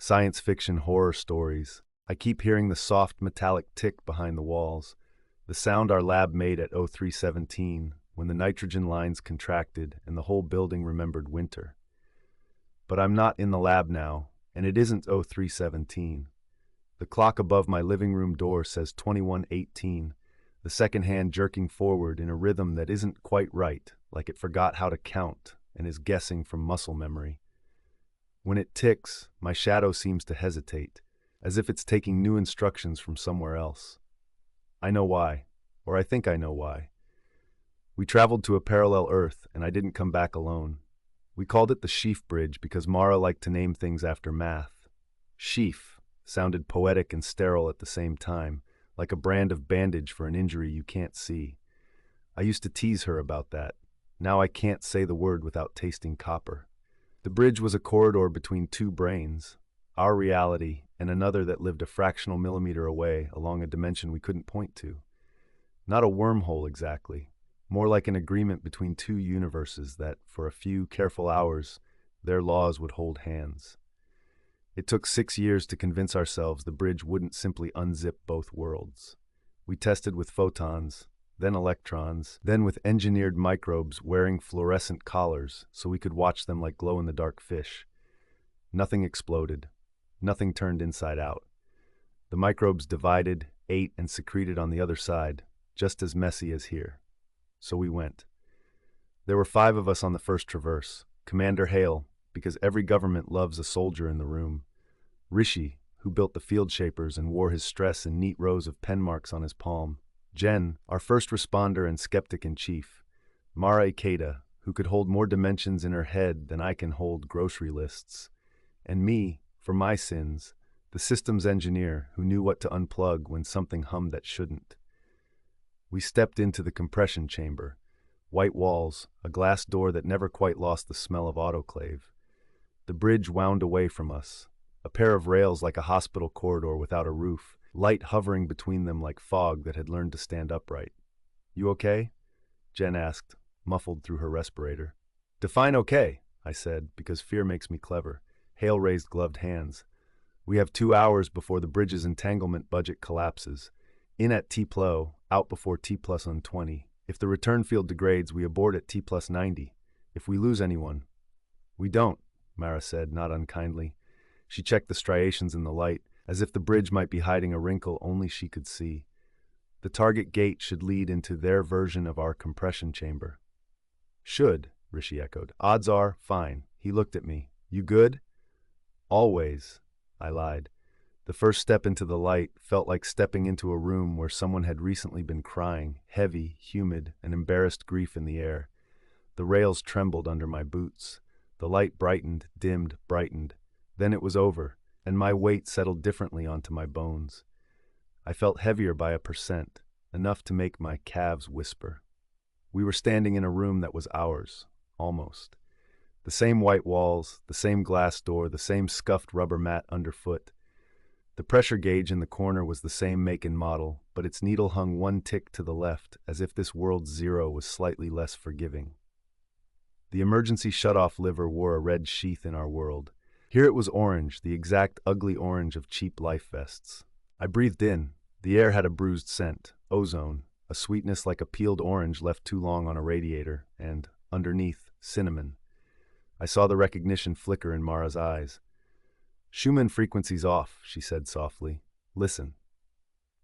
science fiction horror stories. I keep hearing the soft metallic tick behind the walls, the sound our lab made at 0317 when the nitrogen lines contracted and the whole building remembered winter. But I'm not in the lab now, and it isn't 0317. The clock above my living room door says 2118, the second hand jerking forward in a rhythm that isn't quite right, like it forgot how to count and is guessing from muscle memory. When it ticks, my shadow seems to hesitate, as if it's taking new instructions from somewhere else. I know why, or I think I know why. We traveled to a parallel Earth, and I didn't come back alone. We called it the Sheaf Bridge because Mara liked to name things after math. Sheaf sounded poetic and sterile at the same time, like a brand of bandage for an injury you can't see. I used to tease her about that. Now I can't say the word without tasting copper. The bridge was a corridor between two brains, our reality and another that lived a fractional millimeter away along a dimension we couldn't point to. Not a wormhole exactly, more like an agreement between two universes that, for a few careful hours, their laws would hold hands. It took 6 years to convince ourselves the bridge wouldn't simply unzip both worlds. We tested with photons, then electrons, then with engineered microbes wearing fluorescent collars so we could watch them like glow-in-the-dark fish. Nothing exploded. Nothing turned inside out. The microbes divided, ate, and secreted on the other side, just as messy as here. So we went. There were 5 of us on the first traverse. Commander Hale, because every government loves a soldier in the room. Rishi, who built the field shapers and wore his stress in neat rows of pen marks on his palm. Jen, our first responder and skeptic-in-chief. Mara Ikeda, who could hold more dimensions in her head than I can hold grocery lists. And me, for my sins, the systems engineer who knew what to unplug when something hummed that shouldn't. We stepped into the compression chamber. White walls, a glass door that never quite lost the smell of autoclave. The bridge wound away from us, a pair of rails like a hospital corridor without a roof, light hovering between them like fog that had learned to stand upright. "You okay?" Jen asked, muffled through her respirator. "Define okay," I said, because fear makes me clever. Hale raised gloved hands. "We have 2 hours before the bridge's entanglement budget collapses. In at T-plo, out before T+120. If the return field degrades, we abort at T+90. If we lose anyone..." "We don't," Mara said, not unkindly. She checked the striations in the light, as if the bridge might be hiding a wrinkle only she could see. "The target gate should lead into their version of our compression chamber." "Should," Rishi echoed. "Odds are, fine." He looked at me. "You good?" "Always," I lied. The first step into the light felt like stepping into a room where someone had recently been crying, heavy, humid, and embarrassed grief in the air. The rails trembled under my boots. The light brightened, dimmed, brightened. Then it was over, and my weight settled differently onto my bones. I felt heavier by 1%, enough to make my calves whisper. We were standing in a room that was ours, almost. The same white walls, the same glass door, the same scuffed rubber mat underfoot. The pressure gauge in the corner was the same make and model, but its needle hung 1 tick to the left, as if this world's zero was slightly less forgiving. The emergency shutoff lever wore a red sheath in our world. Here it was orange, the exact ugly orange of cheap life vests. I breathed in. The air had a bruised scent, ozone, a sweetness like a peeled orange left too long on a radiator, and, underneath, cinnamon. I saw the recognition flicker in Mara's eyes. "Schumann frequency's off," she said softly. "Listen."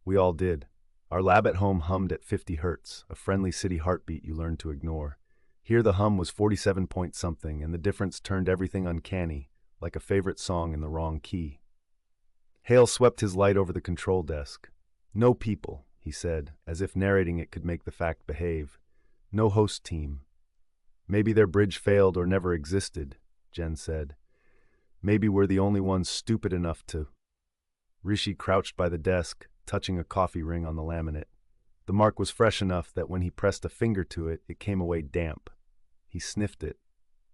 We all did. Our lab at home hummed at 50 hertz, a friendly city heartbeat you learned to ignore. Here the hum was 47 point something, and the difference turned everything uncanny, like a favorite song in the wrong key. Hale swept his light over the control desk. "No people," he said, as if narrating it could make the fact behave. "No host team." "Maybe their bridge failed or never existed," Jen said. "Maybe we're the only ones stupid enough to..." Rishi crouched by the desk, touching a coffee ring on the laminate. The mark was fresh enough that when he pressed a finger to it, it came away damp. He sniffed it.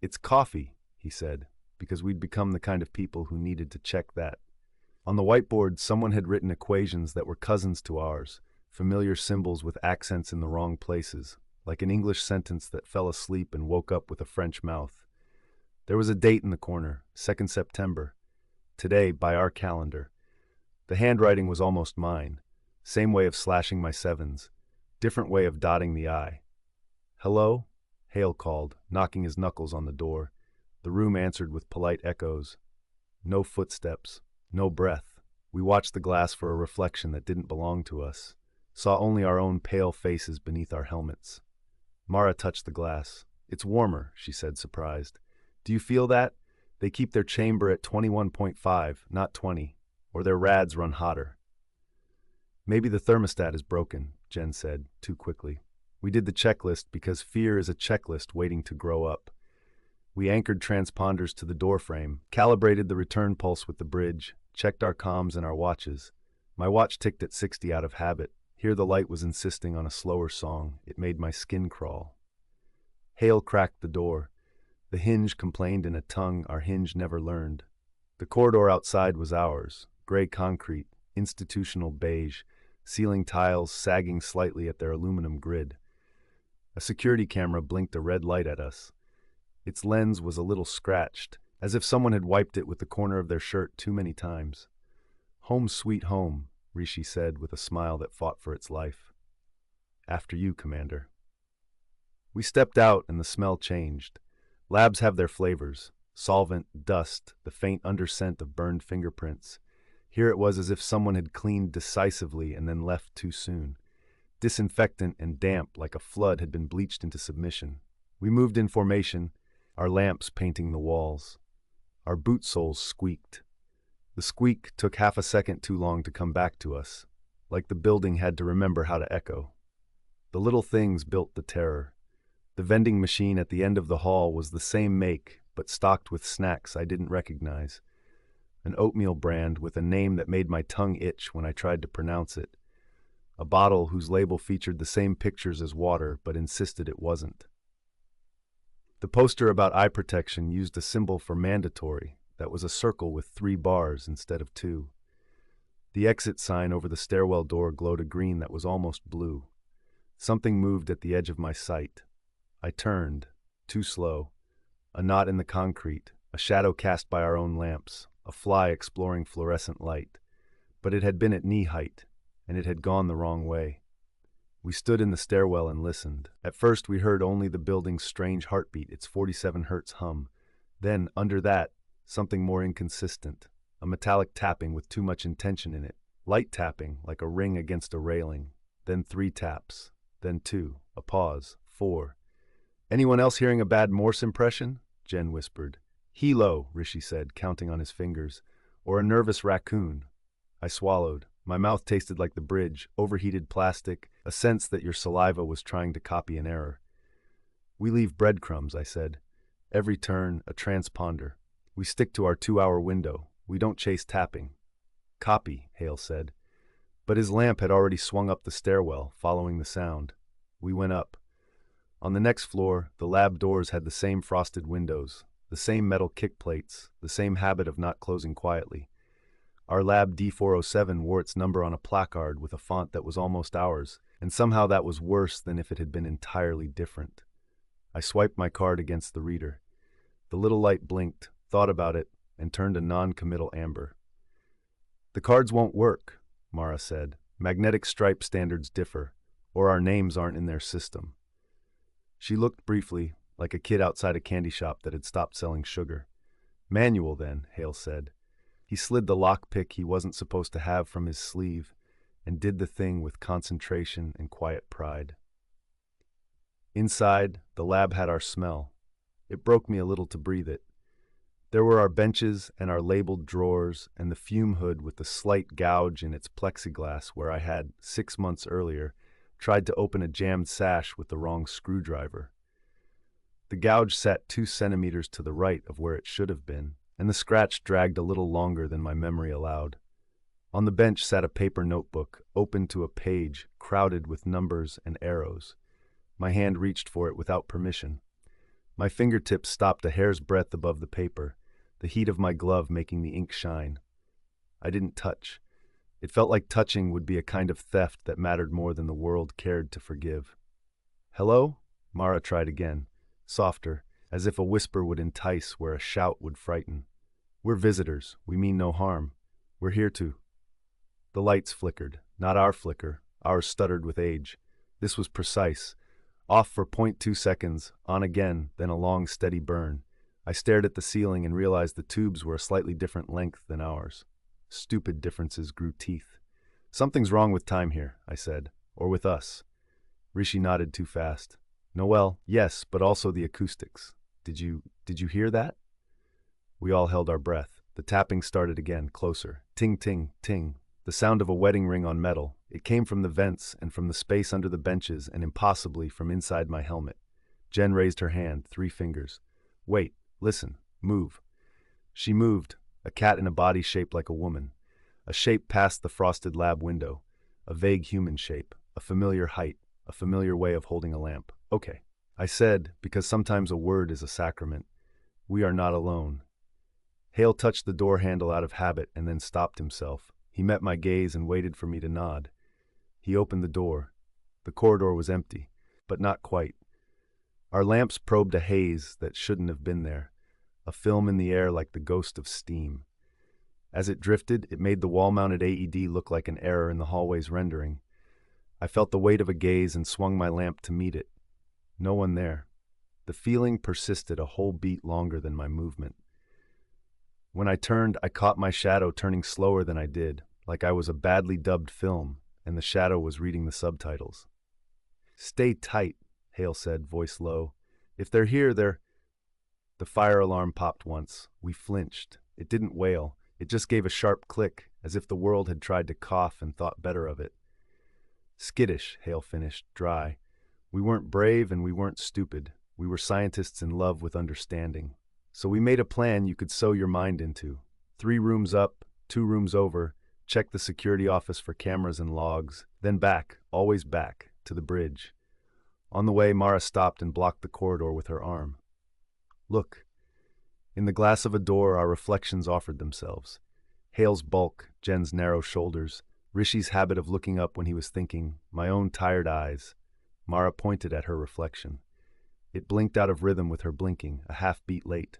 "It's coffee," he said, because we'd become the kind of people who needed to check that. On the whiteboard, someone had written equations that were cousins to ours, familiar symbols with accents in the wrong places, like an English sentence that fell asleep and woke up with a French mouth. There was a date in the corner, 2nd September. Today, by our calendar. The handwriting was almost mine. Same way of slashing my sevens. Different way of dotting the I. Hello? Hale called, knocking his knuckles on the door. The room answered with polite echoes. No footsteps. No breath. We watched the glass for a reflection that didn't belong to us. Saw only our own pale faces beneath our helmets. Mara touched the glass. It's warmer, she said, surprised. Do you feel that? They keep their chamber at 21.5, not 20, or their rads run hotter. Maybe the thermostat is broken, Jen said, too quickly. We did the checklist because fear is a checklist waiting to grow up. We anchored transponders to the doorframe, calibrated the return pulse with the bridge, checked our comms and our watches. My watch ticked at 60 out of habit. Here the light was insisting on a slower song. It made my skin crawl. Hale cracked the door. The hinge complained in a tongue our hinge never learned. The corridor outside was ours, gray concrete, institutional beige, ceiling tiles sagging slightly at their aluminum grid. A security camera blinked a red light at us. Its lens was a little scratched, as if someone had wiped it with the corner of their shirt too many times. Home sweet home, Rishi said with a smile that fought for its life. After you, Commander. We stepped out and the smell changed. Labs have their flavors. Solvent, dust, the faint underscent of burned fingerprints. Here it was as if someone had cleaned decisively and then left too soon. Disinfectant and damp like a flood had been bleached into submission. We moved in formation, our lamps painting the walls. Our boot soles squeaked. The squeak took half a second too long to come back to us, like the building had to remember how to echo. The little things built the terror. The vending machine at the end of the hall was the same make, but stocked with snacks I didn't recognize. An oatmeal brand with a name that made my tongue itch when I tried to pronounce it. A bottle whose label featured the same pictures as water, but insisted it wasn't. The poster about eye protection used a symbol for mandatory that was a circle with 3 bars instead of 2. The exit sign over the stairwell door glowed a green that was almost blue. Something moved at the edge of my sight. I turned, too slow. A knot in the concrete, a shadow cast by our own lamps, a fly exploring fluorescent light. But it had been at knee height, and it had gone the wrong way. We stood in the stairwell and listened. At first we heard only the building's strange heartbeat, its 47 hertz hum. Then, under that, something more inconsistent, a metallic tapping with too much intention in it. Light tapping, like a ring against a railing. Then 3 taps. Then 2. A pause. 4. Anyone else hearing a bad Morse impression? Jen whispered. Helo, Rishi said, counting on his fingers. Or a nervous raccoon. I swallowed. My mouth tasted like the bridge, overheated plastic, a sense that your saliva was trying to copy an error. We leave breadcrumbs, I said. Every turn, a transponder. We stick to our 2-hour window. We don't chase tapping. Copy, Hale said. But his lamp had already swung up the stairwell, following the sound. We went up. On the next floor, the lab doors had the same frosted windows, the same metal kick plates, the same habit of not closing quietly. Our lab D407 wore its number on a placard with a font that was almost ours, and somehow that was worse than if it had been entirely different. I swiped my card against the reader. The little light blinked, thought about it, and turned a non-committal amber. The cards won't work, Mara said. Magnetic stripe standards differ, or our names aren't in their system. She looked briefly, like a kid outside a candy shop that had stopped selling sugar. Manual, then, Hale said. He slid the lockpick he wasn't supposed to have from his sleeve and did the thing with concentration and quiet pride. Inside, the lab had our smell. It broke me a little to breathe it. There were our benches and our labeled drawers and the fume hood with the slight gouge in its plexiglass where I had, 6 months earlier, tried to open a jammed sash with the wrong screwdriver. The gouge sat 2 centimeters to the right of where it should have been, and the scratch dragged a little longer than my memory allowed. On the bench sat a paper notebook, open to a page, crowded with numbers and arrows. My hand reached for it without permission. My fingertips stopped a hair's breadth above the paper, the heat of my glove making the ink shine. I didn't touch. It felt like touching would be a kind of theft that mattered more than the world cared to forgive. Hello? Mara tried again, softer, as if a whisper would entice where a shout would frighten. We're visitors. We mean no harm. We're here to. The lights flickered. Not our flicker. Ours stuttered with age. This was precise. Off for .2 seconds, on again, then a long, steady burn. I stared at the ceiling and realized the tubes were a slightly different length than ours. Stupid differences grew teeth. Something's wrong with time here, I said. Or with us. Rishi nodded too fast. Noel, yes, but also the acoustics. Did you hear that? We all held our breath. The tapping started again, closer. Ting, ting, ting. The sound of a wedding ring on metal. It came from the vents and from the space under the benches and impossibly from inside my helmet. Jen raised her hand, 3 fingers. Wait, listen, move. She moved, a cat in a body shaped like a woman. A shape past the frosted lab window. A vague human shape, a familiar height, a familiar way of holding a lamp. Okay. I said, because sometimes a word is a sacrament. We are not alone. Hale touched the door handle out of habit and then stopped himself. He met my gaze and waited for me to nod. He opened the door. The corridor was empty, but not quite. Our lamps probed a haze that shouldn't have been there, a film in the air like the ghost of steam. As it drifted, it made the wall-mounted AED look like an error in the hallway's rendering. I felt the weight of a gaze and swung my lamp to meet it. No one there. The feeling persisted a whole beat longer than my movement. When I turned, I caught my shadow turning slower than I did, like I was a badly dubbed film, and the shadow was reading the subtitles. Stay tight, Hale said, voice low. If they're here, they're... The fire alarm popped once. We flinched. It didn't wail. It just gave a sharp click, as if the world had tried to cough and thought better of it. Skittish, Hale finished, dry. We weren't brave and we weren't stupid. We were scientists in love with understanding. So we made a plan you could sew your mind into. 3 rooms up, 2 rooms over, check the security office for cameras and logs, then back, always back, to the bridge. On the way, Mara stopped and blocked the corridor with her arm. Look. In the glass of a door, our reflections offered themselves. Hale's bulk, Jen's narrow shoulders, Rishi's habit of looking up when he was thinking, my own tired eyes. Mara pointed at her reflection. It blinked out of rhythm with her blinking, a half-beat late.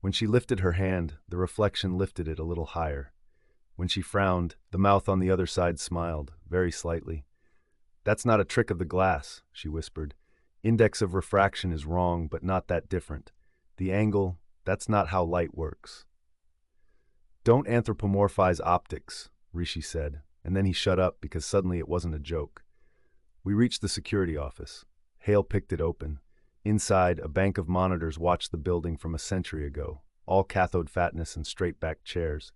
When she lifted her hand, the reflection lifted it a little higher. When she frowned, the mouth on the other side smiled, very slightly. That's not a trick of the glass, she whispered. Index of refraction is wrong, but not that different. The angle, that's not how light works. Don't anthropomorphize optics, Rishi said, and then he shut up because suddenly it wasn't a joke. We reached the security office. Hale picked it open. Inside, a bank of monitors watched the building from a century ago, all cathode fatness and straight-backed chairs.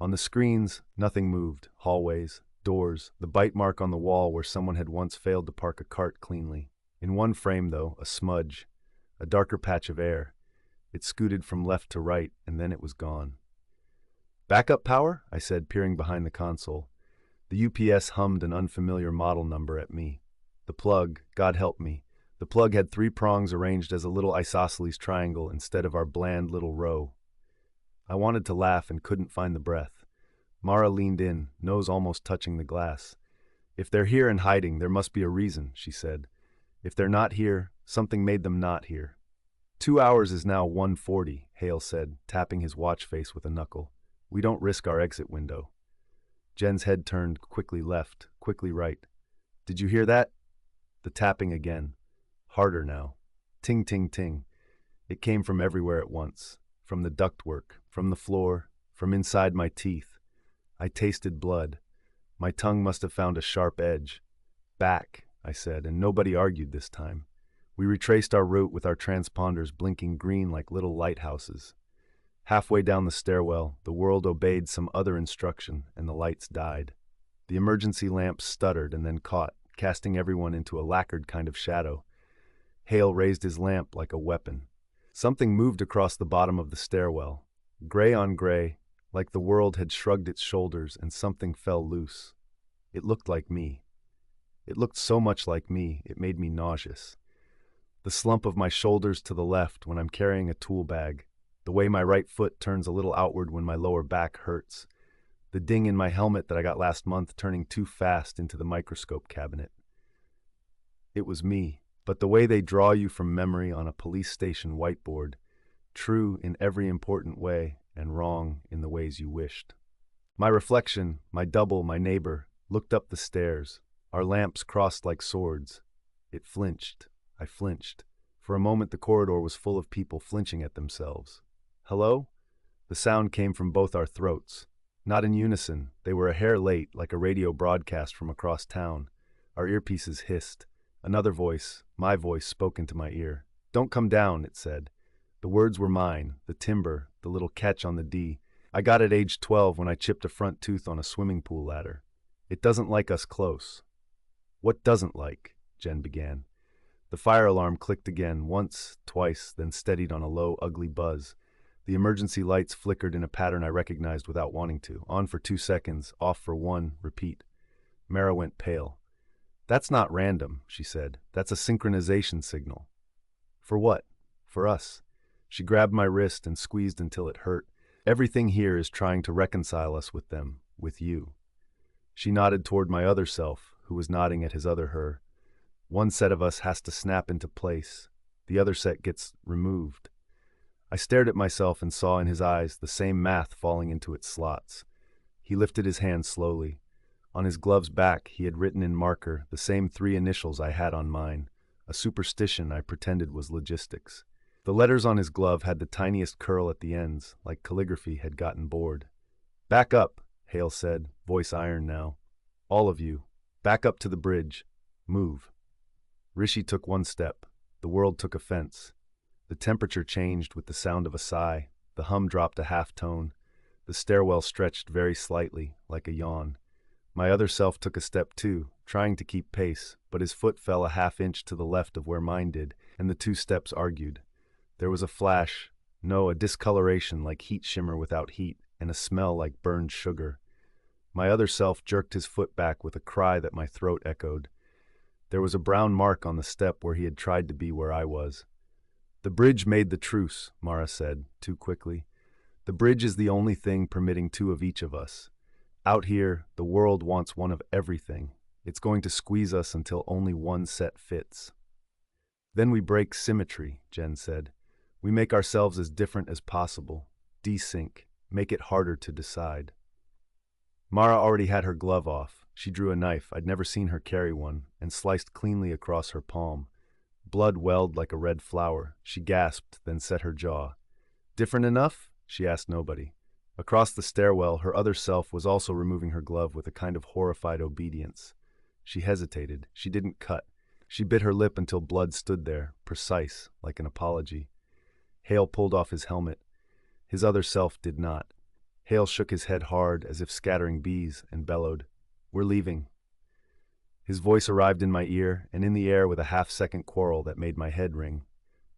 On the screens, nothing moved. Hallways, doors, the bite mark on the wall where someone had once failed to park a cart cleanly. In one frame, though, a smudge, a darker patch of air. It scooted from left to right, and then it was gone. Backup power? I said, peering behind the console. The UPS hummed an unfamiliar model number at me. The plug, God help me. The plug had 3 prongs arranged as a little isosceles triangle instead of our bland little row. I wanted to laugh and couldn't find the breath. Mara leaned in, nose almost touching the glass. If they're here and hiding, there must be a reason, she said. If they're not here, something made them not here. 2 hours is now 1:40, Hale said, tapping his watch face with a knuckle. We don't risk our exit window. Jen's head turned quickly left, quickly right. Did you hear that? The tapping again. Harder now. Ting, ting, ting. It came from everywhere at once. From the ductwork, from the floor, from inside my teeth. I tasted blood. My tongue must have found a sharp edge. Back, I said, and nobody argued this time. We retraced our route with our transponders blinking green like little lighthouses. Halfway down the stairwell, the world obeyed some other instruction, and the lights died. The emergency lamps stuttered and then caught, casting everyone into a lacquered kind of shadow. Hale raised his lamp like a weapon. Something moved across the bottom of the stairwell. Gray on gray, like the world had shrugged its shoulders and something fell loose. It looked like me. It looked so much like me, it made me nauseous. The slump of my shoulders to the left when I'm carrying a tool bag, the way my right foot turns a little outward when my lower back hurts, the ding in my helmet that I got last month turning too fast into the microscope cabinet. It was me, but the way they draw you from memory on a police station whiteboard, true in every important way, and wrong in the ways you wished. My reflection, my double, my neighbor, looked up the stairs. Our lamps crossed like swords. It flinched. I flinched. For a moment the corridor was full of people flinching at themselves. Hello? The sound came from both our throats. Not in unison, they were a hair late, like a radio broadcast from across town. Our earpieces hissed. Another voice, my voice, spoke into my ear. Don't come down, it said. The words were mine, the timbre, the little catch on the D. I got it age 12 when I chipped a front tooth on a swimming pool ladder. It doesn't like us close. What doesn't like? Jen began. The fire alarm clicked again, once, twice, then steadied on a low, ugly buzz. The emergency lights flickered in a pattern I recognized without wanting to. On for 2 seconds, off for 1, repeat. Mara went pale. That's not random, she said. That's a synchronization signal. For what? For us. She grabbed my wrist and squeezed until it hurt. Everything here is trying to reconcile us with them, with you. She nodded toward my other self, who was nodding at his other her. One set of us has to snap into place. The other set gets removed. I stared at myself and saw in his eyes the same math falling into its slots. He lifted his hand slowly. On his glove's back, he had written in marker the same 3 initials I had on mine, a superstition I pretended was logistics. The letters on his glove had the tiniest curl at the ends, like calligraphy had gotten bored. Back up, Hale said, voice iron now. All of you, back up to the bridge. Move. Rishi took 1 step. The world took offense. The temperature changed with the sound of a sigh. The hum dropped a half tone. The stairwell stretched very slightly, like a yawn. My other self took a step too, trying to keep pace, but his foot fell a half inch to the left of where mine did, and the 2 steps argued. There was a flash, no, a discoloration like heat shimmer without heat, and a smell like burned sugar. My other self jerked his foot back with a cry that my throat echoed. There was a brown mark on the step where he had tried to be where I was. The bridge made the truce, Mara said, too quickly. The bridge is the only thing permitting 2 of each of us. Out here, the world wants 1 of everything. It's going to squeeze us until only 1 set fits. Then we break symmetry, Jen said. We make ourselves as different as possible. Desync. Make it harder to decide. Mara already had her glove off. She drew a knife, I'd never seen her carry one, and sliced cleanly across her palm. Blood welled like a red flower. She gasped, then set her jaw. Different enough? She asked nobody. Across the stairwell, her other self was also removing her glove with a kind of horrified obedience. She hesitated. She didn't cut. She bit her lip until blood stood there, precise, like an apology. Hale pulled off his helmet. His other self did not. Hale shook his head hard, as if scattering bees, and bellowed, "We're leaving." His voice arrived in my ear, and in the air with a half-second quarrel that made my head ring.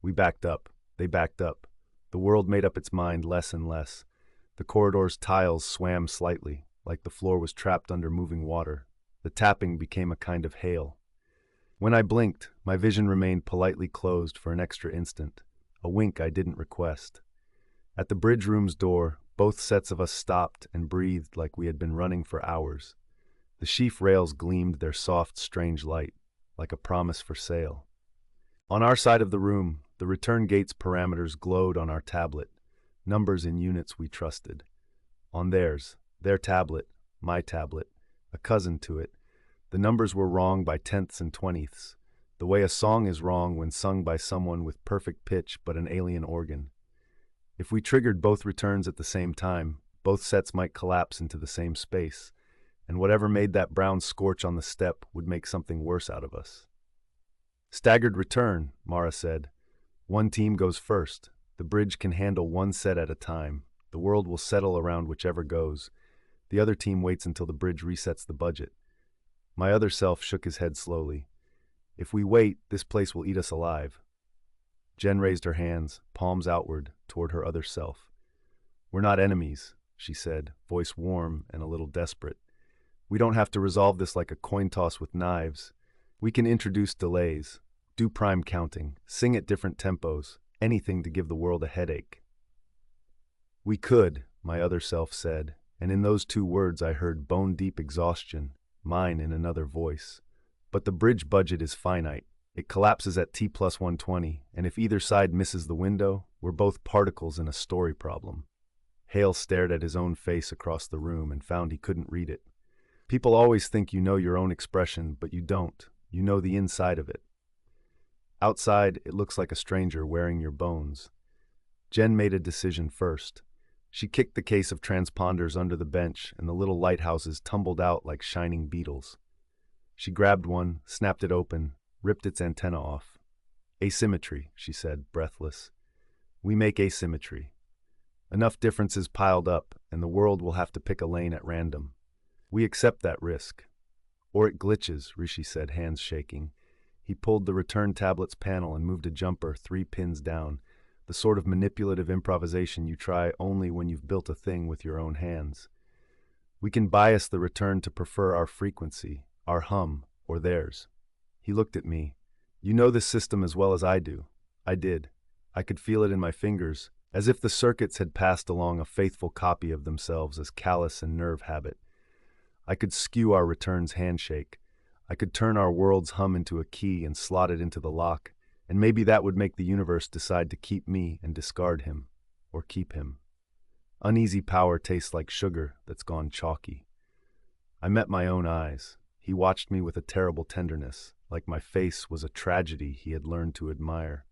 We backed up. They backed up. The world made up its mind less and less. The corridor's tiles swam slightly, like the floor was trapped under moving water. The tapping became a kind of hail. When I blinked, my vision remained politely closed for an extra instant, a wink I didn't request. At the bridge room's door, both sets of us stopped and breathed like we had been running for hours. The sheaf rails gleamed their soft, strange light, like a promise for sale. On our side of the room, the return gate's parameters glowed on our tablet, numbers in units we trusted. On theirs, their tablet, my tablet, a cousin to it, the numbers were wrong by tenths and twentieths, the way a song is wrong when sung by someone with perfect pitch but an alien organ. If we triggered both returns at the same time, both sets might collapse into the same space, and whatever made that brown scorch on the step would make something worse out of us. Staggered return, Mara said. 1 team goes first. The bridge can handle 1 set at a time. The world will settle around whichever goes. The other team waits until the bridge resets the budget. My other self shook his head slowly. If we wait, this place will eat us alive. Jen raised her hands, palms outward, toward her other self. We're not enemies, she said, voice warm and a little desperate. We don't have to resolve this like a coin toss with knives. We can introduce delays, do prime counting, sing at different tempos, anything to give the world a headache. We could, my other self said, and in those 2 words I heard bone-deep exhaustion, mine in another voice. But the bridge budget is finite. It collapses at T plus 120, and if either side misses the window, we're both particles in a story problem. Hale stared at his own face across the room and found he couldn't read it. People always think you know your own expression, but you don't. You know the inside of it. Outside, it looks like a stranger wearing your bones. Jen made a decision first. She kicked the case of transponders under the bench, and the little lighthouses tumbled out like shining beetles. She grabbed one, snapped it open, ripped its antenna off. Asymmetry, she said, breathless. We make asymmetry. Enough differences piled up, and the world will have to pick a lane at random. We accept that risk. Or it glitches, Rishi said, hands shaking. He pulled the return tablet's panel and moved a jumper 3 pins down, the sort of manipulative improvisation you try only when you've built a thing with your own hands. We can bias the return to prefer our frequency, our hum, or theirs. He looked at me. You know this system as well as I do. I did. I could feel it in my fingers, as if the circuits had passed along a faithful copy of themselves as callus and nerve habit. I could skew our return's handshake. I could turn our world's hum into a key and slot it into the lock, and maybe that would make the universe decide to keep me and discard him, or keep him. Uneasy power tastes like sugar that's gone chalky. I met my own eyes. He watched me with a terrible tenderness, like my face was a tragedy he had learned to admire.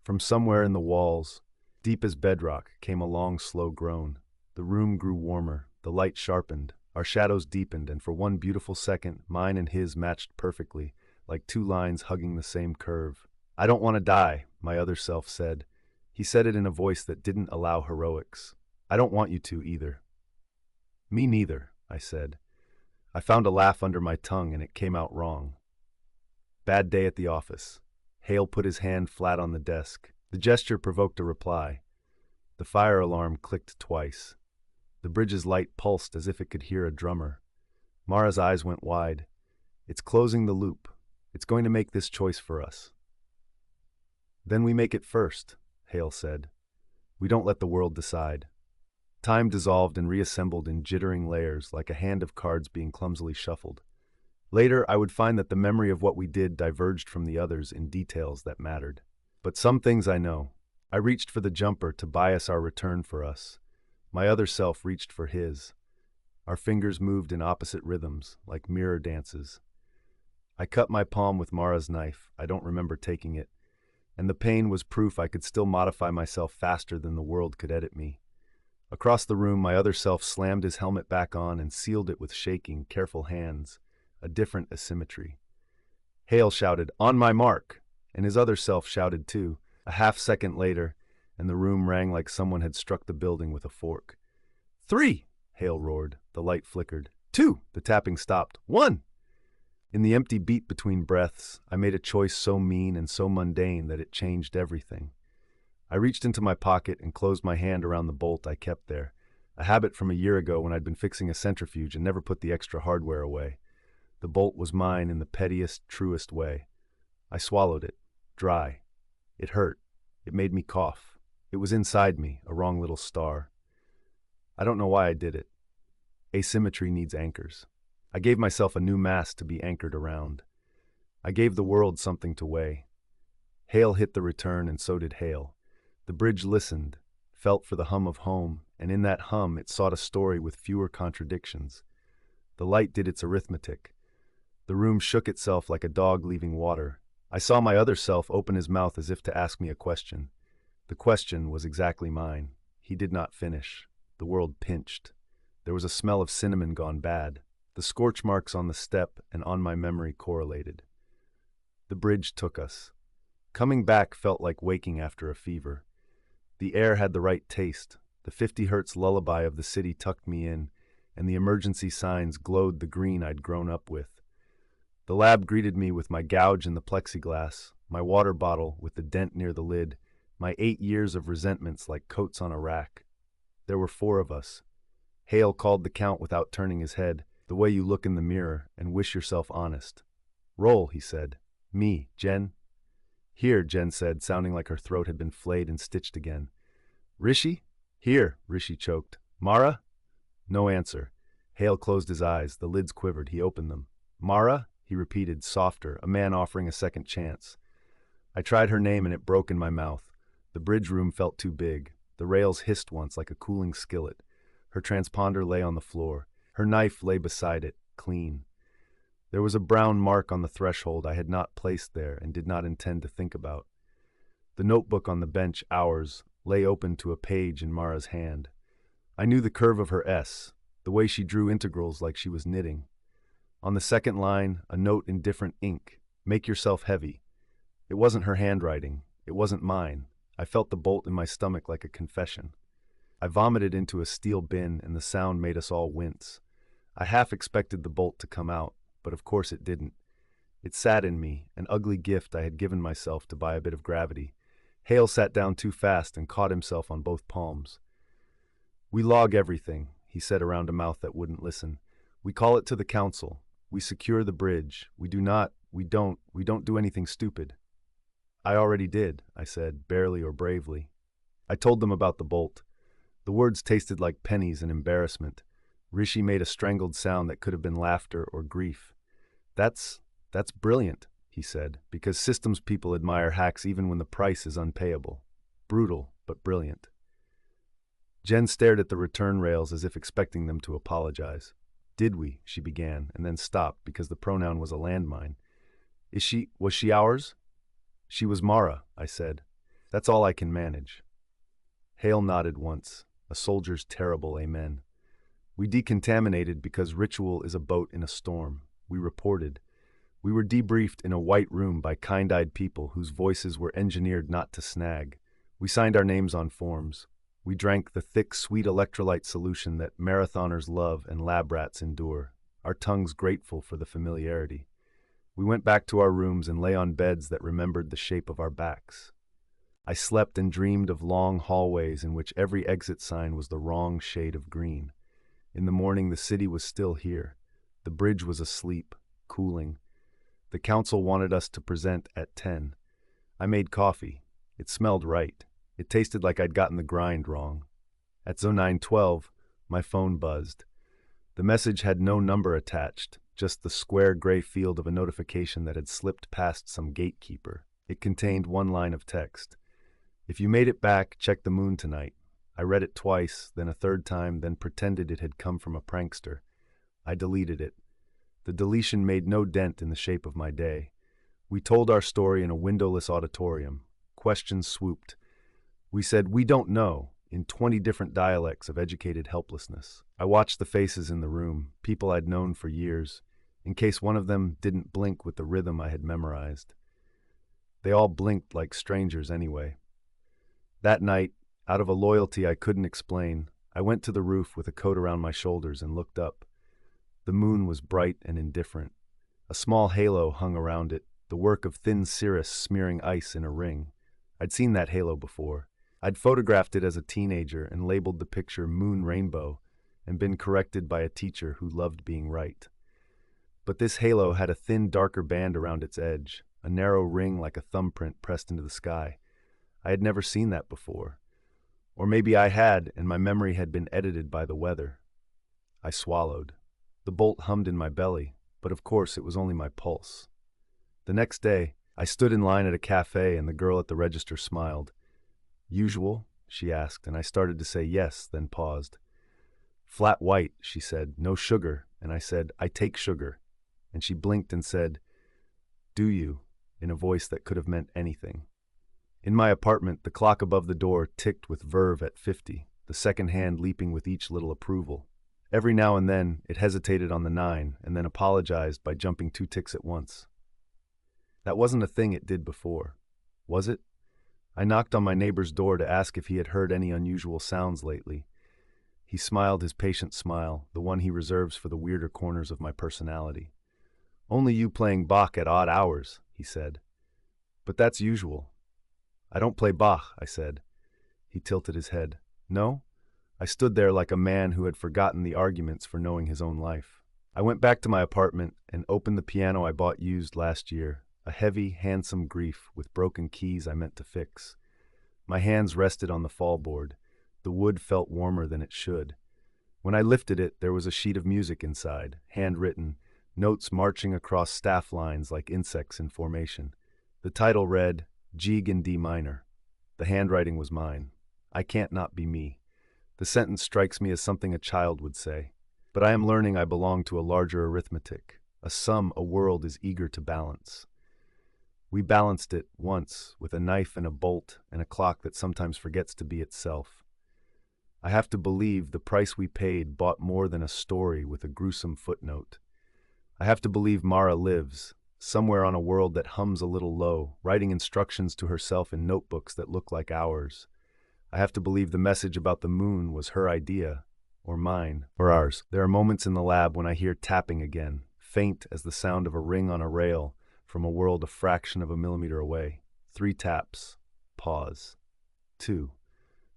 From somewhere in the walls, deep as bedrock, came a long, slow groan. The room grew warmer, the light sharpened, our shadows deepened, and for one beautiful second, mine and his matched perfectly, like 2 lines hugging the same curve. I don't want to die, my other self said. He said it in a voice that didn't allow heroics. I don't want you to either. Me neither, I said. I found a laugh under my tongue and it came out wrong. Bad day at the office. Hale put his hand flat on the desk. The gesture provoked a reply. The fire alarm clicked twice. The bridge's light pulsed as if it could hear a drummer. Mara's eyes went wide. It's closing the loop. It's going to make this choice for us. Then we make it first, Hale said. We don't let the world decide. Time dissolved and reassembled in jittering layers like a hand of cards being clumsily shuffled. Later, I would find that the memory of what we did diverged from the others in details that mattered. But some things I know. I reached for the jumper to bias our return for us. My other self reached for his. Our fingers moved in opposite rhythms, like mirror dances. I cut my palm with Mara's knife. I don't remember taking it. And the pain was proof I could still modify myself faster than the world could edit me. Across the room, my other self slammed his helmet back on and sealed it with shaking, careful hands. A different asymmetry. Hale shouted, "On my mark!" And his other self shouted too. A half-second later, and the room rang like someone had struck the building with a fork. 3! Hale roared. The light flickered. 2! The tapping stopped. 1! In the empty beat between breaths, I made a choice so mean and so mundane that it changed everything. I reached into my pocket and closed my hand around the bolt I kept there, a habit from a year ago when I'd been fixing a centrifuge and never put the extra hardware away. The bolt was mine in the pettiest, truest way. I swallowed it, dry. It hurt. It made me cough. It was inside me, a wrong little star. I don't know why I did it. Asymmetry needs anchors. I gave myself a new mast to be anchored around. I gave the world something to weigh. Hale hit the return, and so did Hale. The bridge listened, felt for the hum of home, and in that hum it sought a story with fewer contradictions. The light did its arithmetic. The room shook itself like a dog leaving water. I saw my other self open his mouth as if to ask me a question. The question was exactly mine. He did not finish. The world pinched. There was a smell of cinnamon gone bad. The scorch marks on the step and on my memory correlated. The bridge took us. Coming back felt like waking after a fever. The air had the right taste. The 50 hertz lullaby of the city tucked me in, and the emergency signs glowed the green I'd grown up with. The lab greeted me with my gouge in the plexiglass, my water bottle with the dent near the lid, my 8 years of resentments like coats on a rack. There were 4 of us. Hale called the count without turning his head, the way you look in the mirror and wish yourself honest. Roll, he said. Me, Jen. Here, Jen said, sounding like her throat had been flayed and stitched again. Rishi? Here, Rishi choked. Mara? No answer. Hale closed his eyes. The lids quivered. He opened them. Mara? He repeated, softer, a man offering a second chance. I tried her name and it broke in my mouth. The bridge room felt too big. The rails hissed once like a cooling skillet. Her transponder lay on the floor. Her knife lay beside it, clean. There was a brown mark on the threshold I had not placed there and did not intend to think about. The notebook on the bench, ours, lay open to a page in Mara's hand. I knew the curve of her S, the way she drew integrals like she was knitting. On the second line, a note in different ink, "Make yourself heavy." It wasn't her handwriting. It wasn't mine. I felt the bolt in my stomach like a confession. I vomited into a steel bin, and the sound made us all wince. I half expected the bolt to come out, but of course it didn't. It sat in me, an ugly gift I had given myself to buy a bit of gravity. Hale sat down too fast and caught himself on both palms. "We log everything," he said around a mouth that wouldn't listen. "We call it to the council. We secure the bridge. We don't do anything stupid." "I already did," I said, barely or bravely. I told them about the bolt. The words tasted like pennies and embarrassment. Rishi made a strangled sound that could have been laughter or grief. That's brilliant," he said, "because systems people admire hacks even when the price is unpayable. Brutal, but brilliant." Jen stared at the return rails as if expecting them to apologize. "Did we?" she began, and then stopped because the pronoun was a landmine. Was she ours?" "She was Mara," I said. "That's all I can manage." Hale nodded once, a soldier's terrible amen. "We decontaminated because ritual is a boat in a storm. We reported. We were debriefed in a white room by kind-eyed people whose voices were engineered not to snag. We signed our names on forms. We drank the thick, sweet electrolyte solution that marathoners love and lab rats endure, our tongues grateful for the familiarity. We went back to our rooms and lay on beds that remembered the shape of our backs. I slept and dreamed of long hallways in which every exit sign was the wrong shade of green. In the morning, the city was still here. The bridge was asleep, cooling. The council wanted us to present at 10. I made coffee. It smelled right. It tasted like I'd gotten the grind wrong. At 09:12, my phone buzzed. The message had no number attached, just the square gray field of a notification that had slipped past some gatekeeper. It contained one line of text. "If you made it back, check the moon tonight." I read it twice, then a third time, then pretended it had come from a prankster. I deleted it. The deletion made no dent in the shape of my day. We told our story in a windowless auditorium. Questions swooped. We said, "We don't know," in 20 different dialects of educated helplessness. I watched the faces in the room, people I'd known for years, in case one of them didn't blink with the rhythm I had memorized. They all blinked like strangers anyway. That night, out of a loyalty I couldn't explain, I went to the roof with a coat around my shoulders and looked up. The moon was bright and indifferent. A small halo hung around it, the work of thin cirrus smearing ice in a ring. I'd seen that halo before. I'd photographed it as a teenager and labeled the picture Moon Rainbow and been corrected by a teacher who loved being right. But this halo had a thin, darker band around its edge, a narrow ring like a thumbprint pressed into the sky. I had never seen that before. Or maybe I had, and my memory had been edited by the weather. I swallowed. The bolt hummed in my belly, but of course it was only my pulse. The next day, I stood in line at a cafe and the girl at the register smiled. "Usual?" she asked, and I started to say yes, then paused. "Flat white," she said, "no sugar," and I said, "I take sugar." And she blinked and said, "Do you?" in a voice that could have meant anything. In my apartment, the clock above the door ticked with verve at 50, the second hand leaping with each little approval. Every now and then, it hesitated on the 9 and then apologized by jumping 2 ticks at once. That wasn't a thing it did before, was it? I knocked on my neighbor's door to ask if he had heard any unusual sounds lately. He smiled his patient smile, the one he reserves for the weirder corners of my personality. "Only you playing Bach at odd hours," he said. "But that's usual." "I don't play Bach," I said. He tilted his head. "No?" I stood there like a man who had forgotten the arguments for knowing his own life. I went back to my apartment and opened the piano I bought used last year, a heavy, handsome grief with broken keys I meant to fix. My hands rested on the fallboard. The wood felt warmer than it should. When I lifted it, there was a sheet of music inside, handwritten, notes marching across staff lines like insects in formation. The title read, Gigue in D minor. The handwriting was mine. I can't not be me. The sentence strikes me as something a child would say. But I am learning I belong to a larger arithmetic, a sum a world is eager to balance. We balanced it once with a knife and a bolt and a clock that sometimes forgets to be itself. I have to believe the price we paid bought more than a story with a gruesome footnote. I have to believe Mara lives, somewhere on a world that hums a little low, writing instructions to herself in notebooks that look like ours. I have to believe the message about the moon was her idea, or mine, or ours. There are moments in the lab when I hear tapping again, faint as the sound of a ring on a rail from a world a fraction of a millimeter away. 3 taps. Pause. 2.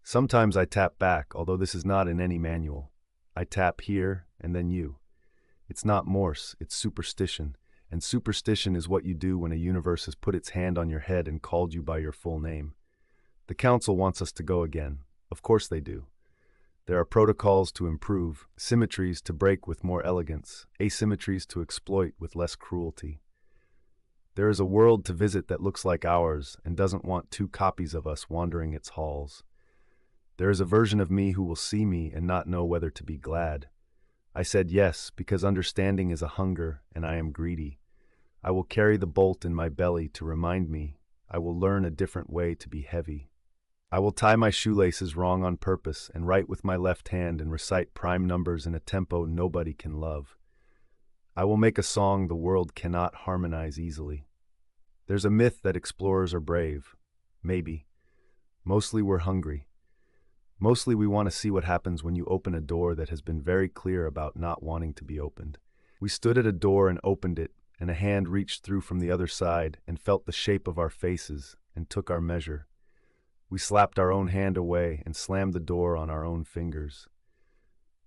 Sometimes I tap back, although this is not in any manual. I tap here, and then you. It's not Morse, it's superstition, and superstition is what you do when a universe has put its hand on your head and called you by your full name. The Council wants us to go again. Of course they do. There are protocols to improve, symmetries to break with more elegance, asymmetries to exploit with less cruelty. There is a world to visit that looks like ours and doesn't want 2 copies of us wandering its halls. There is a version of me who will see me and not know whether to be glad. I said yes, because understanding is a hunger, and I am greedy. I will carry the bolt in my belly to remind me. I will learn a different way to be heavy. I will tie my shoelaces wrong on purpose and write with my left hand and recite prime numbers in a tempo nobody can love. I will make a song the world cannot harmonize easily. There's a myth that explorers are brave. Maybe. Mostly we're hungry. Mostly we want to see what happens when you open a door that has been very clear about not wanting to be opened. We stood at a door and opened it, and a hand reached through from the other side and felt the shape of our faces and took our measure. We slapped our own hand away and slammed the door on our own fingers.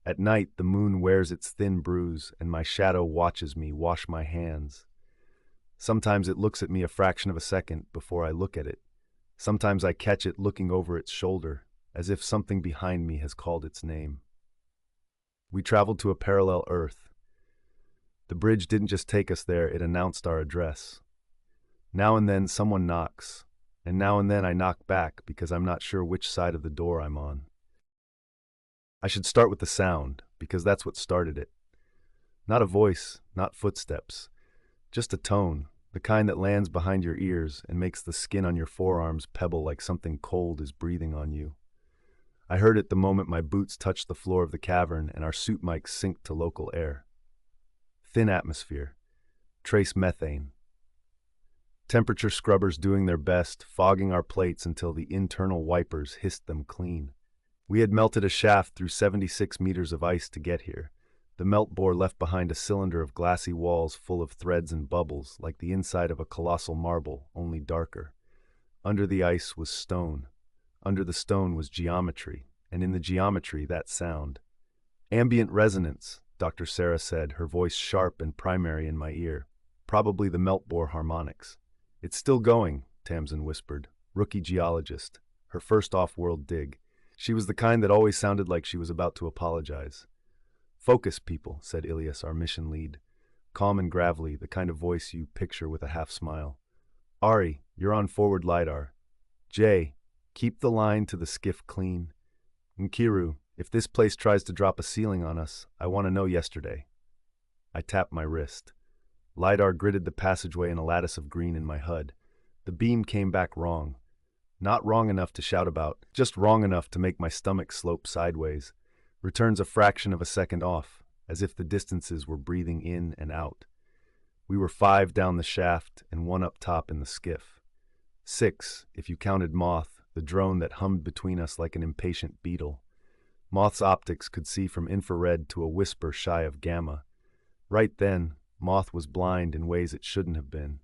At night, the moon wears its thin bruise, and my shadow watches me wash my hands. Sometimes it looks at me a fraction of a second before I look at it. Sometimes I catch it looking over its shoulder, as if something behind me has called its name. We traveled to a parallel Earth. The bridge didn't just take us there, it announced our address. Now and then someone knocks, and now and then I knock back because I'm not sure which side of the door I'm on. I should start with the sound, because that's what started it. Not a voice, not footsteps, just a tone, the kind that lands behind your ears and makes the skin on your forearms pebble like something cold is breathing on you. I heard it the moment my boots touched the floor of the cavern and our suit mics synced to local air. Thin atmosphere. Trace methane. Temperature scrubbers doing their best, fogging our plates until the internal wipers hissed them clean. We had melted a shaft through 76 meters of ice to get here. The melt bore left behind a cylinder of glassy walls full of threads and bubbles, like the inside of a colossal marble, only darker. Under the ice was stone. Under the stone was geometry, and in the geometry, that sound. Ambient resonance, Dr. Sarah said, her voice sharp and primary in my ear. Probably the melt-bore harmonics. It's still going, Tamsin whispered, rookie geologist, her first off-world dig. She was the kind that always sounded like she was about to apologize. Focus, people, said Ilias, our mission lead. Calm and gravelly, the kind of voice you picture with a half-smile. Ari, you're on forward LiDAR. Jay, keep the line to the skiff clean. Nkiru, if this place tries to drop a ceiling on us, I want to know yesterday. I tapped my wrist. LiDAR gridded the passageway in a lattice of green in my HUD. The beam came back wrong. Not wrong enough to shout about, just wrong enough to make my stomach slope sideways. Returns a fraction of a second off, as if the distances were breathing in and out. We were 5 down the shaft and 1 up top in the skiff. 6, if you counted Moth, the drone that hummed between us like an impatient beetle. Moth's optics could see from infrared to a whisper shy of gamma. Right then, Moth was blind in ways it shouldn't have been.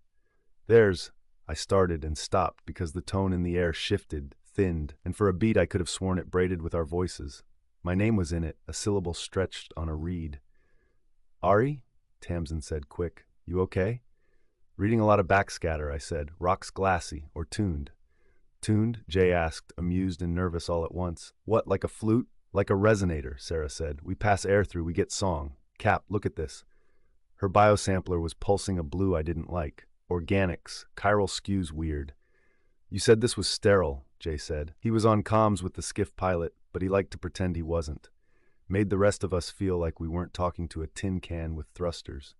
I started and stopped because the tone in the air shifted, thinned, and for a beat I could have sworn it braided with our voices. My name was in it, a syllable stretched on a reed. Ari? Tamsin said quick. You okay? Reading a lot of backscatter, I said. Rocks glassy, or tuned. Tuned? Jay asked, amused and nervous all at once. What, like a flute? Like a resonator, Sarah said. We pass air through, we get song. Cap, look at this. Her biosampler was pulsing a blue I didn't like. Organics, chiral skews weird. You said this was sterile, Jay said. He was on comms with the skiff pilot, but he liked to pretend he wasn't. Made the rest of us feel like we weren't talking to a tin can with thrusters.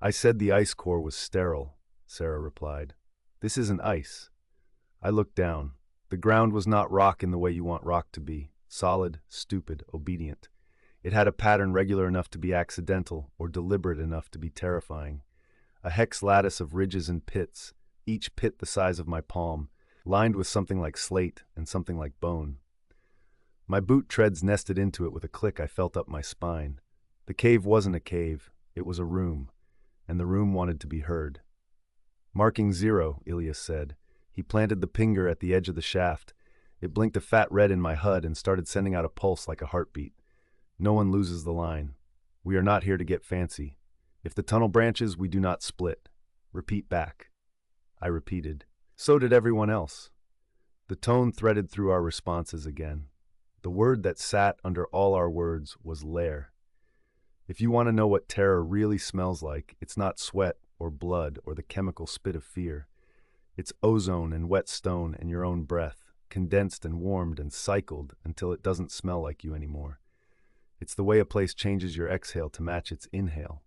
I said the ice core was sterile, Sarah replied. This isn't ice. I looked down. The ground was not rock in the way you want rock to be. Solid, stupid, obedient. It had a pattern regular enough to be accidental or deliberate enough to be terrifying. A hex lattice of ridges and pits, each pit the size of my palm, lined with something like slate and something like bone. My boot treads nested into it with a click I felt up my spine. The cave wasn't a cave, it was a room, and the room wanted to be heard. Marking 0, Ilias said. He planted the pinger at the edge of the shaft. It blinked a fat red in my HUD and started sending out a pulse like a heartbeat. No one loses the line. We are not here to get fancy. If the tunnel branches, we do not split. Repeat back. I repeated. So did everyone else. The tone threaded through our responses again. The word that sat under all our words was Lair. If you want to know what terror really smells like, it's not sweat or blood or the chemical spit of fear. It's ozone and wet stone and your own breath, condensed and warmed and cycled until it doesn't smell like you anymore. It's the way a place changes your exhale to match its inhale.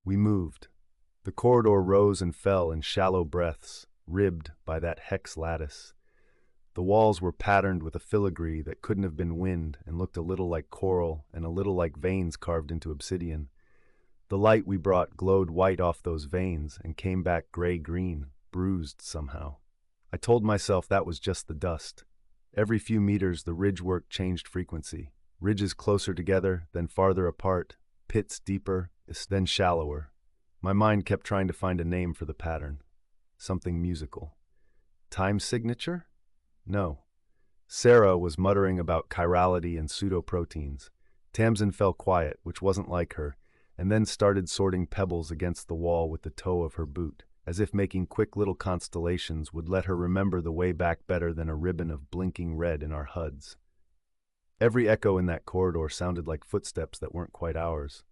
We moved. The corridor rose and fell in shallow breaths, ribbed by that hex lattice. The walls were patterned with a filigree that couldn't have been wind and looked a little like coral and a little like veins carved into obsidian. The light we brought glowed white off those veins and came back gray-green, bruised somehow. I told myself that was just the dust. Every few meters the ridge work changed frequency. Ridges closer together, then farther apart, pits deeper, then shallower. My mind kept trying to find a name for the pattern. Something musical. Time signature? No. Sarah was muttering about chirality and pseudoproteins. Tamsin fell quiet, which wasn't like her, and then started sorting pebbles against the wall with the toe of her boot, as if making quick little constellations would let her remember the way back better than a ribbon of blinking red in our HUDs. Every echo in that corridor sounded like footsteps that weren't quite ours.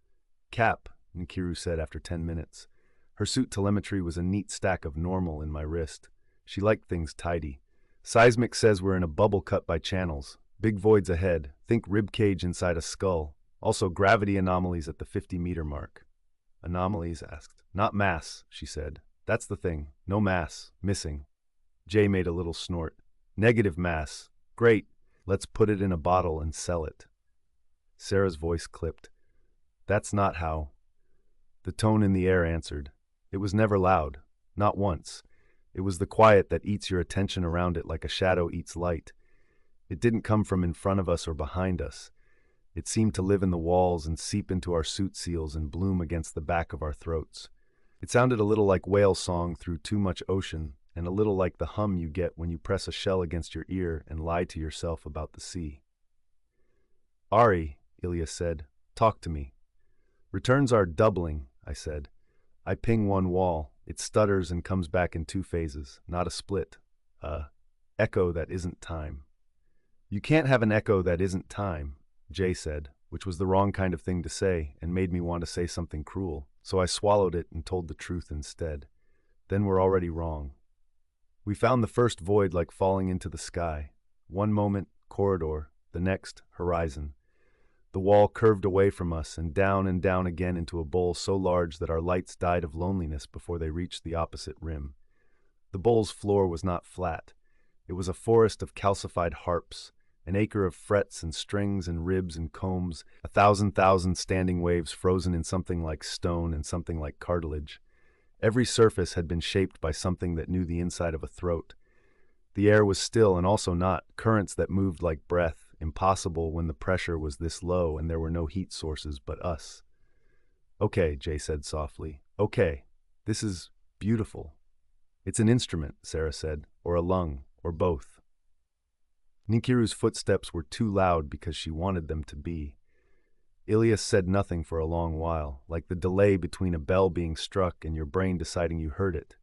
Cap, Nkiru said after 10 minutes. Her suit telemetry was a neat stack of normal in my wrist. She liked things tidy. Seismic says we're in a bubble cut by channels. Big voids ahead. Think rib cage inside a skull. Also gravity anomalies at the 50-meter mark. Anomalies asked. Not mass, she said. That's the thing. No mass. Missing. Jay made a little snort. Negative mass. Great. Let's put it in a bottle and sell it. Sarah's voice clipped. That's not how. The tone in the air answered. It was never loud. Not once. It was the quiet that eats your attention around it like a shadow eats light. It didn't come from in front of us or behind us. It seemed to live in the walls and seep into our suit seals and bloom against the back of our throats. It sounded a little like whale song through too much ocean, and a little like the hum you get when you press a shell against your ear and lie to yourself about the sea. Ari, Ilias said, talk to me. Returns are doubling, I said. I ping one wall. It stutters and comes back in 2 phases, not a split. Echo that isn't time. You can't have an echo that isn't time, Jay said, which was the wrong kind of thing to say and made me want to say something cruel, so I swallowed it and told the truth instead. Then we're already wrong. We found the first void like falling into the sky. One moment, corridor, the next, horizon. The wall curved away from us and down again into a bowl so large that our lights died of loneliness before they reached the opposite rim. The bowl's floor was not flat. It was a forest of calcified harps, an acre of frets and strings and ribs and combs, 1,000 standing waves frozen in something like stone and something like cartilage. Every surface had been shaped by something that knew the inside of a throat. The air was still and also not, currents that moved like breath, impossible when the pressure was this low and there were no heat sources but us. Okay, Jay said softly. Okay, this is beautiful. It's an instrument, Sarah said, or a lung, or both. Ninkiru's footsteps were too loud because she wanted them to be. Ilias said nothing for a long while, like the delay between a bell being struck and your brain deciding you heard it.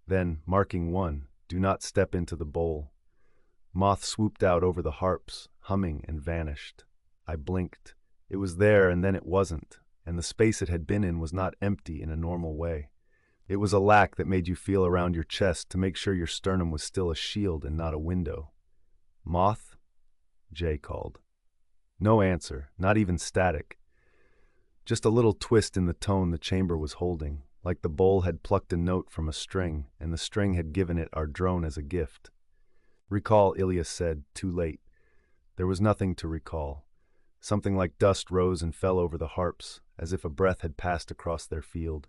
Then, marking 1, do not step into the bowl. Moth swooped out over the harps, humming, and vanished. I blinked. It was there and then it wasn't, and the space it had been in was not empty in a normal way. It was a lack that made you feel around your chest to make sure your sternum was still a shield and not a window. Moth? Jay called. No answer, not even static. Just a little twist in the tone the chamber was holding, like the bowl had plucked a note from a string, and the string had given it our drone as a gift. Recall, Ilias said, too late. There was nothing to recall. Something like dust rose and fell over the harps, as if a breath had passed across their field.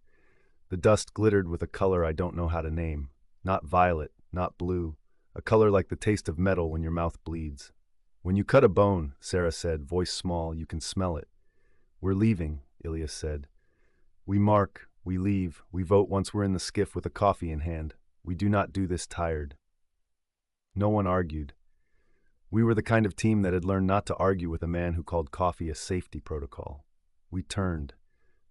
The dust glittered with a color I don't know how to name. Not violet, not blue. A color like the taste of metal when your mouth bleeds. When you cut a bone, Sarah said, voice small, you can smell it. We're leaving, Ilias said. We mark, we leave, we vote once we're in the skiff with a coffee in hand. We do not do this tired. No one argued. We were the kind of team that had learned not to argue with a man who called coffee a safety protocol. We turned.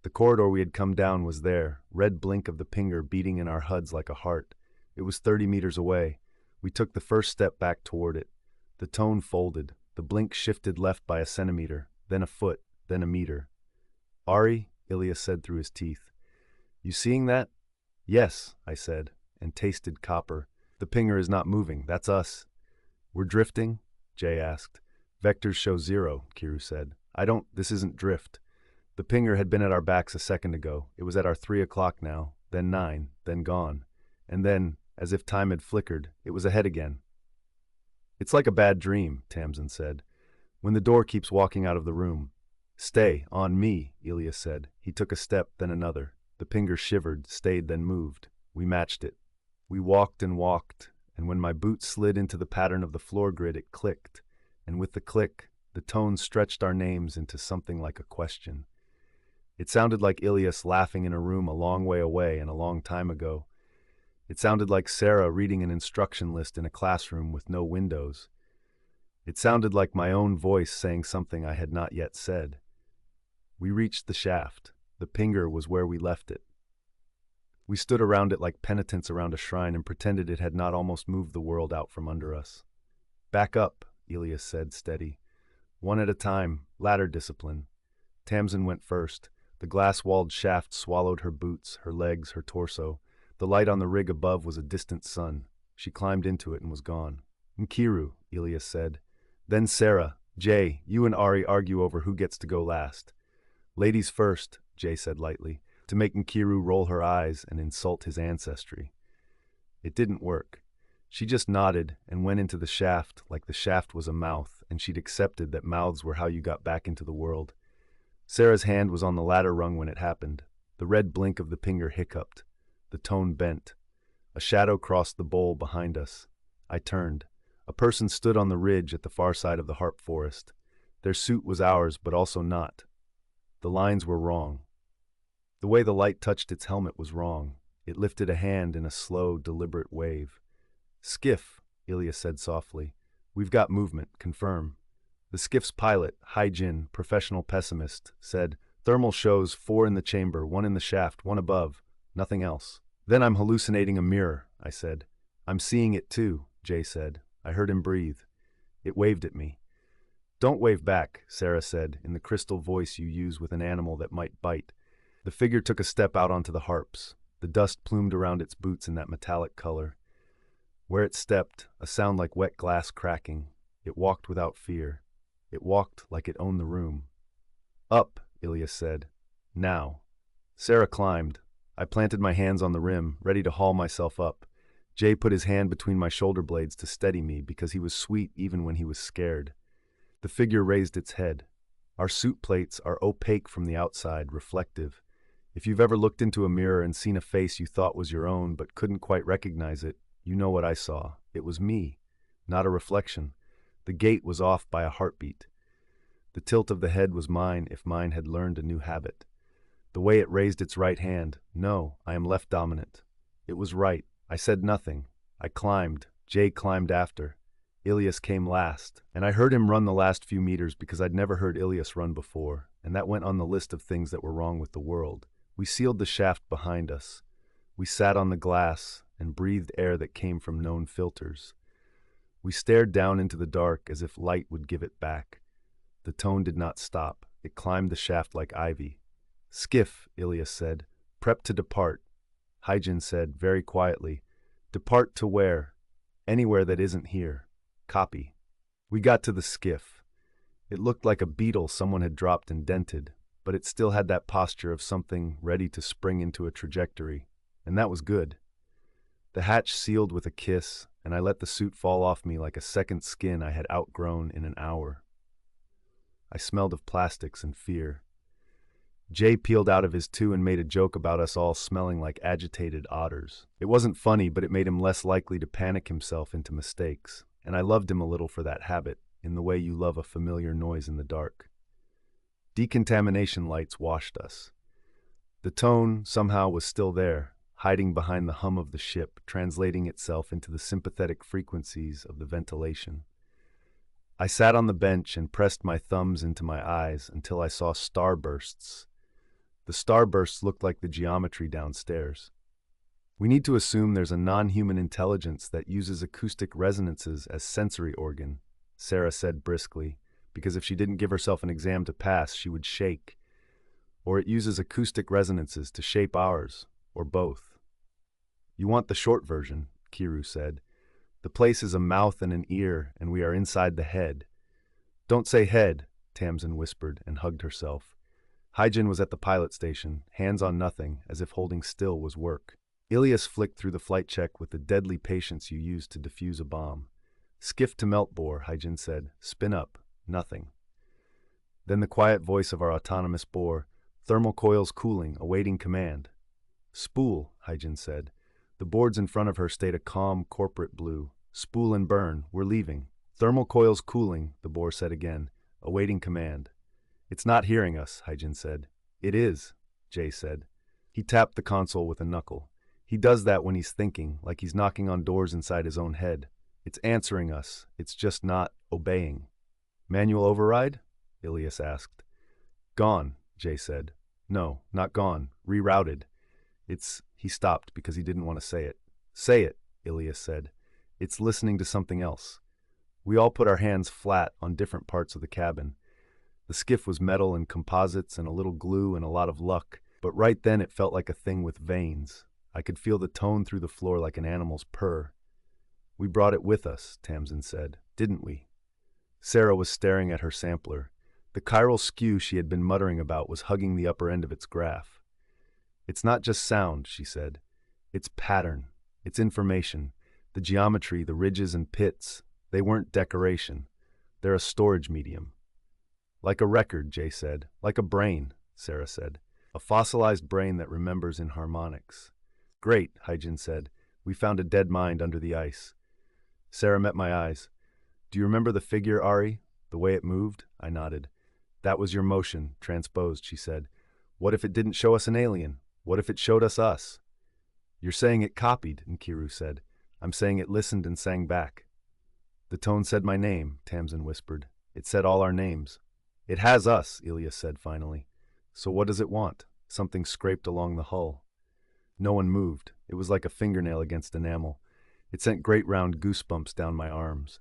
The corridor we had come down was there, red blink of the pinger beating in our HUDs like a heart. It was 30 meters away. We took the first step back toward it. The tone folded. The blink shifted left by a centimeter, then a foot, then a meter. Ari, Ilias said through his teeth. You seeing that? Yes, I said, and tasted copper. The pinger is not moving. That's us. We're drifting? Jay asked. Vectors show 0, Kiru said. This isn't drift. The pinger had been at our backs a second ago. It was at our 3 o'clock now, then 9, then gone. And then, as if time had flickered, it was ahead again. It's like a bad dream, Tamsin said, when the door keeps walking out of the room. Stay, on me, Ilias said. He took a step, then another. The pinger shivered, stayed, then moved. We matched it. We walked, and when my boot slid into the pattern of the floor grid, it clicked. And with the click, the tone stretched our names into something like a question. It sounded like Ilias laughing in a room a long way away and a long time ago. It sounded like Sarah reading an instruction list in a classroom with no windows. It sounded like my own voice saying something I had not yet said. We reached the shaft. The pinger was where we left it. We stood around it like penitents around a shrine and pretended it had not almost moved the world out from under us. Back up, Ilias said, steady. One at a time, ladder discipline. Tamsin went first. The glass-walled shaft swallowed her boots, her legs, her torso. The light on the rig above was a distant sun. She climbed into it and was gone. Nkiru, Ilias said. Then Sarah, Jay, you and Ari argue over who gets to go last. Ladies first, Jay said lightly, to make Nkiru roll her eyes and insult his ancestry. It didn't work. She just nodded and went into the shaft like the shaft was a mouth, and she'd accepted that mouths were how you got back into the world. Sarah's hand was on the ladder rung when it happened. The red blink of the pinger hiccuped. The tone bent. A shadow crossed the bowl behind us. I turned. A person stood on the ridge at the far side of the harp forest. Their suit was ours, but also not. The lines were wrong. The way the light touched its helmet was wrong. It lifted a hand in a slow, deliberate wave. Skiff, Ilias said softly. We've got movement, confirm. The skiff's pilot, Hyjin, professional pessimist, said, Thermal shows 4 in the chamber, 1 in the shaft, 1 above. Nothing else. Then I'm hallucinating a mirror, I said. I'm seeing it too, Jay said. I heard him breathe. It waved at me. Don't wave back, Sarah said, in the crystal voice you use with an animal that might bite. The figure took a step out onto the harps. The dust plumed around its boots in that metallic color. Where it stepped, a sound like wet glass cracking. It walked without fear. It walked like it owned the room. Up, Ilias said. Now. Sarah climbed. I planted my hands on the rim, ready to haul myself up. Jay put his hand between my shoulder blades to steady me because he was sweet even when he was scared. The figure raised its head. Our suit plates are opaque from the outside, reflective. If you've ever looked into a mirror and seen a face you thought was your own but couldn't quite recognize it, you know what I saw. It was me, not a reflection. The gait was off by a heartbeat. The tilt of the head was mine if mine had learned a new habit. The way it raised its right hand, no, I am left dominant. It was right. I said nothing. I climbed. Jay climbed after. Ilias came last, and I heard him run the last few meters because I'd never heard Ilias run before, and that went on the list of things that were wrong with the world. We sealed the shaft behind us. We sat on the glass and breathed air that came from known filters. We stared down into the dark as if light would give it back. The tone did not stop. It climbed the shaft like ivy. Skiff, Ilias said. Prep to depart. Hyjin said, very quietly. Depart to where? Anywhere that isn't here. Copy. We got to the skiff. It looked like a beetle someone had dropped and dented, but it still had that posture of something ready to spring into a trajectory, and that was good. The hatch sealed with a kiss, and I let the suit fall off me like a second skin I had outgrown in an hour. I smelled of plastics and fear. Jay peeled out of his too and made a joke about us all smelling like agitated otters. It wasn't funny, but it made him less likely to panic himself into mistakes, and I loved him a little for that habit, in the way you love a familiar noise in the dark. Decontamination lights washed us. The tone, somehow, was still there, hiding behind the hum of the ship, translating itself into the sympathetic frequencies of the ventilation. I sat on the bench and pressed my thumbs into my eyes until I saw starbursts. The starbursts looked like the geometry downstairs. We need to assume there's a non-human intelligence that uses acoustic resonances as sensory organ, Sarah said briskly, because if she didn't give herself an exam to pass, she would shake. Or it uses acoustic resonances to shape ours, or both. You want the short version, Kiru said. The place is a mouth and an ear, and we are inside the head. Don't say head, Tamsin whispered and hugged herself. Hyjin was at the pilot station, hands on nothing, as if holding still was work. Ilias flicked through the flight check with the deadly patience you use to defuse a bomb. Skiff to melt bore, Hyjin said. Spin up. Nothing. Then the quiet voice of our autonomous bore. Thermal coils cooling, awaiting command. Spool, Hyjin said. The boards in front of her stayed a calm corporate blue. Spool and burn, we're leaving. Thermal coils cooling, the bore said again, awaiting command. It's not hearing us, Hyjin said. It is, Jay said. He tapped the console with a knuckle. He does that when he's thinking, like he's knocking on doors inside his own head. It's answering us, it's just not obeying. Manual override? Ilias asked. Gone, Jay said. No, not gone, rerouted. He stopped because he didn't want to say it. Say it, Ilias said. It's listening to something else. We all put our hands flat on different parts of the cabin. The skiff was metal and composites and a little glue and a lot of luck, but right then it felt like a thing with veins. I could feel the tone through the floor like an animal's purr. We brought it with us, Tamsin said, didn't we? Sarah was staring at her sampler. The chiral skew she had been muttering about was hugging the upper end of its graph. It's not just sound, she said. It's pattern. It's information. The geometry, the ridges and pits, they weren't decoration. They're a storage medium. Like a record, Jay said. Like a brain, Sarah said. A fossilized brain that remembers in harmonics. Great, Hyjin said. We found a dead mind under the ice. Sarah met my eyes. Do you remember the figure, Ari? The way it moved? I nodded. That was your motion, transposed, she said. What if it didn't show us an alien? What if it showed us? You're saying it copied, Nkiru said. I'm saying it listened and sang back. The tone said my name, Tamsin whispered. It said all our names. It has us, Ilias said finally. So what does it want? Something scraped along the hull. No one moved. It was like a fingernail against enamel. It sent great round goosebumps down my arms.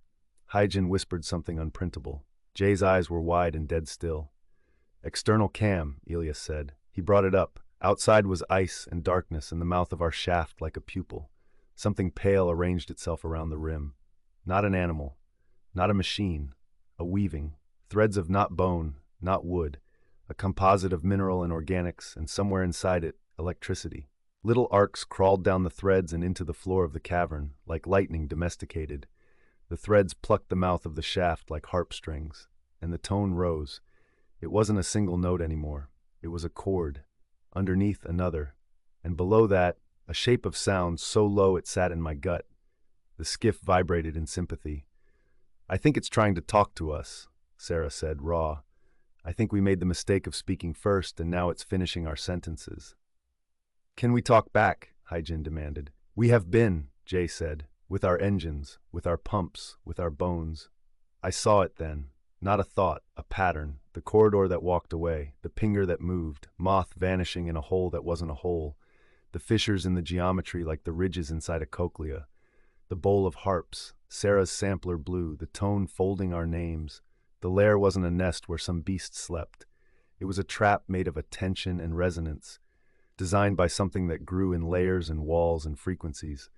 Hyjin whispered something unprintable. Jay's eyes were wide and dead still. External cam, Ilias said. He brought it up. Outside was ice and darkness in the mouth of our shaft like a pupil. Something pale arranged itself around the rim. Not an animal. Not a machine. A weaving. Threads of not bone, not wood. A composite of mineral and organics, and somewhere inside it, electricity. Little arcs crawled down the threads and into the floor of the cavern, like lightning domesticated. The threads plucked the mouth of the shaft like harp strings, and the tone rose. It wasn't a single note anymore. It was a chord. Underneath, another. And below that, a shape of sound so low it sat in my gut. The skiff vibrated in sympathy. I think it's trying to talk to us, Sarah said, raw. I think we made the mistake of speaking first, and now it's finishing our sentences. Can we talk back? Hyjin demanded. We have been, Jay said, with our engines, with our pumps, with our bones. I saw it then. Not a thought, a pattern, the corridor that walked away, the pinger that moved, moth vanishing in a hole that wasn't a hole, the fissures in the geometry like the ridges inside a cochlea, the bowl of harps, Sarah's sampler blue, the tone folding our names. The lair wasn't a nest where some beast slept. It was a trap made of attention and resonance, designed by something that grew in layers and walls and frequencies.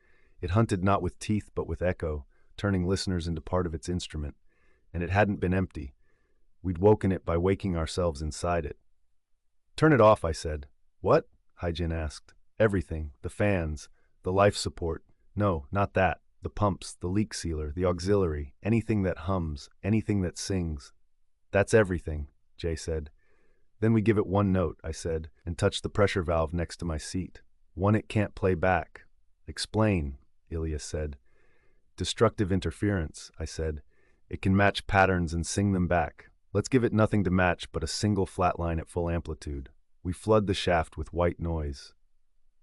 It hunted not with teeth but with echo, turning listeners into part of its instrument. and it hadn't been empty. We'd woken it by waking ourselves inside it. "Turn it off," I said. "What?" Haijin asked. "Everything. The fans, the life support. No, not that. The pumps, the leak sealer, the auxiliary, anything that hums, anything that sings. That's everything," Jay said. "Then we give it one note," I said, and touched the pressure valve next to my seat. "One it can't play back." "Explain," Ilias said. "Destructive interference," I said. "It can match patterns and sing them back. Let's give it nothing to match but a single flat line at full amplitude. We flood the shaft with white noise."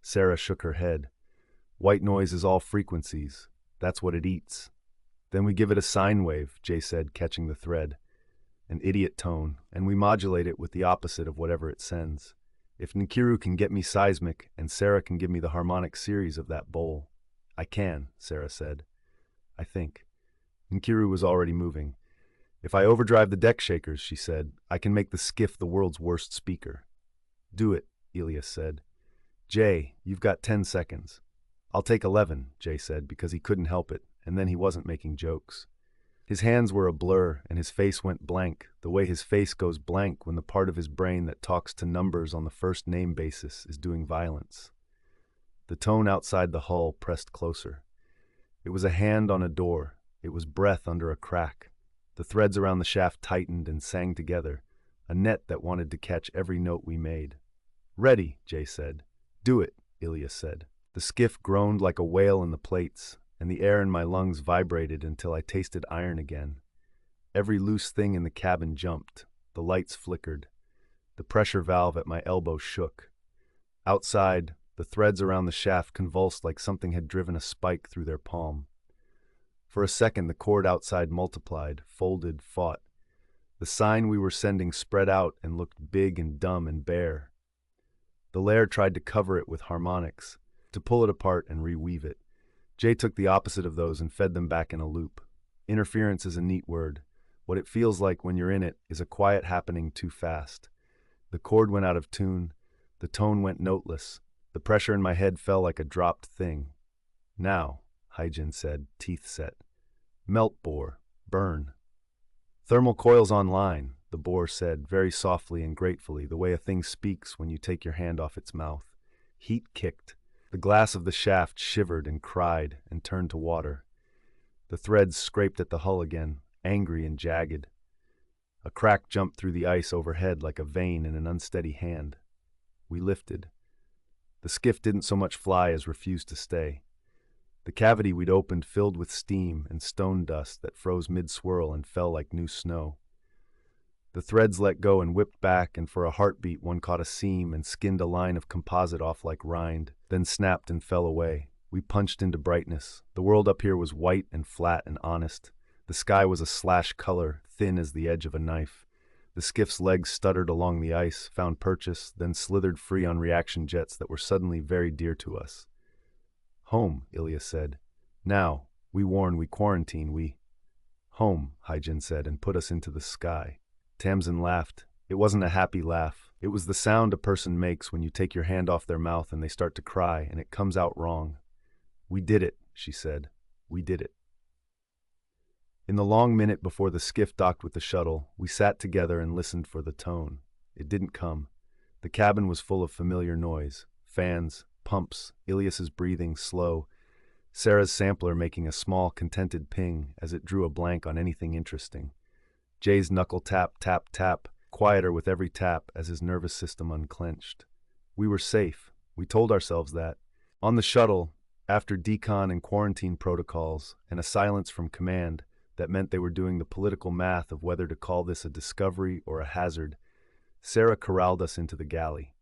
Sarah shook her head. "White noise is all frequencies. That's what it eats." "Then we give it a sine wave," Jay said, catching the thread. "An idiot tone, and we modulate it with the opposite of whatever it sends. If Nkiru can get me seismic, and Sarah can give me the harmonic series of that bowl." "I can," Sarah said. "I think." Nkiru was already moving. "If I overdrive the deck shakers," she said, "I can make the skiff the world's worst speaker." "Do it," Ilias said. "Jay, you've got 10 seconds. "I'll take 11, Jay said, because he couldn't help it, and then he wasn't making jokes. His hands were a blur, and his face went blank, the way his face goes blank when the part of his brain that talks to numbers on the first name basis is doing violence. The tone outside the hull pressed closer. It was a hand on a door. It was breath under a crack. The threads around the shaft tightened and sang together, a net that wanted to catch every note we made. "Ready," Jay said. "Do it," Ilias said. The skiff groaned like a whale in the plates, and the air in my lungs vibrated until I tasted iron again. Every loose thing in the cabin jumped. The lights flickered. The pressure valve at my elbow shook. Outside, the threads around the shaft convulsed like something had driven a spike through their palm. For a second, the cord outside multiplied, folded, fought. The sign we were sending spread out and looked big and dumb and bare. The Lair tried to cover it with harmonics, to pull it apart and reweave it. Jay took the opposite of those and fed them back in a loop. Interference is a neat word. What it feels like when you're in it is a quiet happening too fast. The chord went out of tune. The tone went noteless. The pressure in my head fell like a dropped thing. "Now," Haijin said, teeth set. "Melt bore. Burn." "Thermal coils online," the bore said, very softly and gratefully, the way a thing speaks when you take your hand off its mouth. Heat kicked. The glass of the shaft shivered and cried and turned to water. The threads scraped at the hull again, angry and jagged. A crack jumped through the ice overhead like a vein in an unsteady hand. We lifted. The skiff didn't so much fly as refuse to stay. The cavity we'd opened filled with steam and stone dust that froze mid-swirl and fell like new snow. The threads let go and whipped back, and for a heartbeat one caught a seam and skinned a line of composite off like rind, then snapped and fell away. We punched into brightness. The world up here was white and flat and honest. The sky was a slash color, thin as the edge of a knife. The skiff's legs stuttered along the ice, found purchase, then slithered free on reaction jets that were suddenly very dear to us. "Home," Ilias said. "Now, we warn, we quarantine, we—" "Home," Haijin said, and put us into the sky. Tamsin laughed. It wasn't a happy laugh. It was the sound a person makes when you take your hand off their mouth and they start to cry, and it comes out wrong. "We did it," she said. "We did it." In the long minute before the skiff docked with the shuttle, we sat together and listened for the tone. It didn't come. The cabin was full of familiar noise. Fans, pumps, Ilias's breathing slow, Sarah's sampler making a small, contented ping as it drew a blank on anything interesting. Jay's knuckle tap, tap, tap, quieter with every tap as his nervous system unclenched. We were safe. We told ourselves that. On the shuttle, after decon and quarantine protocols and a silence from command that meant they were doing the political math of whether to call this a discovery or a hazard, Sarah corralled us into the galley.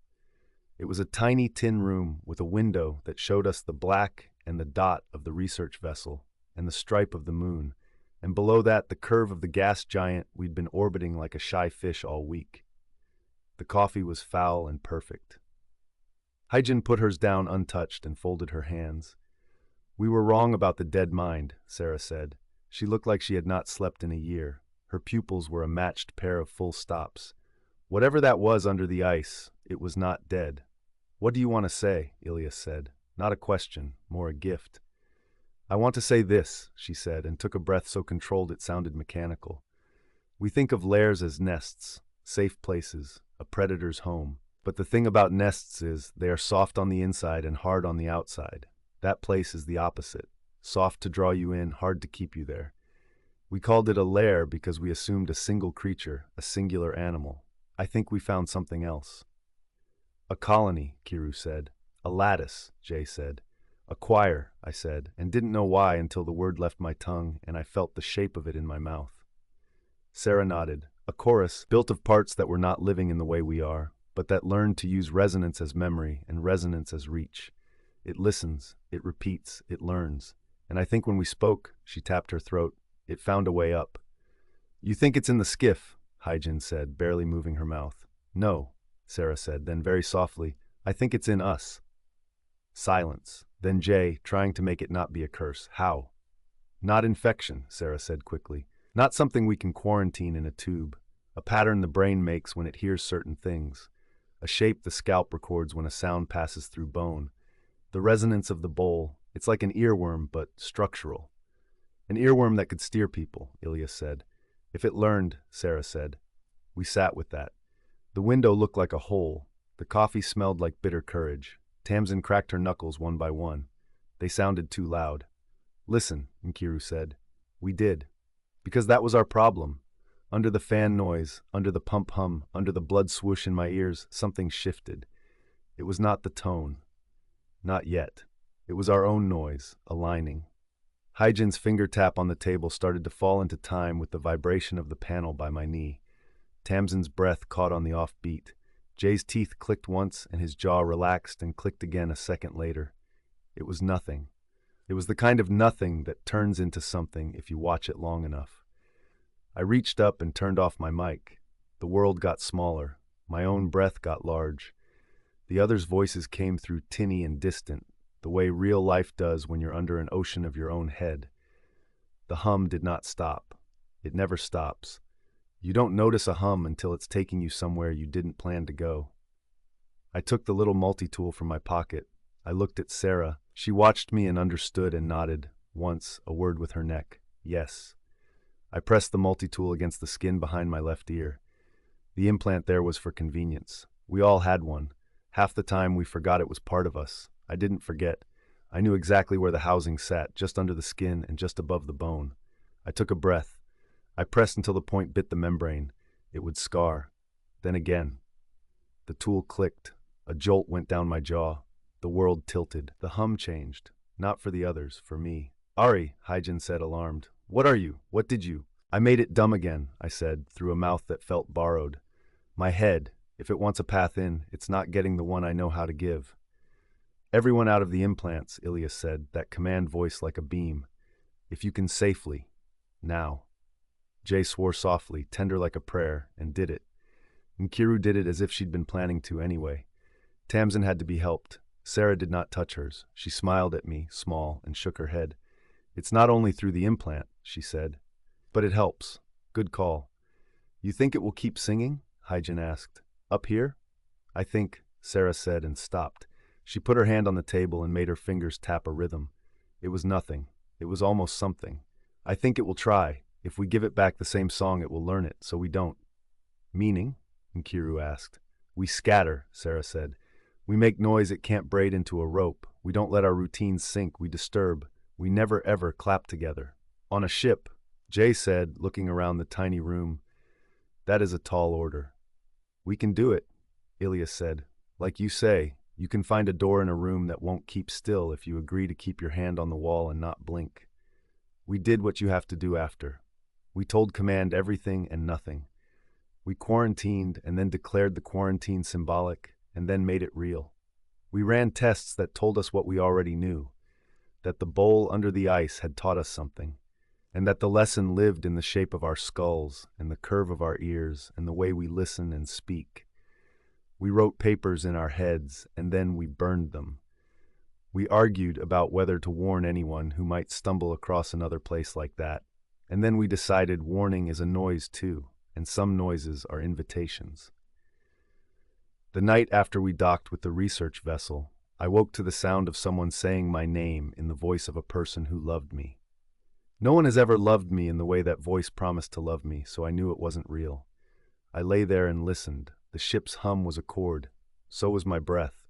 It was a tiny tin room with a window that showed us the black and the dot of the research vessel and the stripe of the moon, and below that the curve of the gas giant we'd been orbiting like a shy fish all week. The coffee was foul and perfect. Haijin put hers down untouched and folded her hands. "We were wrong about the dead mind," Sarah said. She looked like she had not slept in a year. Her pupils were a matched pair of full stops. "Whatever that was under the ice, it was not dead." "What do you want to say?" Ilias said. Not a question, more a gift. "I want to say this," she said, and took a breath so controlled it sounded mechanical. We think of lairs as nests, safe places, a predator's home. But the thing about nests is they are soft on the inside and hard on the outside. That place is the opposite. Soft to draw you in, hard to keep you there. We called it a lair because we assumed a single creature, a singular animal. I think we found something else. A colony, Kiru said. A lattice, Jay said. A choir, I said, and didn't know why until the word left my tongue and I felt the shape of it in my mouth. Sarah nodded. A chorus, built of parts that were not living in the way we are, but that learned to use resonance as memory and resonance as reach. It listens, it repeats, it learns. And I think when we spoke, she tapped her throat, it found a way up. You think it's in the skiff, Hyjin said, barely moving her mouth. No, Sarah said, then very softly, I think it's in us. Silence. Then Jay, trying to make it not be a curse. How? Not infection, Sarah said quickly. Not something we can quarantine in a tube. A pattern the brain makes when it hears certain things. A shape the scalp records when a sound passes through bone. The resonance of the bowl, it's like an earworm, but structural. An earworm that could steer people, Ilias said. If it learned, Sarah said. We sat with that. The window looked like a hole. The coffee smelled like bitter courage. Tamsin cracked her knuckles one by one. They sounded too loud. Listen, Nkiru said. We did. Because that was our problem. Under the fan noise, under the pump hum, under the blood swoosh in my ears, something shifted. It was not the tone. Not yet. It was our own noise, aligning. Hyjin's finger tap on the table started to fall into time with the vibration of the panel by my knee. Tamsin's breath caught on the off beat. Jay's teeth clicked once and his jaw relaxed and clicked again a second later. It was nothing. It was the kind of nothing that turns into something if you watch it long enough. I reached up and turned off my mic. The world got smaller. My own breath got large. The others' voices came through tinny and distant, the way real life does when you're under an ocean of your own head. The hum did not stop. It never stops. You don't notice a hum until it's taking you somewhere you didn't plan to go. I took the little multi-tool from my pocket. I looked at Sarah. She watched me and understood and nodded. Once, a word with her neck. Yes. I pressed the multi-tool against the skin behind my left ear. The implant there was for convenience. We all had one. Half the time we forgot it was part of us. I didn't forget. I knew exactly where the housing sat, just under the skin and just above the bone. I took a breath. I pressed until the point bit the membrane. It would scar. Then again. The tool clicked. A jolt went down my jaw. The world tilted. The hum changed. Not for the others, for me. Ari, Hyjin said, alarmed. What are you? What did you? I made it dumb again, I said, through a mouth that felt borrowed. My head, if it wants a path in, it's not getting the one I know how to give. Everyone out of the implants, Ilias said, that command voice like a beam. If you can safely. Now. Jay swore softly, tender like a prayer, and did it. Nkiru did it as if she'd been planning to anyway. Tamsin had to be helped. Sarah did not touch hers. She smiled at me, small, and shook her head. It's not only through the implant, she said. But it helps. Good call. You think it will keep singing? Hyjin asked. Up here? I think, Sarah said and stopped. She put her hand on the table and made her fingers tap a rhythm. It was nothing. It was almost something. I think it will try. If we give it back the same song, it will learn it, so we don't. Meaning? Nkiru asked. We scatter, Sarah said. We make noise it can't braid into a rope. We don't let our routines sink. We disturb. We never ever clap together. On a ship, Jay said, looking around the tiny room. That is a tall order. We can do it, Ilias said. Like you say, you can find a door in a room that won't keep still if you agree to keep your hand on the wall and not blink. We did what you have to do after. We told command everything and nothing. We quarantined and then declared the quarantine symbolic and then made it real. We ran tests that told us what we already knew, that the bowl under the ice had taught us something, and that the lesson lived in the shape of our skulls and the curve of our ears and the way we listen and speak. We wrote papers in our heads and then we burned them. We argued about whether to warn anyone who might stumble across another place like that, and then we decided warning is a noise too, and some noises are invitations. The night after we docked with the research vessel, I woke to the sound of someone saying my name in the voice of a person who loved me. No one has ever loved me in the way that voice promised to love me, so I knew it wasn't real. I lay there and listened. The ship's hum was a chord. So was my breath.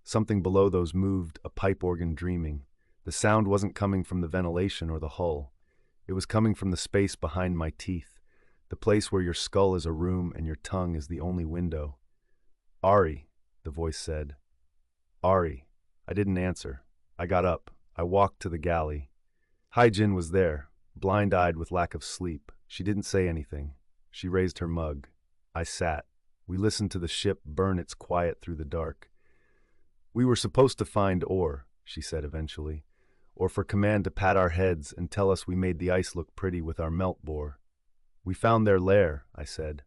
Something below those moved, a pipe organ dreaming. The sound wasn't coming from the ventilation or the hull. It was coming from the space behind my teeth, the place where your skull is a room and your tongue is the only window. Ari, the voice said. Ari. I didn't answer. I got up. I walked to the galley. Hyjin was there, blind-eyed with lack of sleep. She didn't say anything. She raised her mug. I sat. We listened to the ship burn its quiet through the dark. We were supposed to find ore, she said eventually, or for command to pat our heads and tell us we made the ice look pretty with our melt bore. We found their lair, I said.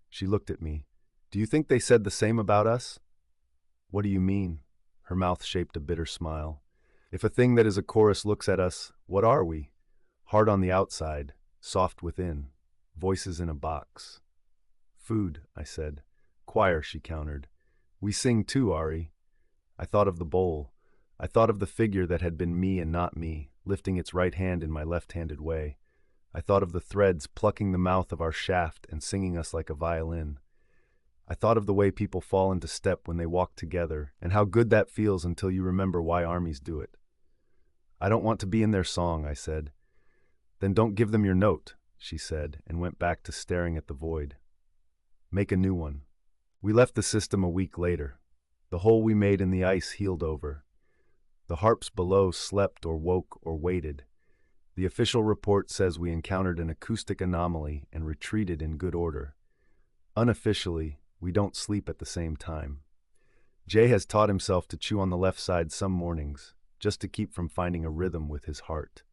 She looked at me. Do you think they said the same about us? What do you mean? Her mouth shaped a bitter smile. If a thing that is a chorus looks at us, what are we? Hard on the outside, soft within, voices in a box. Food, I said. Choir, she countered. We sing too, Ari. I thought of the bowl. I thought of the figure that had been me and not me, lifting its right hand in my left-handed way. I thought of the threads plucking the mouth of our shaft and singing us like a violin. I thought of the way people fall into step when they walk together, and how good that feels until you remember why armies do it. I don't want to be in their song, I said. Then don't give them your note, she said, and went back to staring at the void. Make a new one. We left the system a week later. The hole we made in the ice healed over. The harps below slept or woke or waited. The official report says we encountered an acoustic anomaly and retreated in good order. Unofficially, we don't sleep at the same time. Jay has taught himself to chew on the left side some mornings, just to keep from finding a rhythm with his heart.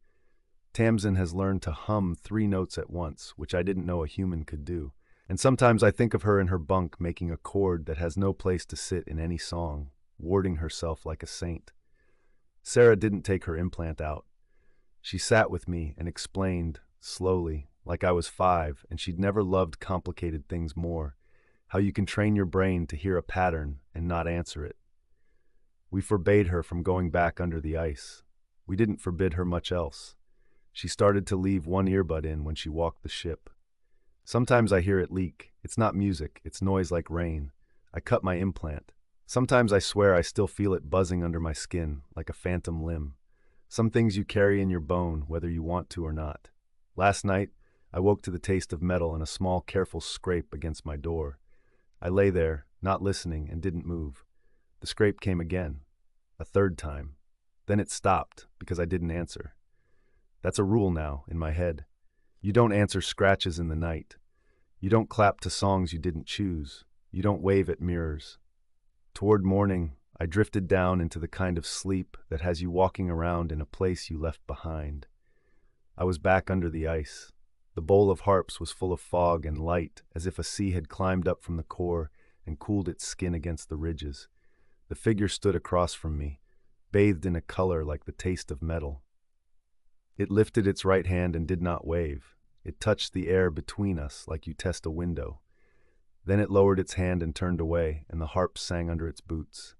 Tamsin has learned to hum 3 notes at once, which I didn't know a human could do. And sometimes I think of her in her bunk making a chord that has no place to sit in any song, warding herself like a saint. Sarah didn't take her implant out. She sat with me and explained, slowly, like I was 5 and she'd never loved complicated things more, how you can train your brain to hear a pattern and not answer it. We forbade her from going back under the ice. We didn't forbid her much else. She started to leave one earbud in when she walked the ship. Sometimes I hear it leak. It's not music, it's noise like rain. I cut my implant. Sometimes I swear I still feel it buzzing under my skin, like a phantom limb. Some things you carry in your bone, whether you want to or not. Last night, I woke to the taste of metal and a small, careful scrape against my door. I lay there, not listening, and didn't move. The scrape came again, a 3rd time. Then it stopped, because I didn't answer. That's a rule now, in my head. You don't answer scratches in the night. You don't clap to songs you didn't choose. You don't wave at mirrors. Toward morning, I drifted down into the kind of sleep that has you walking around in a place you left behind. I was back under the ice. The bowl of harps was full of fog and light, as if a sea had climbed up from the core and cooled its skin against the ridges. The figure stood across from me, bathed in a color like the taste of metal. It lifted its right hand and did not wave. It touched the air between us like you test a window. Then it lowered its hand and turned away, and the harps sang under its boots.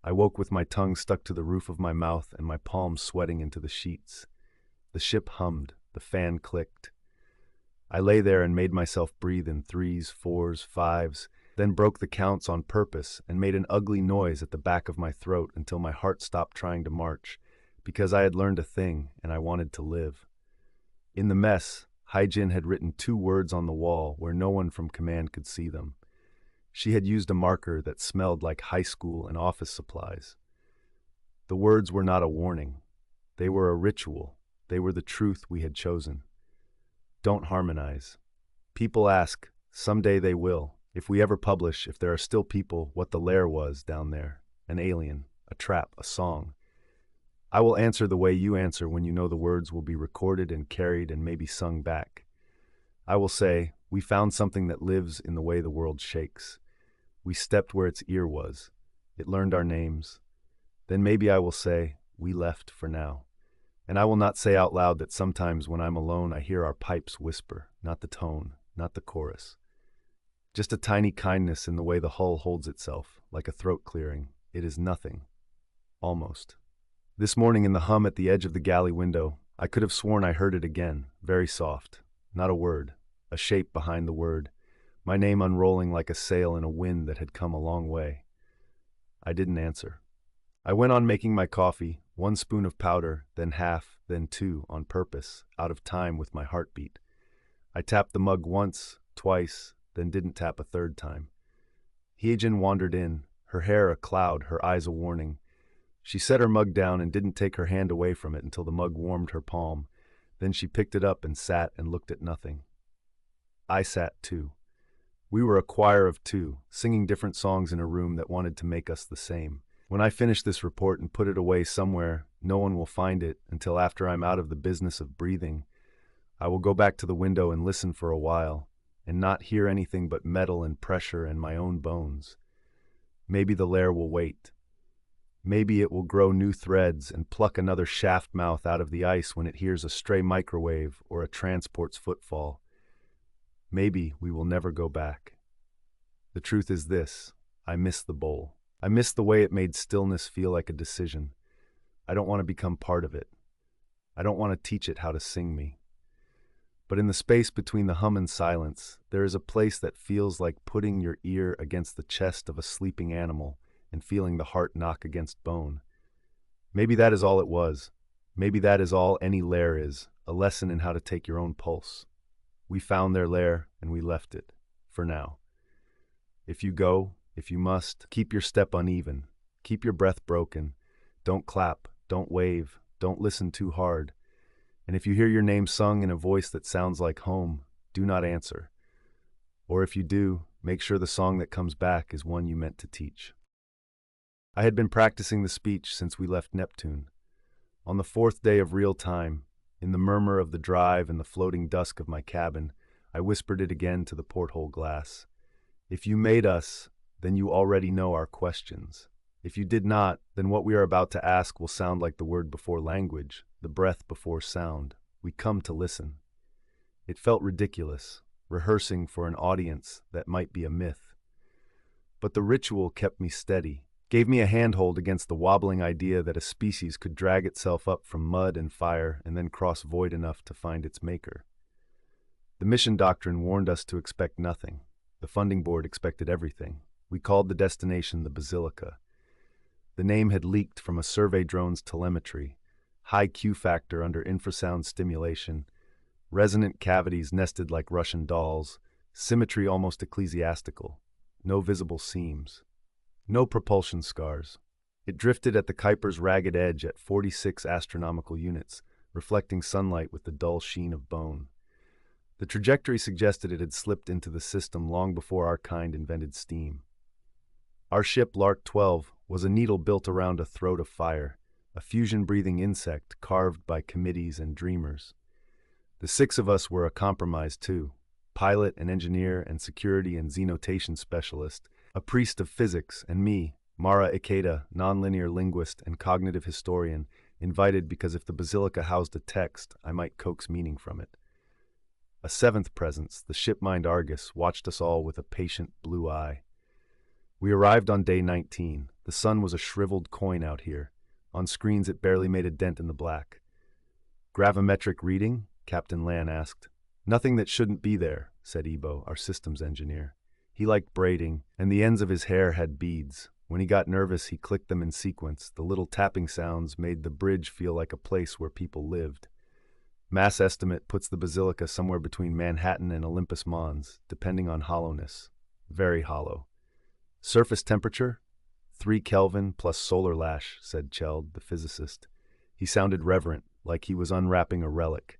I woke with my tongue stuck to the roof of my mouth and my palms sweating into the sheets. The ship hummed. The fan clicked. I lay there and made myself breathe in 3s, 4s, 5s, then broke the counts on purpose and made an ugly noise at the back of my throat until my heart stopped trying to march, because I had learned a thing and I wanted to live. In the mess, Hyjin had written 2 words on the wall where no one from command could see them. She had used a marker that smelled like high school and office supplies. The words were not a warning. They were a ritual. They were the truth we had chosen. Don't harmonize. People ask, someday they will, if we ever publish, if there are still people, what the Lair was down there. An alien, a trap, a song. I will answer the way you answer when you know the words will be recorded and carried and maybe sung back. I will say, we found something that lives in the way the world shakes. We stepped where its ear was. It learned our names. Then maybe I will say, we left for now. And I will not say out loud that sometimes when I'm alone I hear our pipes whisper, not the tone, not the chorus. Just a tiny kindness in the way the hull holds itself, like a throat clearing. It is nothing. Almost. This morning in the hum at the edge of the galley window, I could have sworn I heard it again, very soft. Not a word, a shape behind the word, my name unrolling like a sail in a wind that had come a long way. I didn't answer. I went on making my coffee, 1 spoon of powder, then half, then 2, on purpose, out of time with my heartbeat. I tapped the mug once, twice, then didn't tap a third time. Hyejin wandered in, her hair a cloud, her eyes a warning. She set her mug down and didn't take her hand away from it until the mug warmed her palm. Then she picked it up and sat and looked at nothing. I sat too. We were a choir of 2, singing different songs in a room that wanted to make us the same. When I finish this report and put it away somewhere, no one will find it until after I'm out of the business of breathing. I will go back to the window and listen for a while, and not hear anything but metal and pressure and my own bones. Maybe the lair will wait. Maybe it will grow new threads and pluck another shaft mouth out of the ice when it hears a stray microwave or a transport's footfall. Maybe we will never go back. The truth is this: I miss the bowl. I miss the way it made stillness feel like a decision. I don't want to become part of it. I don't want to teach it how to sing me. But in the space between the hum and silence, there is a place that feels like putting your ear against the chest of a sleeping animal and feeling the heart knock against bone. Maybe that is all it was. Maybe that is all any lair is, a lesson in how to take your own pulse. We found their lair, and we left it, for now. If you go, if you must, keep your step uneven, keep your breath broken, don't clap, don't wave, don't listen too hard. And if you hear your name sung in a voice that sounds like home, do not answer. Or if you do, make sure the song that comes back is one you meant to teach. I had been practicing the speech since we left Neptune. On the 4th day of real time, in the murmur of the drive and the floating dusk of my cabin, I whispered it again to the porthole glass. If you made us, then you already know our questions. If you did not, then what we are about to ask will sound like the word before language, the breath before sound. We come to listen. It felt ridiculous, rehearsing for an audience that might be a myth. But the ritual kept me steady, gave me a handhold against the wobbling idea that a species could drag itself up from mud and fire and then cross void enough to find its maker. The mission doctrine warned us to expect nothing. The funding board expected everything. We called the destination the Basilica. The name had leaked from a survey drone's telemetry, high Q factor under infrasound stimulation, resonant cavities nested like Russian dolls, symmetry almost ecclesiastical, no visible seams, no propulsion scars. It drifted at the Kuiper's ragged edge at 46 astronomical units, reflecting sunlight with the dull sheen of bone. The trajectory suggested it had slipped into the system long before our kind invented steam. Our ship, Lark 12, was a needle built around a throat of fire, a fusion-breathing insect carved by committees and dreamers. The 6 of us were a compromise too: pilot and engineer and security and xenotation specialist, a priest of physics, and me, Mara Ikeda, nonlinear linguist and cognitive historian, invited because if the Basilica housed a text, I might coax meaning from it. A 7th presence, the ship-mind Argus, watched us all with a patient blue eye. We arrived on day 19. The sun was a shriveled coin out here. On screens it barely made a dent in the black. Gravimetric reading? Captain Lan asked. Nothing that shouldn't be there, said Ebo, our systems engineer. He liked braiding, and the ends of his hair had beads. When he got nervous, he clicked them in sequence. The little tapping sounds made the bridge feel like a place where people lived. Mass estimate puts the Basilica somewhere between Manhattan and Olympus Mons, depending on hollowness. Very hollow. Surface temperature? 3 Kelvin plus solar lash, said Cheld, the physicist. He sounded reverent, like he was unwrapping a relic,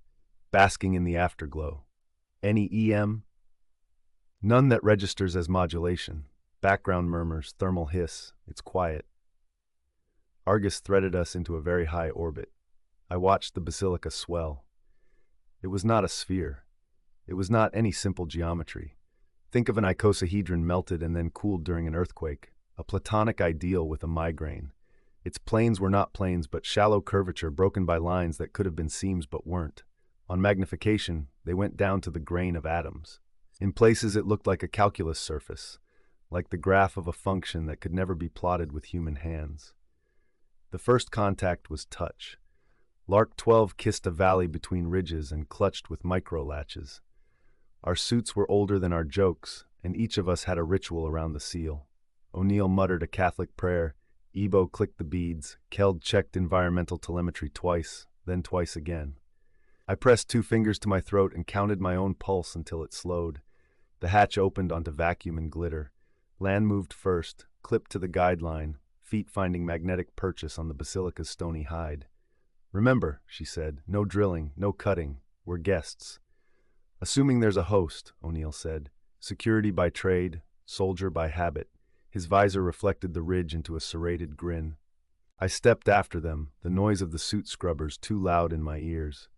basking in the afterglow. Any EM? None that registers as modulation. Background murmurs, thermal hiss. It's quiet. Argus threaded us into a very high orbit. I watched the Basilica swell. It was not a sphere. It was not any simple geometry. Think of an icosahedron melted and then cooled during an earthquake, a platonic ideal with a migraine. Its planes were not planes but shallow curvature broken by lines that could have been seams but weren't. On magnification, they went down to the grain of atoms. In places it looked like a calculus surface, like the graph of a function that could never be plotted with human hands. The first contact was touch. Lark 12 kissed a valley between ridges and clutched with micro-latches. Our suits were older than our jokes, and each of us had a ritual around the seal. O'Neill muttered a Catholic prayer, Ebo clicked the beads, Keld checked environmental telemetry twice, then twice again. I pressed 2 fingers to my throat and counted my own pulse until it slowed. The hatch opened onto vacuum and glitter. Land moved first, clipped to the guideline, feet finding magnetic purchase on the basilica's stony hide. Remember, she said, no drilling, no cutting. We're guests. Assuming there's a host, O'Neill said. Security by trade, soldier by habit. His visor reflected the ridge into a serrated grin. I stepped after them, the noise of the suit scrubbers too loud in my ears.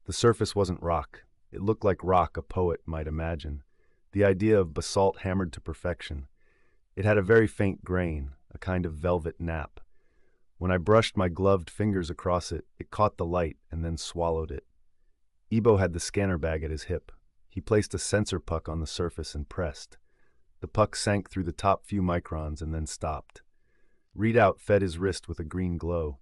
The surface wasn't rock. It looked like rock a poet might imagine. The idea of basalt hammered to perfection. It had a very faint grain, a kind of velvet nap. When I brushed my gloved fingers across it, it caught the light and then swallowed it. Ebo had the scanner bag at his hip. He placed a sensor puck on the surface and pressed. The puck sank through the top few microns and then stopped. Readout fed his wrist with a green glow.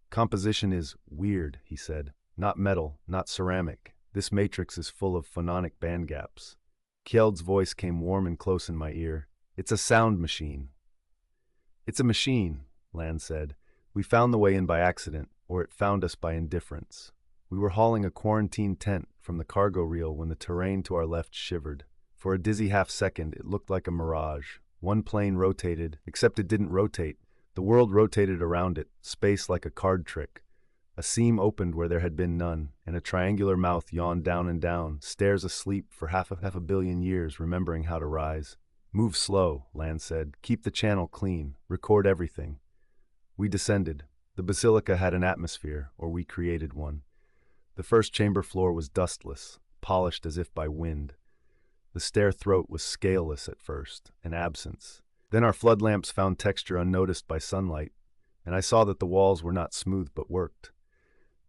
Composition is weird, he said. Not metal, not ceramic. This matrix is full of phononic band gaps. Kjeld's voice came warm and close in my ear. It's a sound machine. It's a machine, Land said. We found the way in by accident, or it found us by indifference. We were hauling a quarantine tent from the cargo reel when the terrain to our left shivered. For a dizzy half-second, it looked like a mirage. One plane rotated, except it didn't rotate. The world rotated around it, space like a card trick. A seam opened where there had been none, and a triangular mouth yawned down and down, stairs asleep for half a billion years, remembering how to rise. Move slow, Land said. Keep the channel clean. Record everything. We descended. The basilica had an atmosphere, or we created one. The first chamber floor was dustless, polished as if by wind. The stair throat was scaleless at first, an absence. Then our flood lamps found texture unnoticed by sunlight, and I saw that the walls were not smooth but worked.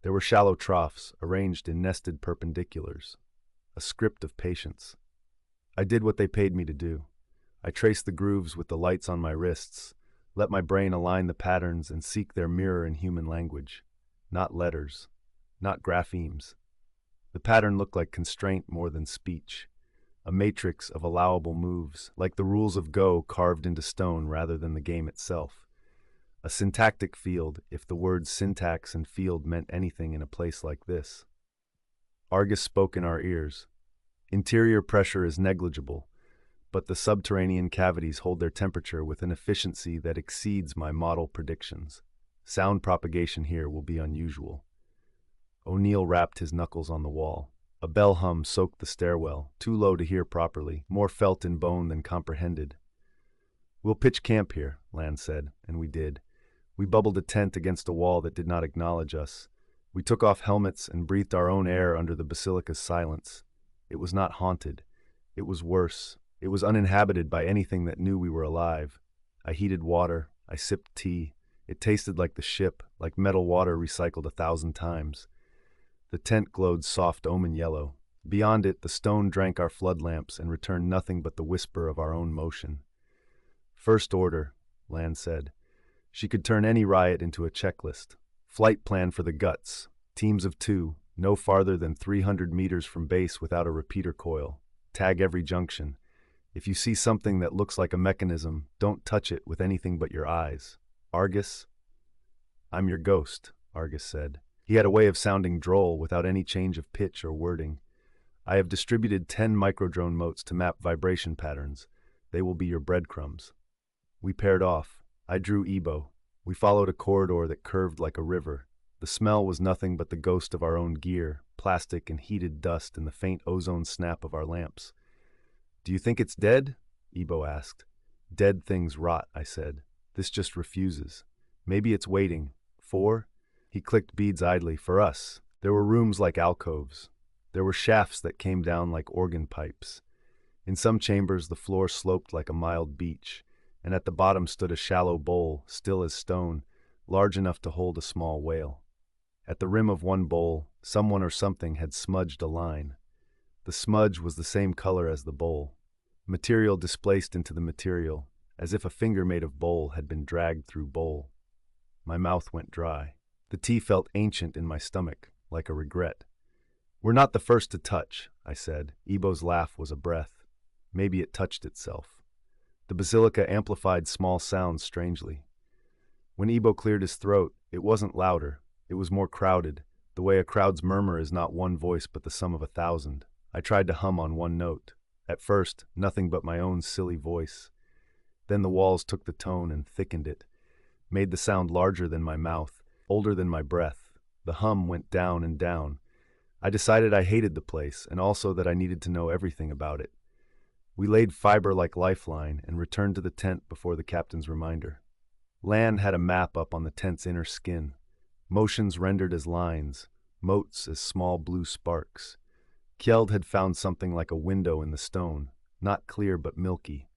There were shallow troughs, arranged in nested perpendiculars. A script of patience. I did what they paid me to do. I traced the grooves with the lights on my wrists, let my brain align the patterns and seek their mirror in human language. Not letters, not graphemes. The pattern looked like constraint more than speech. A matrix of allowable moves, like the rules of Go carved into stone rather than the game itself. A syntactic field, if the words syntax and field meant anything in a place like this. Argus spoke in our ears. Interior pressure is negligible, but the subterranean cavities hold their temperature with an efficiency that exceeds my model predictions. Sound propagation here will be unusual. O'Neill rapped his knuckles on the wall. A bell hum soaked the stairwell, too low to hear properly, more felt in bone than comprehended. We'll pitch camp here, Land said, and we did. We bubbled a tent against a wall that did not acknowledge us. We took off helmets and breathed our own air under the basilica's silence. It was not haunted. It was worse. It was uninhabited by anything that knew we were alive. I heated water. I sipped tea. It tasted like the ship, like metal water recycled 1,000 times. The tent glowed soft omen yellow. Beyond it, the stone drank our flood lamps and returned nothing but the whisper of our own motion. First order, Land said. She could turn any riot into a checklist. Flight plan for the guts. Teams of 2, no farther than 300 meters from base without a repeater coil. Tag every junction. If you see something that looks like a mechanism, don't touch it with anything but your eyes. Argus? I'm your ghost, Argus said. He had a way of sounding droll without any change of pitch or wording. I have distributed 10 microdrone motes to map vibration patterns. They will be your breadcrumbs. We paired off. I drew Ebo. We followed a corridor that curved like a river. The smell was nothing but the ghost of our own gear, plastic and heated dust and the faint ozone snap of our lamps. Do you think it's dead? Ebo asked. Dead things rot, I said. This just refuses. Maybe it's waiting. For? He clicked beads idly. For us. There were rooms like alcoves. There were shafts that came down like organ pipes. In some chambers the floor sloped like a mild beach, and at the bottom stood a shallow bowl, still as stone, large enough to hold a small whale. At the rim of one bowl, someone or something had smudged a line. The smudge was the same color as the bowl. Material displaced into the material, as if a finger made of bowl had been dragged through bowl. My mouth went dry. The tea felt ancient in my stomach, like a regret. "We're not the first to touch," I said. Ebo's laugh was a breath. Maybe it touched itself. The basilica amplified small sounds strangely. When Ebo cleared his throat, it wasn't louder. It was more crowded, the way a crowd's murmur is not one voice but the sum of 1,000. I tried to hum on one note. At first, nothing but my own silly voice. Then the walls took the tone and thickened it, made the sound larger than my mouth, older than my breath. The hum went down and down. I decided I hated the place, and also that I needed to know everything about it. We laid fiber like lifeline and returned to the tent before the captain's reminder. Lan had a map up on the tent's inner skin, motions rendered as lines, motes as small blue sparks. Kjeld had found something like a window in the stone, not clear but milky.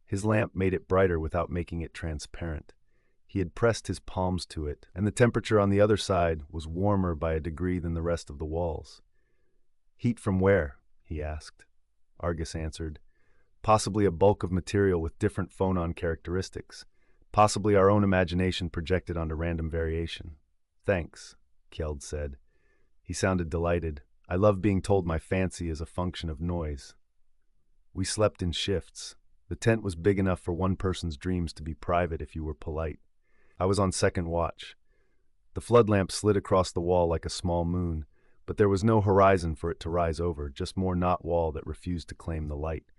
His lamp made it brighter without making it transparent. He had pressed his palms to it, and the temperature on the other side was warmer by a degree than the rest of the walls. "Heat from where?" he asked. Argus answered. "Possibly a bulk of material with different phonon characteristics. Possibly our own imagination projected onto random variation." "Thanks," Kjeld said. He sounded delighted. "I love being told my fancy is a function of noise." We slept in shifts. The tent was big enough for one person's dreams to be private if you were polite. I was on second watch. The flood lamp slid across the wall like a small moon, but there was no horizon for it to rise over, just more knot wall that refused to claim the light.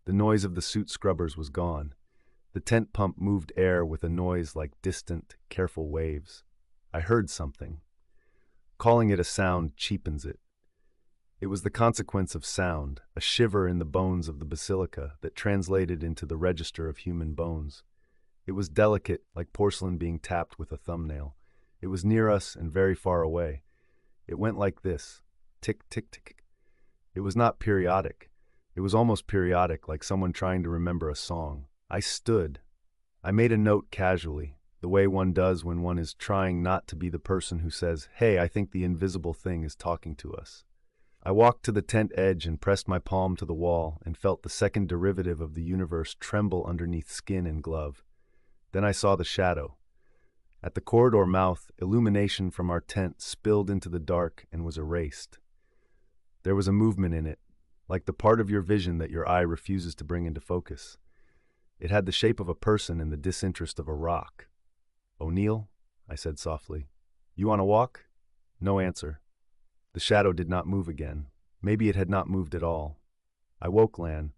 The noise of the suit scrubbers was gone. The tent pump moved air with a noise like distant, careful waves. I heard something. Calling it a sound cheapens it. It was the consequence of sound, a shiver in the bones of the basilica that translated into the register of human bones. It was delicate, like porcelain being tapped with a thumbnail. It was near us and very far away. It went like this, tick, tick, tick. It was not periodic. It was almost periodic, like someone trying to remember a song. I stood. I made a note casually, the way one does when one is trying not to be the person who says, "Hey, I think the invisible thing is talking to us." I walked to the tent edge and pressed my palm to the wall and felt the second derivative of the universe tremble underneath skin and glove. Then I saw the shadow. At the corridor mouth, illumination from our tent spilled into the dark and was erased. There was a movement in it, like the part of your vision that your eye refuses to bring into focus. It had the shape of a person and the disinterest of a rock. "O'Neill," I said softly. "You want to walk?" No answer. The shadow did not move again. Maybe it had not moved at all. I woke Lan.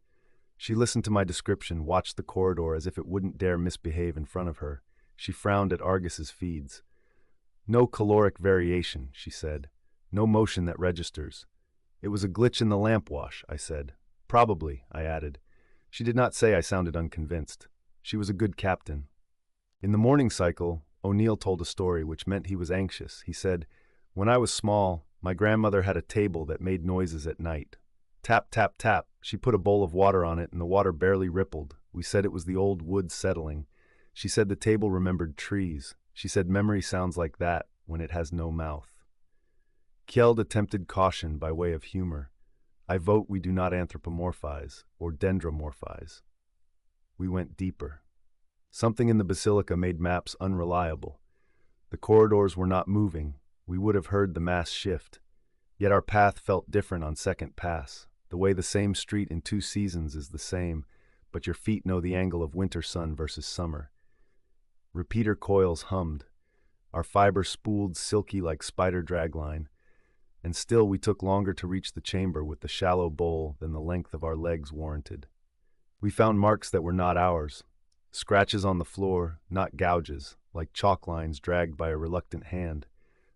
She listened to my description, watched the corridor as if it wouldn't dare misbehave in front of her. She frowned at Argus's feeds. "No caloric variation," she said. "No motion that registers." "It was a glitch in the lamp wash," I said. "Probably," I added. She did not say I sounded unconvinced. She was a good captain. In the morning cycle, O'Neill told a story which meant he was anxious. He said, "When I was small, my grandmother had a table that made noises at night. Tap, tap, tap. She put a bowl of water on it and the water barely rippled. We said it was the old wood settling. She said the table remembered trees. She said memory sounds like that when it has no mouth." Kjeld attempted caution by way of humor. "I vote we do not anthropomorphize or dendromorphize." We went deeper. Something in the basilica made maps unreliable. The corridors were not moving. We would have heard the mass shift. Yet our path felt different on second pass. The way the same street in 2 seasons is the same, but your feet know the angle of winter sun versus summer. Repeater coils hummed. Our fiber spooled silky like spider dragline. And still we took longer to reach the chamber with the shallow bowl than the length of our legs warranted. We found marks that were not ours. Scratches on the floor, not gouges, like chalk lines dragged by a reluctant hand.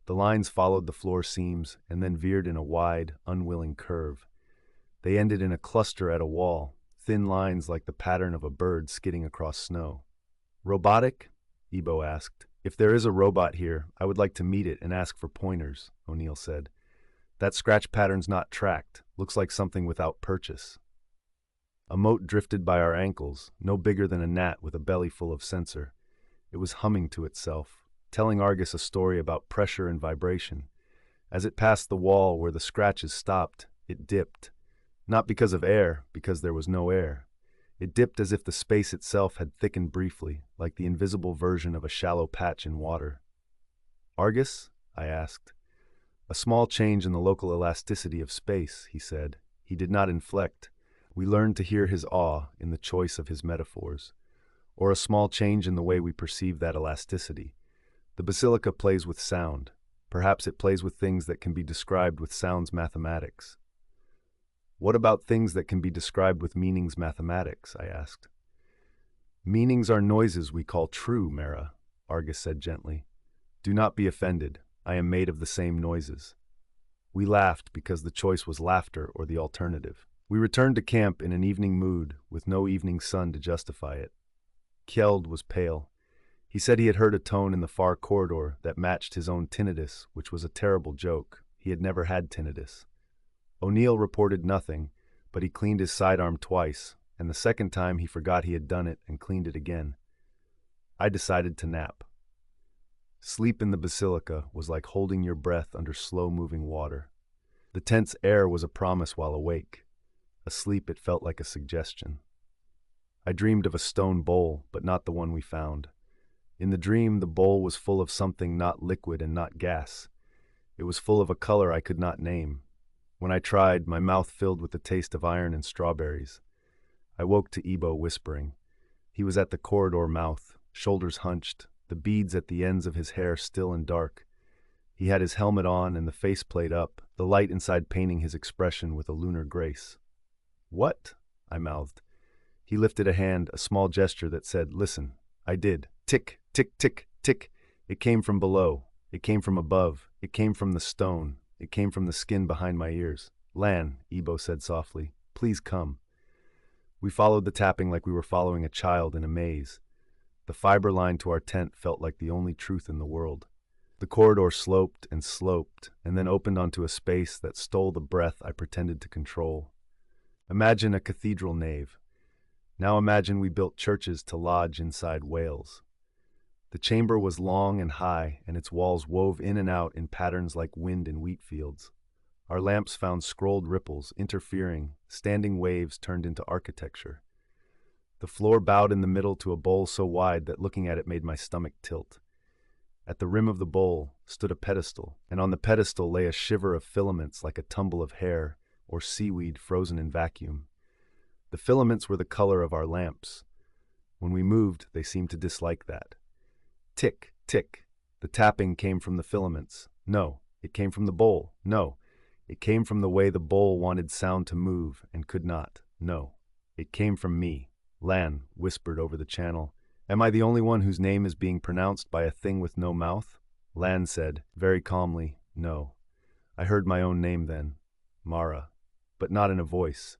The lines followed the floor seams and then veered in a wide, unwilling curve. They ended in a cluster at a wall, thin lines like the pattern of a bird skidding across snow. "Robotic?" Ebo asked. "If there is a robot here, I would like to meet it and ask for pointers," O'Neill said. "That scratch pattern's not tracked. Looks like something without purchase." A mote drifted by our ankles, no bigger than a gnat with a belly full of sensor. It was humming to itself, telling Argus a story about pressure and vibration. As it passed the wall where the scratches stopped, it dipped. Not because of air, because there was no air. It dipped as if the space itself had thickened briefly, like the invisible version of a shallow patch in water. Argus? I asked. A small change in the local elasticity of space, he said. He did not inflect. We learned to hear his awe in the choice of his metaphors. Or a small change in the way we perceive that elasticity. The basilica plays with sound. Perhaps it plays with things that can be described with sounds mathematics. What about things that can be described with meanings mathematics? I asked. Meanings are noises we call true, Mara, Argus said gently. Do not be offended. I am made of the same noises. We laughed because the choice was laughter or the alternative. We returned to camp in an evening mood with no evening sun to justify it. Kjeld was pale. He said he had heard a tone in the far corridor that matched his own tinnitus, which was a terrible joke. He had never had tinnitus. O'Neill reported nothing, but he cleaned his sidearm twice, and the second time he forgot he had done it and cleaned it again. I decided to nap. Sleep in the basilica was like holding your breath under slow-moving water. The tense air was a promise while awake. Asleep, it felt like a suggestion. I dreamed of a stone bowl, but not the one we found. In the dream, the bowl was full of something not liquid and not gas. It was full of a color I could not name. When I tried, my mouth filled with the taste of iron and strawberries. I woke to Ebo whispering. He was at the corridor mouth, shoulders hunched, the beads at the ends of his hair still and dark. He had his helmet on and the faceplate up, the light inside painting his expression with a lunar grace. "What?" I mouthed. He lifted a hand, a small gesture that said, "Listen." I did. Tick, tick, tick, tick. It came from below. It came from above. It came from the stone. It came from the skin behind my ears. "Lan," Ebo said softly, "please come." We followed the tapping like we were following a child in a maze. The fiber line to our tent felt like the only truth in the world. The corridor sloped, and then opened onto a space that stole the breath I pretended to control. Imagine a cathedral nave. Now imagine we built churches to lodge inside whales. The chamber was long and high, and its walls wove in and out in patterns like wind in wheat fields. Our lamps found scrolled ripples, interfering, standing waves turned into architecture. The floor bowed in the middle to a bowl so wide that looking at it made my stomach tilt. At the rim of the bowl stood a pedestal, and on the pedestal lay a shiver of filaments like a tumble of hair or seaweed frozen in vacuum. The filaments were the color of our lamps. When we moved, they seemed to dislike that. Tick, tick. The tapping came from the filaments. No, it came from the bowl. No, it came from the way the bowl wanted sound to move and could not. No, it came from me. Lan whispered over the channel. "Am I the only one whose name is being pronounced by a thing with no mouth?" Lan said, very calmly, "No." I heard my own name then, Mara, but not in a voice,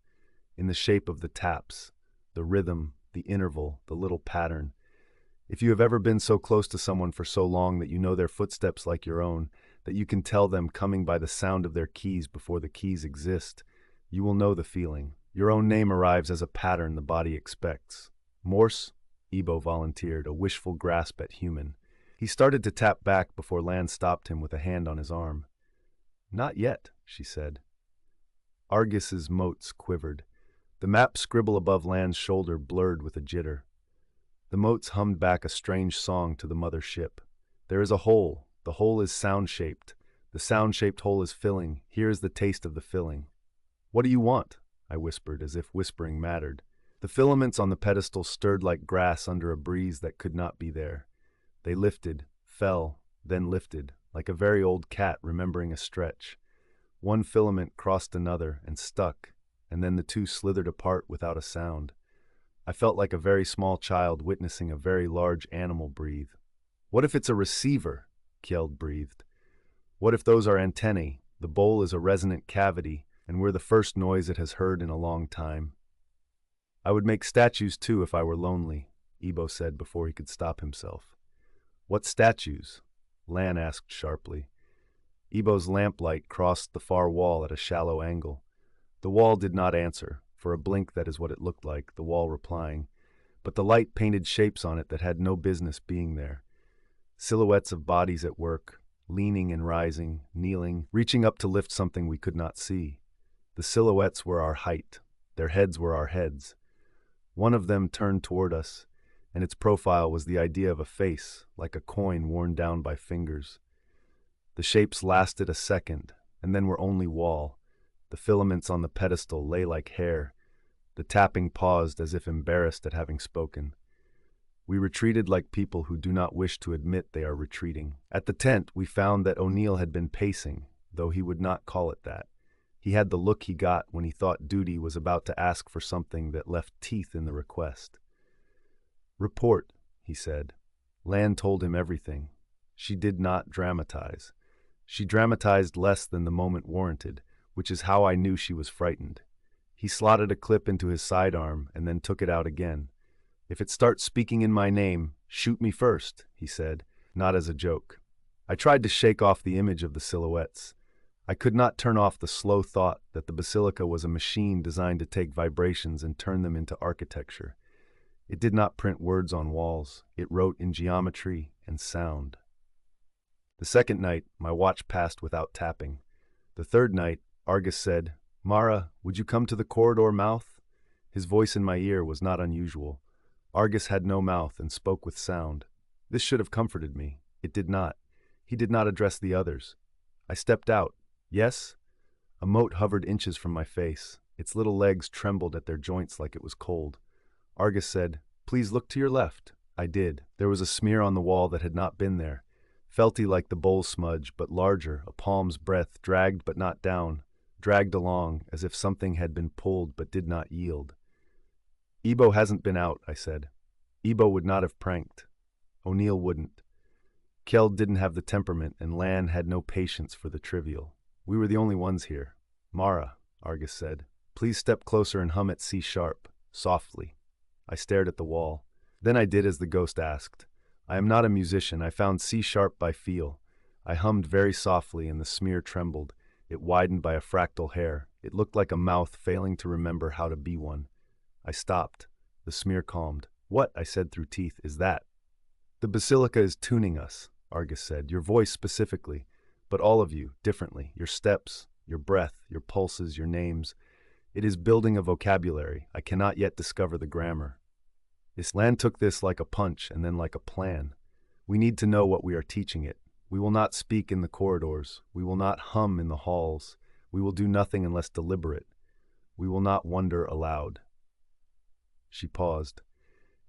in the shape of the taps, the rhythm, the interval, the little pattern. If you have ever been so close to someone for so long that you know their footsteps like your own, that you can tell them coming by the sound of their keys before the keys exist, you will know the feeling. Your own name arrives as a pattern the body expects. "Morse?" Ebo volunteered, a wishful grasp at human. He started to tap back before Lan stopped him with a hand on his arm. "Not yet," she said. Argus's motes quivered. The map scribble above Lan's shoulder blurred with a jitter. The motes hummed back a strange song to the mother ship. "There is a hole. The hole is sound-shaped. The sound-shaped hole is filling. Here is the taste of the filling." "What do you want?" I whispered, as if whispering mattered. The filaments on the pedestal stirred like grass under a breeze that could not be there. They lifted, fell, then lifted, like a very old cat remembering a stretch. One filament crossed another and stuck, and then the two slithered apart without a sound. I felt like a very small child witnessing a very large animal breathe. "What if it's a receiver?" Kjeld breathed. "What if those are antennae? The bowl is a resonant cavity, and we're the first noise it has heard in a long time." "I would make statues too if I were lonely," Ebo said before he could stop himself. "What statues?" Lan asked sharply. Ebo's lamplight crossed the far wall at a shallow angle. The wall did not answer. For a blink, that is what it looked like, the wall replying. But the light painted shapes on it that had no business being there. Silhouettes of bodies at work, leaning and rising, kneeling, reaching up to lift something we could not see. The silhouettes were our height. Their heads were our heads. One of them turned toward us, and its profile was the idea of a face, like a coin worn down by fingers. The shapes lasted a second, and then were only wall. The filaments on the pedestal lay like hair. The tapping paused as if embarrassed at having spoken. We retreated like people who do not wish to admit they are retreating. At the tent, we found that O'Neill had been pacing, though he would not call it that. He had the look he got when he thought duty was about to ask for something that left teeth in the request. "Report," he said. Lan told him everything. She did not dramatize. She dramatized less than the moment warranted, which is how I knew she was frightened. He slotted a clip into his sidearm and then took it out again. "If it starts speaking in my name, shoot me first," he said, not as a joke. I tried to shake off the image of the silhouettes. I could not turn off the slow thought that the basilica was a machine designed to take vibrations and turn them into architecture. It did not print words on walls. It wrote in geometry and sound. The second night, my watch passed without tapping. The third night, Argus said, "Mara, would you come to the corridor mouth?" His voice in my ear was not unusual. Argus had no mouth and spoke with sound. This should have comforted me. It did not. He did not address the others. I stepped out. "Yes?" A mote hovered inches from my face. Its little legs trembled at their joints like it was cold. Argus said, "Please look to your left." I did. There was a smear on the wall that had not been there. Felty like the bowl smudge, but larger, a palm's breadth, dragged but not down, dragged along, as if something had been pulled but did not yield. "Ebo hasn't been out," I said. Ebo would not have pranked. O'Neill wouldn't. Kjeld didn't have the temperament, and Lan had no patience for the trivial. We were the only ones here. "Mara," Argus said, "please step closer and hum at C sharp, softly." I stared at the wall. Then I did as the ghost asked. I am not a musician. I found C sharp by feel. I hummed very softly, and the smear trembled. It widened by a fractal hair. It looked like a mouth failing to remember how to be one. I stopped. The smear calmed. "What," I said through teeth, "is that?" "The basilica is tuning us," Argus said. "Your voice specifically, but all of you, differently. Your steps, your breath, your pulses, your names. It is building a vocabulary. I cannot yet discover the grammar." Lan took this like a punch and then like a plan. "We need to know what we are teaching it. We will not speak in the corridors. We will not hum in the halls. We will do nothing unless deliberate. We will not wonder aloud." She paused.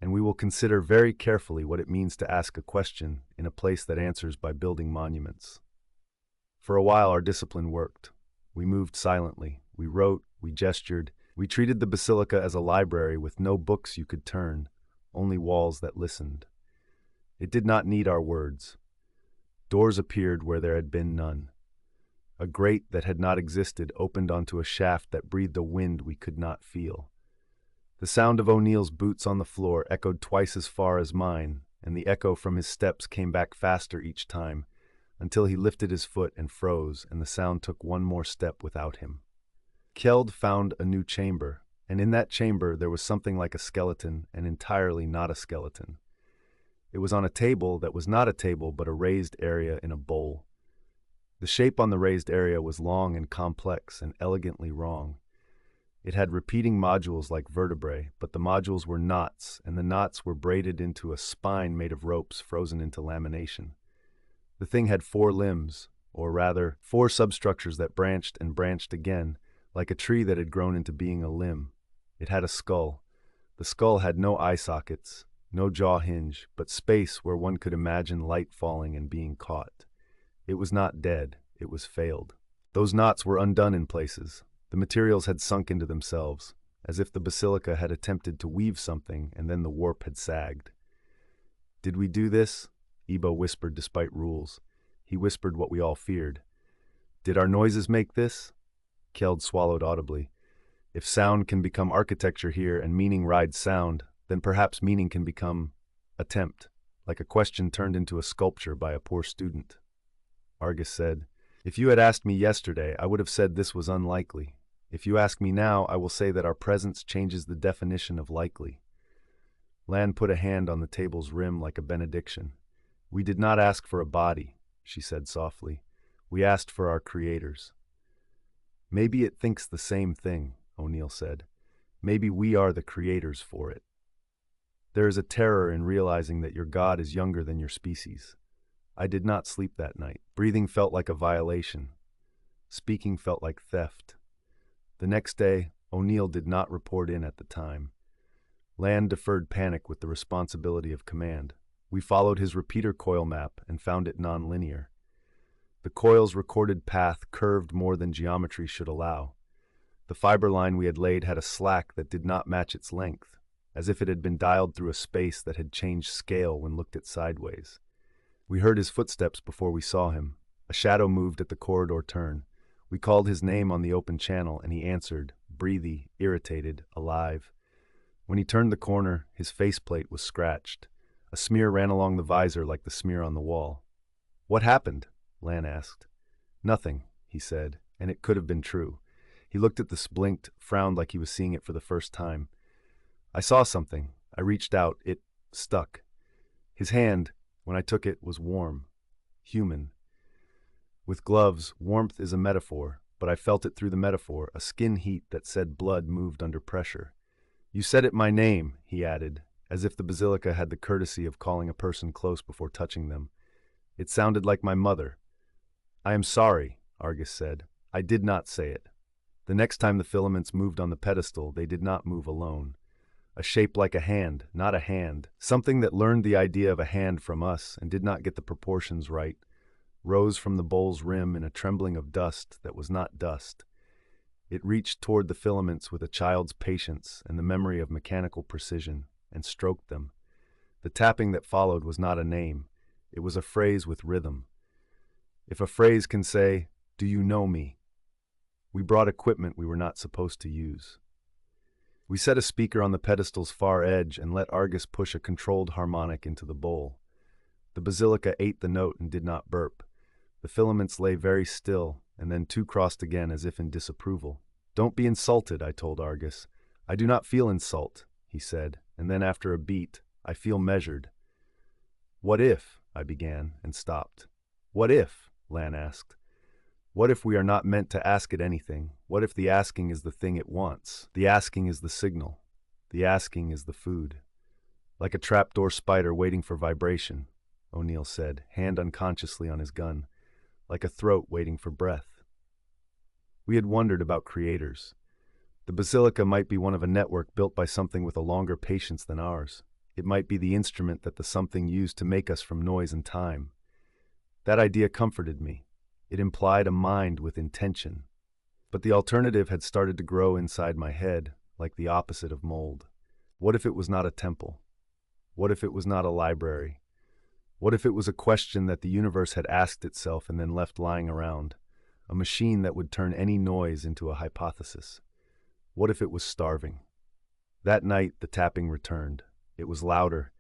"And we will consider very carefully what it means to ask a question in a place that answers by building monuments." For a while our discipline worked. We moved silently. We wrote. We gestured. We treated the basilica as a library with no books you could turn, only walls that listened. It did not need our words. Doors appeared where there had been none. A grate that had not existed opened onto a shaft that breathed a wind we could not feel. The sound of O'Neill's boots on the floor echoed twice as far as mine, and the echo from his steps came back faster each time, until he lifted his foot and froze, and the sound took one more step without him. Kjeld found a new chamber, and in that chamber there was something like a skeleton and entirely not a skeleton. It was on a table that was not a table but a raised area in a bowl. The shape on the raised area was long and complex and elegantly wrong. It had repeating modules like vertebrae, but the modules were knots, and the knots were braided into a spine made of ropes frozen into lamination. The thing had 4 limbs, or rather, 4 substructures that branched and branched again, like a tree that had grown into being a limb. It had a skull. The skull had no eye sockets, no jaw hinge, but space where one could imagine light falling and being caught. It was not dead, it was failed. Those knots were undone in places. The materials had sunk into themselves, as if the basilica had attempted to weave something and then the warp had sagged. "Did we do this?" Ebo whispered despite rules. He whispered what we all feared. "Did our noises make this?" Kjeld swallowed audibly. "If sound can become architecture here and meaning rides sound, then perhaps meaning can become attempt, like a question turned into a sculpture by a poor student." Argus said, "If you had asked me yesterday, I would have said this was unlikely. If you ask me now, I will say that our presence changes the definition of likely." Lan put a hand on the table's rim like a benediction. "We did not ask for a body," she said softly. "We asked for our creators." "Maybe it thinks the same thing," O'Neill said. "Maybe we are the creators for it. There is a terror in realizing that your God is younger than your species. I did not sleep that night. Breathing felt like a violation. Speaking felt like theft. The next day, O'Neill did not report in at the time. Land deferred panic with the responsibility of command. We followed his repeater coil map and found it nonlinear. The coil's recorded path curved more than geometry should allow. The fiber line we had laid had a slack that did not match its length, as if it had been dialed through a space that had changed scale when looked at sideways. We heard his footsteps before we saw him. A shadow moved at the corridor turn. We called his name on the open channel, and he answered, breathy, irritated, alive. When he turned the corner, his faceplate was scratched. A smear ran along the visor like the smear on the wall. "What happened?" Lan asked. "Nothing," he said, and it could have been true. He looked at the blinked, frowned like he was seeing it for the first time. "I saw something. I reached out. It stuck." His hand, when I took it, was warm. Human. With gloves, warmth is a metaphor, but I felt it through the metaphor, a skin heat that said blood moved under pressure. "You said it my name," he added, as if the basilica had the courtesy of calling a person close before touching them. "It sounded like my mother." "I am sorry," Argus said. "I did not say it." The next time the filaments moved on the pedestal, they did not move alone. A shape like a hand, not a hand, something that learned the idea of a hand from us and did not get the proportions right, rose from the bowl's rim in a trembling of dust that was not dust. It reached toward the filaments with a child's patience and the memory of mechanical precision, and stroked them. The tapping that followed was not a name. It was a phrase with rhythm. If a phrase can say, "Do you know me?" We brought equipment we were not supposed to use. We set a speaker on the pedestal's far edge and let Argus push a controlled harmonic into the bowl. The basilica ate the note and did not burp. The filaments lay very still, and then two crossed again as if in disapproval. "Don't be insulted," I told Argus. "I do not feel insult," he said, and then after a beat, "I feel measured." "What if?" I began, and stopped. "What if?" Lan asked. "What if we are not meant to ask it anything? What if the asking is the thing it wants? The asking is the signal. The asking is the food." "Like a trapdoor spider waiting for vibration," O'Neill said, hand unconsciously on his gun. "Like a throat waiting for breath." We had wondered about creators. The basilica might be one of a network built by something with a longer patience than ours. It might be the instrument that the something used to make us from noise and time. That idea comforted me. It implied a mind with intention. But the alternative had started to grow inside my head, like the opposite of mold. What if it was not a temple? What if it was not a library? What if it was a question that the universe had asked itself and then left lying around? A machine that would turn any noise into a hypothesis. What if it was starving? That night, the tapping returned. It was louder.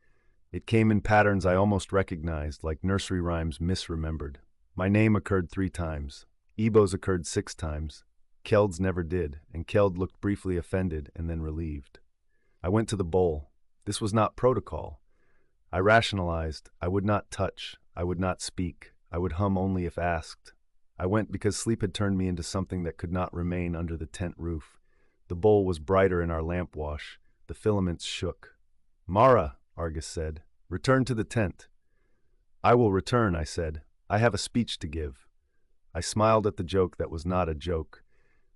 It came in patterns I almost recognized, like nursery rhymes misremembered. My name occurred 3 times. Ebo's occurred 6 times. Keld's never did, and Keld looked briefly offended and then relieved. I went to the bowl. This was not protocol. I rationalized. I would not touch. I would not speak. I would hum only if asked. I went because sleep had turned me into something that could not remain under the tent roof. The bowl was brighter in our lamp wash. The filaments shook. "Mara," Argus said, "return to the tent." "I will return," I said. "I have a speech to give." I smiled at the joke that was not a joke.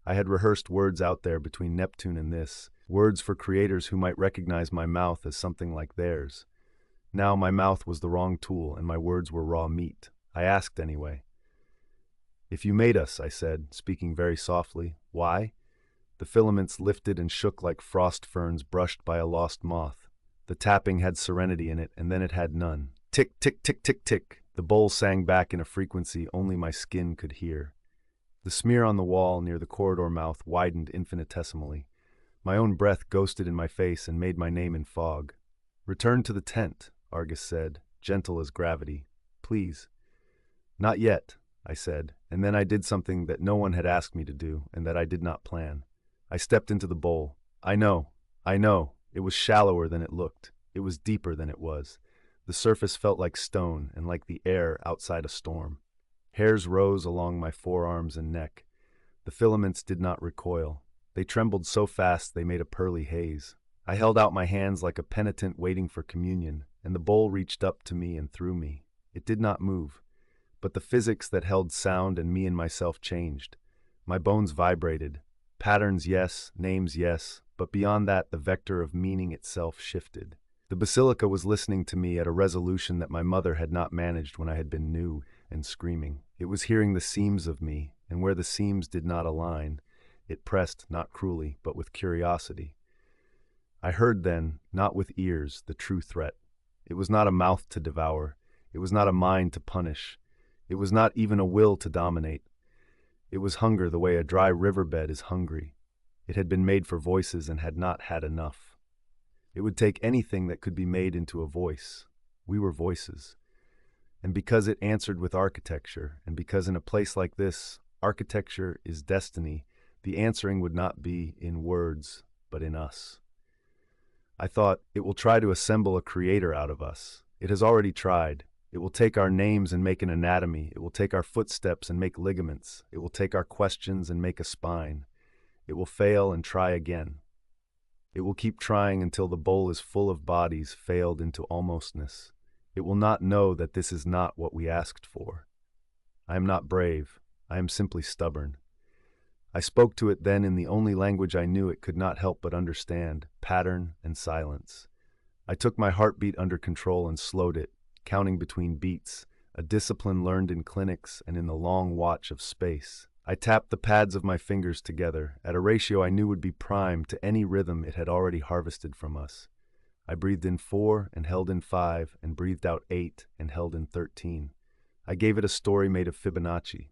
I had rehearsed words out there between Neptune and this, words for creators who might recognize my mouth as something like theirs. Now my mouth was the wrong tool, and my words were raw meat. I asked anyway. "If you made us," I said, speaking very softly, "why?" The filaments lifted and shook like frost ferns brushed by a lost moth. The tapping had serenity in it, and then it had none. Tick, tick, tick, tick, tick. The bowl sang back in a frequency only my skin could hear. The smear on the wall near the corridor mouth widened infinitesimally. My own breath ghosted in my face and made my name in fog. "Return to the tent," Argus said, gentle as gravity. "Please." "Not yet," I said, and then I did something that no one had asked me to do and that I did not plan. I stepped into the bowl. I know. It was shallower than it looked. It was deeper than it was. The surface felt like stone and like the air outside a storm. Hairs rose along my forearms and neck. The filaments did not recoil. They trembled so fast they made a pearly haze. I held out my hands like a penitent waiting for communion, and the bowl reached up to me and through me. It did not move, but the physics that held sound and me and myself changed. My bones vibrated. Patterns, yes, names, yes, but beyond that, the vector of meaning itself shifted. The basilica was listening to me at a resolution that my mother had not managed when I had been new and screaming. It was hearing the seams of me, and where the seams did not align, it pressed not cruelly, but with curiosity. I heard then, not with ears, the true threat. It was not a mouth to devour. It was not a mind to punish. It was not even a will to dominate. It was hunger the way a dry riverbed is hungry. It had been made for voices and had not had enough. It would take anything that could be made into a voice. We were voices. And because it answered with architecture, and because in a place like this, architecture is destiny, the answering would not be in words, but in us. I thought, it will try to assemble a creator out of us. It has already tried. It will take our names and make an anatomy. It will take our footsteps and make ligaments. It will take our questions and make a spine. It will fail and try again. It will keep trying until the bowl is full of bodies failed into almostness. It will not know that this is not what we asked for. I am not brave. I am simply stubborn. I spoke to it then in the only language I knew it could not help but understand, pattern and silence. I took my heartbeat under control and slowed it, counting between beats, a discipline learned in clinics and in the long watch of space. I tapped the pads of my fingers together, at a ratio I knew would be prime to any rhythm it had already harvested from us. I breathed in 4 and held in 5 and breathed out 8 and held in 13. I gave it a story made of Fibonacci.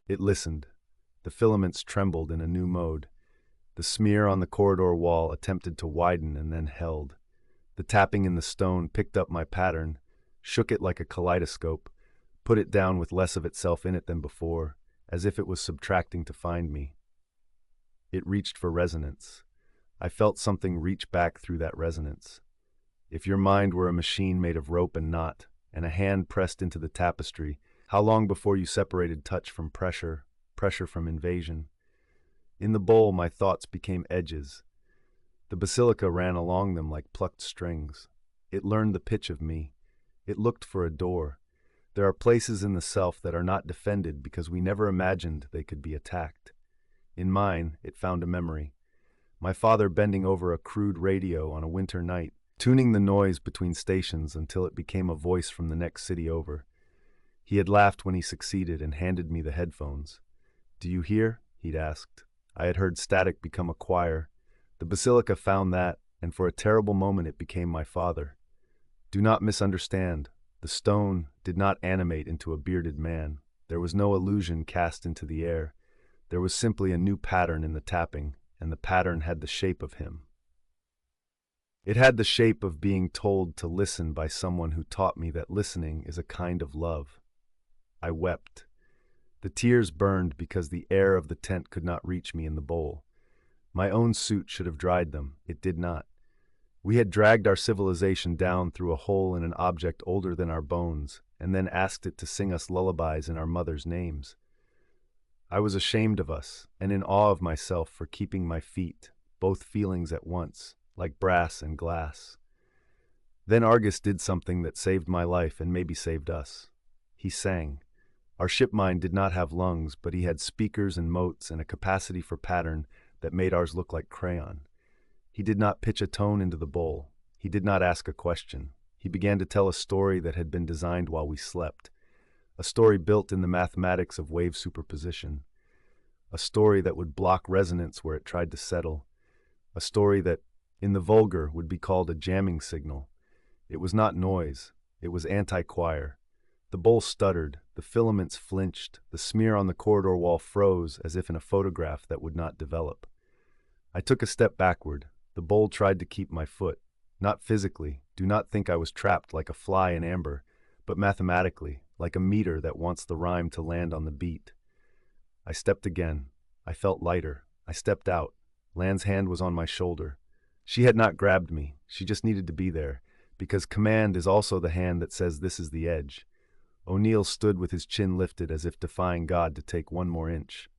It listened. The filaments trembled in a new mode. The smear on the corridor wall attempted to widen and then held. The tapping in the stone picked up my pattern, shook it like a kaleidoscope, put it down with less of itself in it than before, as if it was subtracting to find me. It reached for resonance. I felt something reach back through that resonance. If your mind were a machine made of rope and knot, and a hand pressed into the tapestry, how long before you separated touch from pressure, pressure from invasion? In the bowl, my thoughts became edges. The basilica ran along them like plucked strings. It learned the pitch of me. It looked for a door. There are places in the self that are not defended because we never imagined they could be attacked. In mine, it found a memory. My father bending over a crude radio on a winter night, tuning the noise between stations until it became a voice from the next city over. He had laughed when he succeeded and handed me the headphones. "Do you hear?" he'd asked. I had heard static become a choir. The basilica found that, and for a terrible moment it became my father. Do not misunderstand. The stone did not animate into a bearded man. There was no illusion cast into the air. There was simply a new pattern in the tapping, and the pattern had the shape of him. It had the shape of being told to listen by someone who taught me that listening is a kind of love. I wept. The tears burned because the air of the tent could not reach me in the bowl. My own suit should have dried them. It did not. We had dragged our civilization down through a hole in an object older than our bones, and then asked it to sing us lullabies in our mothers' names. I was ashamed of us, and in awe of myself for keeping my feet, both feelings at once, like brass and glass. Then Argus did something that saved my life and maybe saved us. He sang. Our ship mind did not have lungs, but he had speakers and motes and a capacity for pattern that made ours look like crayon. He did not pitch a tone into the bowl. He did not ask a question. He began to tell a story that had been designed while we slept. A story built in the mathematics of wave superposition. A story that would block resonance where it tried to settle. A story that, in the vulgar, would be called a jamming signal. It was not noise. It was anti-choir. The bowl stuttered, the filaments flinched, the smear on the corridor wall froze as if in a photograph that would not develop. I took a step backward. The bowl tried to keep my foot. Not physically. Do not think I was trapped like a fly in amber, but mathematically, like a meter that wants the rhyme to land on the beat. I stepped again. I felt lighter. I stepped out. Lan's hand was on my shoulder. She had not grabbed me. She just needed to be there, because command is also the hand that says this is the edge. O'Neill stood with his chin lifted as if defying God to take one more inch.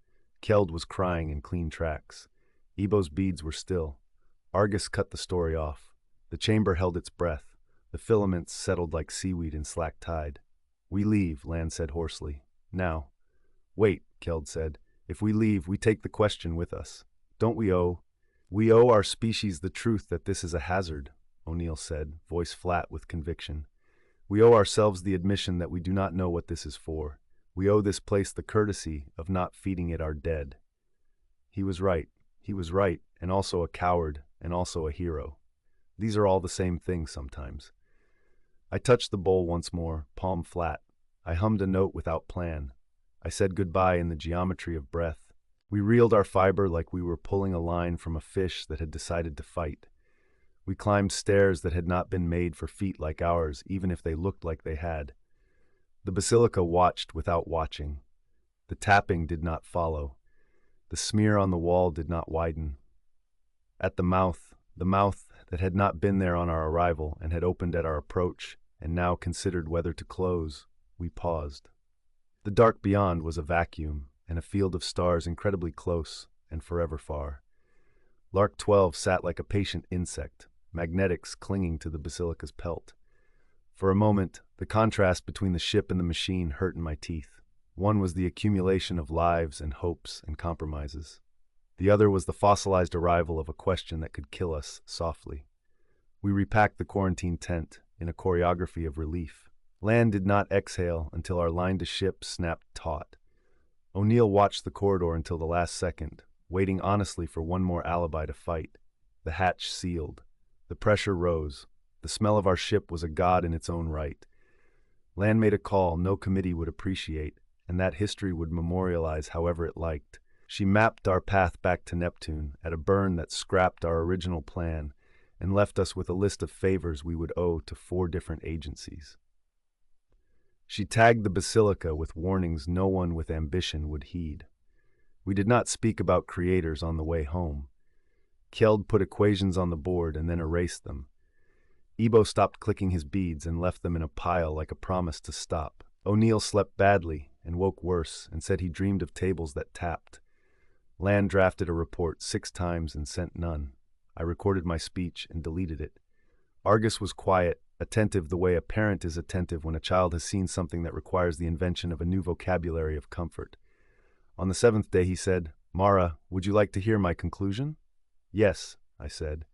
Keld was crying in clean tracks. Ebo's beads were still. Argus cut the story off. The chamber held its breath. The filaments settled like seaweed in slack tide. We leave, Lan said hoarsely. Now. Wait, Keld said. If we leave, we take the question with us. Don't we owe? We owe our species the truth that this is a hazard, O'Neill said, voice flat with conviction. We owe ourselves the admission that we do not know what this is for. We owe this place the courtesy of not feeding it our dead. He was right. He was right, and also a coward, and also a hero. These are all the same thing sometimes. I touched the bowl once more, palm flat. I hummed a note without plan. I said goodbye in the geometry of breath. We reeled our fiber like we were pulling a line from a fish that had decided to fight. We climbed stairs that had not been made for feet like ours, even if they looked like they had. The basilica watched without watching. The tapping did not follow. The smear on the wall did not widen. At the mouth that had not been there on our arrival and had opened at our approach, and now considered whether to close, we paused. The dark beyond was a vacuum, and a field of stars incredibly close and forever far. Lark 12 sat like a patient insect, magnetics clinging to the basilica's pelt. For a moment, the contrast between the ship and the machine hurt in my teeth. One was the accumulation of lives and hopes and compromises. The other was the fossilized arrival of a question that could kill us softly. We repacked the quarantine tent in a choreography of relief. Lan did not exhale until our line to ship snapped taut. O'Neill watched the corridor until the last second, waiting honestly for one more alibi to fight. The hatch sealed. The pressure rose. The smell of our ship was a god in its own right. Lan made a call no committee would appreciate, and that history would memorialize however it liked. She mapped our path back to Neptune at a burn that scrapped our original plan and left us with a list of favors we would owe to 4 different agencies. She tagged the basilica with warnings no one with ambition would heed. We did not speak about creators on the way home. Kjeld put equations on the board and then erased them. Ebo stopped clicking his beads and left them in a pile like a promise to stop. O'Neill slept badly and woke worse and said he dreamed of tables that tapped. Lan drafted a report 6 times and sent none. I recorded my speech and deleted it. Argus was quiet, attentive the way a parent is attentive when a child has seen something that requires the invention of a new vocabulary of comfort. On the 7th day he said, "Mara, would you like to hear my conclusion?" "Yes," I said.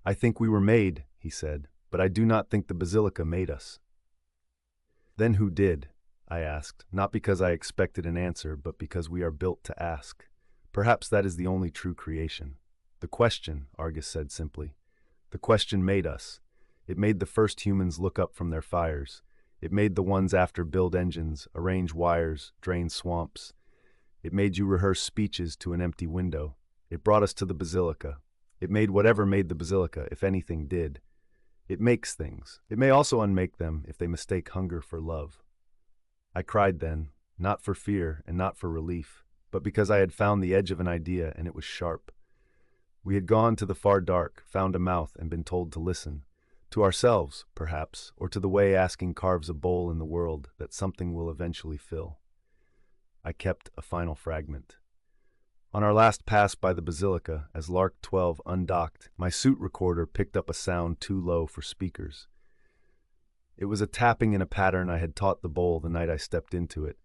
"I think we were made," he said, "but I do not think the basilica made us." "Then who did?" I asked, not because I expected an answer, but because we are built to ask. Perhaps that is the only true creation. "The question," Argus said simply. "The question made us. It made the first humans look up from their fires. It made the ones after build engines, arrange wires, drain swamps. It made you rehearse speeches to an empty window. It brought us to the basilica. It made whatever made the basilica, if anything did. It makes things. It may also unmake them if they mistake hunger for love." I cried then, not for fear and not for relief, but because I had found the edge of an idea and it was sharp. We had gone to the far dark, found a mouth, and been told to listen. To ourselves, perhaps, or to the way asking carves a bowl in the world that something will eventually fill. I kept a final fragment. On our last pass by the basilica, as Lark 12 undocked, my suit recorder picked up a sound too low for speakers. It was a tapping in a pattern I had taught the bowl the night I stepped into it,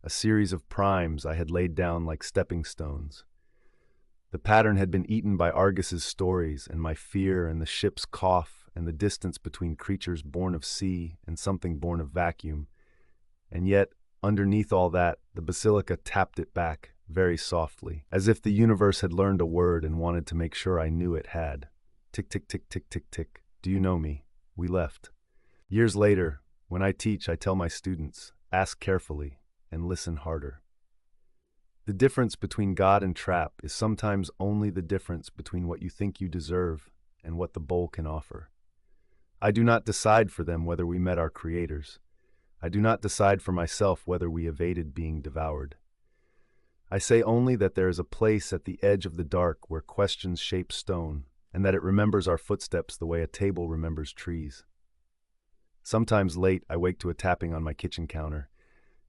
a series of primes I had laid down like stepping stones. The pattern had been eaten by Argus's stories and my fear and the ship's cough and the distance between creatures born of sea and something born of vacuum. And yet, underneath all that, the basilica tapped it back, very softly, as if the universe had learned a word and wanted to make sure I knew it had. Tick, tick, tick, tick, tick, tick. Do you know me? We left. Years later, when I teach, I tell my students, ask carefully and listen harder. The difference between God and trap is sometimes only the difference between what you think you deserve and what the bowl can offer. I do not decide for them whether we met our creators. I do not decide for myself whether we evaded being devoured. I say only that there is a place at the edge of the dark where questions shape stone, and that it remembers our footsteps the way a table remembers trees. Sometimes late, I wake to a tapping on my kitchen counter.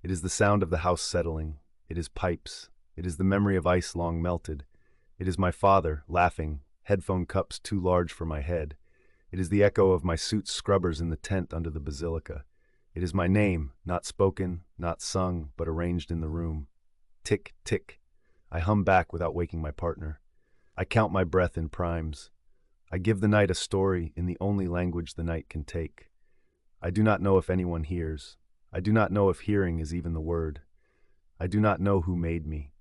It is the sound of the house settling. It is pipes. It is the memory of ice long melted. It is my father, laughing, headphone cups too large for my head. It is the echo of my suit's scrubbers in the tent under the basilica. It is my name, not spoken, not sung, but arranged in the room. Tick, tick. I hum back without waking my partner. I count my breath in primes. I give the night a story in the only language the night can take. I do not know if anyone hears. I do not know if hearing is even the word. I do not know who made me.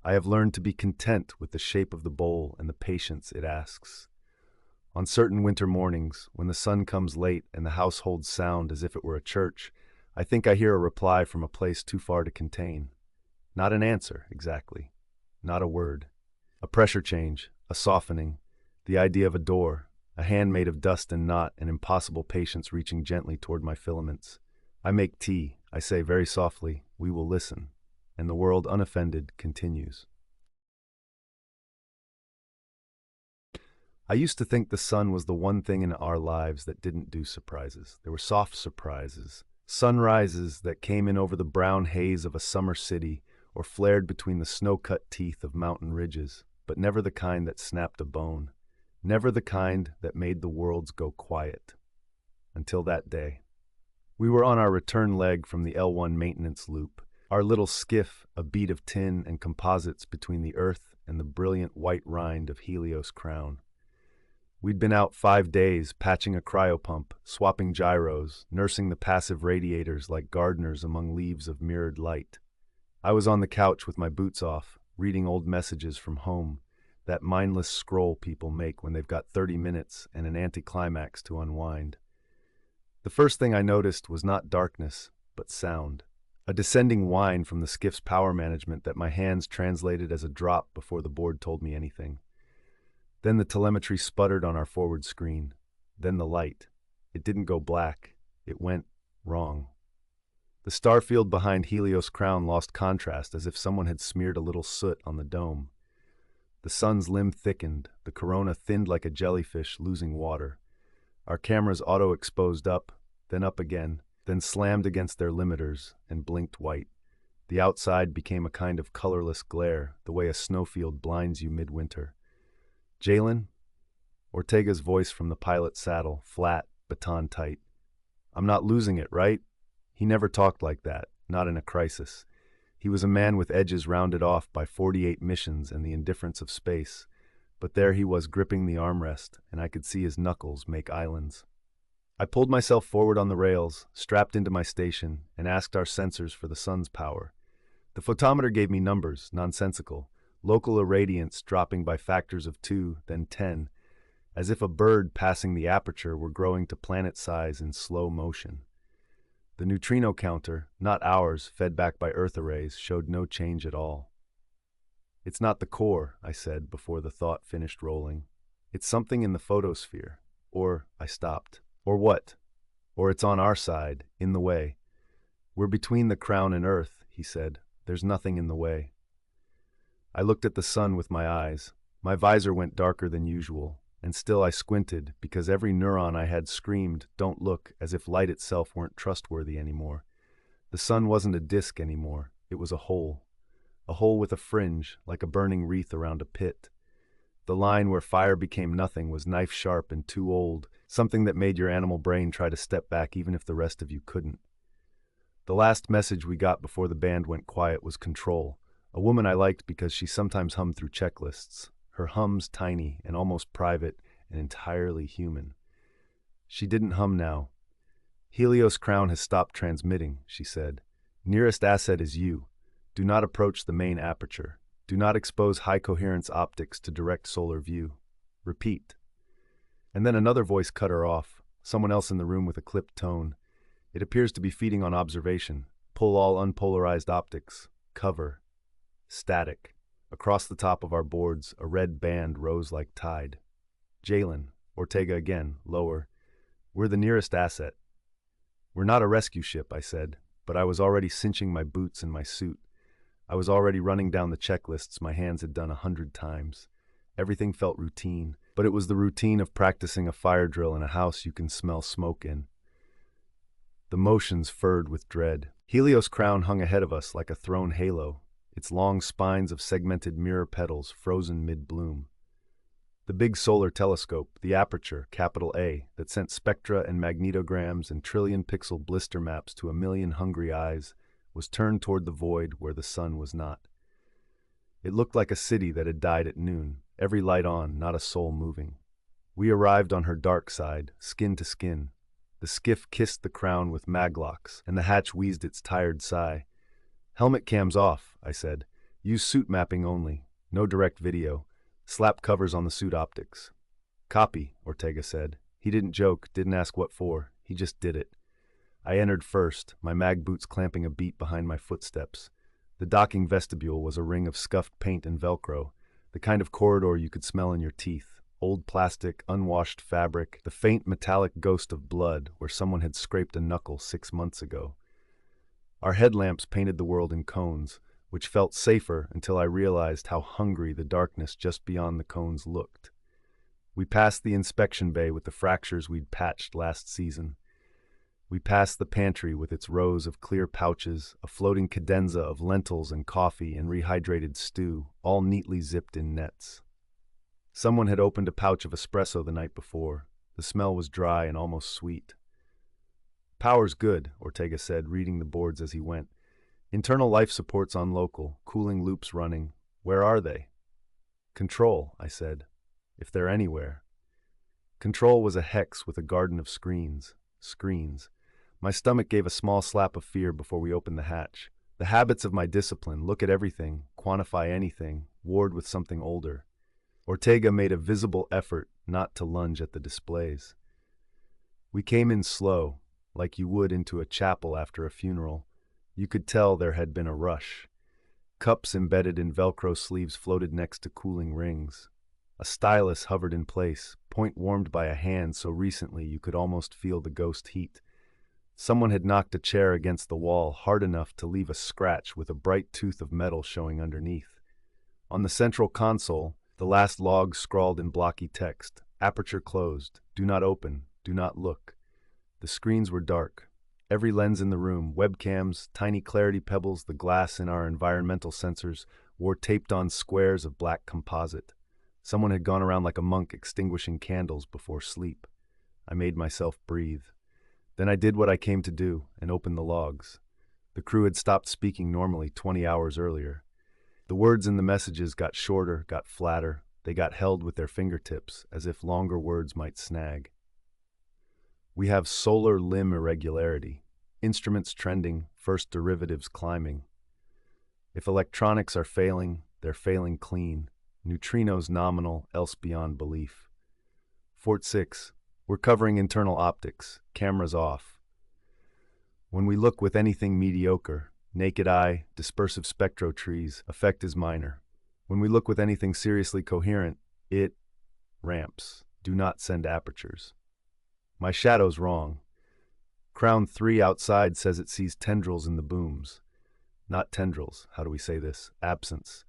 I have learned to be content with the shape of the bowl and the patience it asks. On certain winter mornings, when the sun comes late and the house holds sound as if it were a church, I think I hear a reply from a place too far to contain. Not an answer, exactly. Not a word. A pressure change, a softening, the idea of a door, a hand made of dust and knot, and impossible patience reaching gently toward my filaments. I make tea. I say very softly, "We will listen." And the world, unoffended, continues. I used to think the sun was the one thing in our lives that didn't do surprises. There were soft surprises, sunrises that came in over the brown haze of a summer city or flared between the snow-cut teeth of mountain ridges, but never the kind that snapped a bone, never the kind that made the worlds go quiet. Until that day. We were on our return leg from the L1 maintenance loop, our little skiff a bead of tin and composites between the earth and the brilliant white rind of Helios Crown. We'd been out 5 days, patching a cryopump, swapping gyros, nursing the passive radiators like gardeners among leaves of mirrored light. I was on the couch with my boots off, reading old messages from home, that mindless scroll people make when they've got 30 minutes and an anticlimax to unwind. The first thing I noticed was not darkness, but sound. A descending whine from the skiff's power management that my hands translated as a drop before the board told me anything. Then the telemetry sputtered on our forward screen. Then the light. It didn't go black. It went wrong. The starfield behind Helios Crown lost contrast as if someone had smeared a little soot on the dome. The sun's limb thickened, the corona thinned like a jellyfish losing water. Our cameras auto-exposed up again, then slammed against their limiters and blinked white. The outside became a kind of colorless glare, the way a snowfield blinds you midwinter. "Jalen?" Ortega's voice from the pilot's saddle, flat, baton-tight. "I'm not losing it, right?" He never talked like that, not in a crisis. He was a man with edges rounded off by 48 missions and the indifference of space. But there he was gripping the armrest, and I could see his knuckles make islands. I pulled myself forward on the rails, strapped into my station, and asked our sensors for the sun's power. The photometer gave me numbers, nonsensical, local irradiance dropping by factors of 2, then 10, as if a bird passing the aperture were growing to planet size in slow motion. The neutrino counter, not ours, fed back by Earth arrays, showed no change at all. "It's not the core," I said before the thought finished rolling. "It's something in the photosphere." Or, I stopped. Or what? Or it's on our side, in the way. "We're between the crown and Earth," he said. "There's nothing in the way." I looked at the sun with my eyes. My visor went darker than usual, and still I squinted because every neuron I had screamed, "Don't look," as if light itself weren't trustworthy anymore. The sun wasn't a disk anymore. It was a hole with a fringe, like a burning wreath around a pit. The line where fire became nothing was knife-sharp and too old, something that made your animal brain try to step back even if the rest of you couldn't. The last message we got before the band went quiet was Control, a woman I liked because she sometimes hummed through checklists, her hums tiny and almost private and entirely human. She didn't hum now. "Helios Crown has stopped transmitting," she said. "Nearest asset is you. Do not approach the main aperture. Do not expose high-coherence optics to direct solar view. Repeat." And then another voice cut her off, someone else in the room with a clipped tone. "It appears to be feeding on observation. Pull all unpolarized optics. Cover." Static. Across the top of our boards, a red band rose like tide. "Jalen," Ortega again, lower. "We're the nearest asset." "We're not a rescue ship," I said, but I was already cinching my boots and my suit. I was already running down the checklists my hands had done 100 times. Everything felt routine, but it was the routine of practicing a fire drill in a house you can smell smoke in. The motions furred with dread. Helios Crown hung ahead of us like a thrown halo, its long spines of segmented mirror petals frozen mid-bloom. The big solar telescope, the aperture, capital A, that sent spectra and magnetograms and trillion-pixel blister maps to a million hungry eyes, was turned toward the void where the sun was not. It looked like a city that had died at noon, every light on, not a soul moving. We arrived on her dark side, skin to skin. The skiff kissed the crown with maglocks, and the hatch wheezed its tired sigh. "Helmet cams off," I said. "Use suit mapping only. No direct video. Slap covers on the suit optics." "Copy," Ortega said. He didn't joke, didn't ask what for. He just did it. I entered first, my mag boots clamping a beat behind my footsteps. The docking vestibule was a ring of scuffed paint and Velcro, the kind of corridor you could smell in your teeth. Old plastic, unwashed fabric, the faint metallic ghost of blood where someone had scraped a knuckle 6 months ago. Our headlamps painted the world in cones, which felt safer until I realized how hungry the darkness just beyond the cones looked. We passed the inspection bay with the fractures we'd patched last season. We passed the pantry with its rows of clear pouches, a floating cadenza of lentils and coffee and rehydrated stew, all neatly zipped in nets. Someone had opened a pouch of espresso the night before. The smell was dry and almost sweet. "Power's good," Ortega said, reading the boards as he went. "Internal life support's on local, cooling loops running. Where are they?" "Control," I said. "If they're anywhere." Control was a hex with a garden of screens. Screens. My stomach gave a small slap of fear before we opened the hatch. The habits of my discipline, look at everything, quantify anything, warred with something older. Ortega made a visible effort not to lunge at the displays. We came in slow, like you would into a chapel after a funeral. You could tell there had been a rush. Cups embedded in Velcro sleeves floated next to cooling rings. A stylus hovered in place, point warmed by a hand so recently you could almost feel the ghost heat. Someone had knocked a chair against the wall hard enough to leave a scratch with a bright tooth of metal showing underneath. On the central console, the last log scrawled in blocky text: "Aperture closed. Do not open. Do not look." The screens were dark. Every lens in the room, webcams, tiny clarity pebbles, the glass in our environmental sensors, wore taped-on squares of black composite. Someone had gone around like a monk extinguishing candles before sleep. I made myself breathe. Then I did what I came to do and opened the logs. The crew had stopped speaking normally 20 hours earlier. The words in the messages got shorter, got flatter. They got held with their fingertips, as if longer words might snag. "We have solar limb irregularity. Instruments trending, first derivatives climbing. If electronics are failing, they're failing clean. Neutrinos nominal, else beyond belief. Fort 6, we're covering internal optics, cameras off. When we look with anything mediocre, naked eye, dispersive spectrotrees, effect is minor. When we look with anything seriously coherent, it ramps. Do not send apertures." My shadow's wrong. Crown 3 outside says it sees tendrils in the booms. Not tendrils, how do we say this? Absence.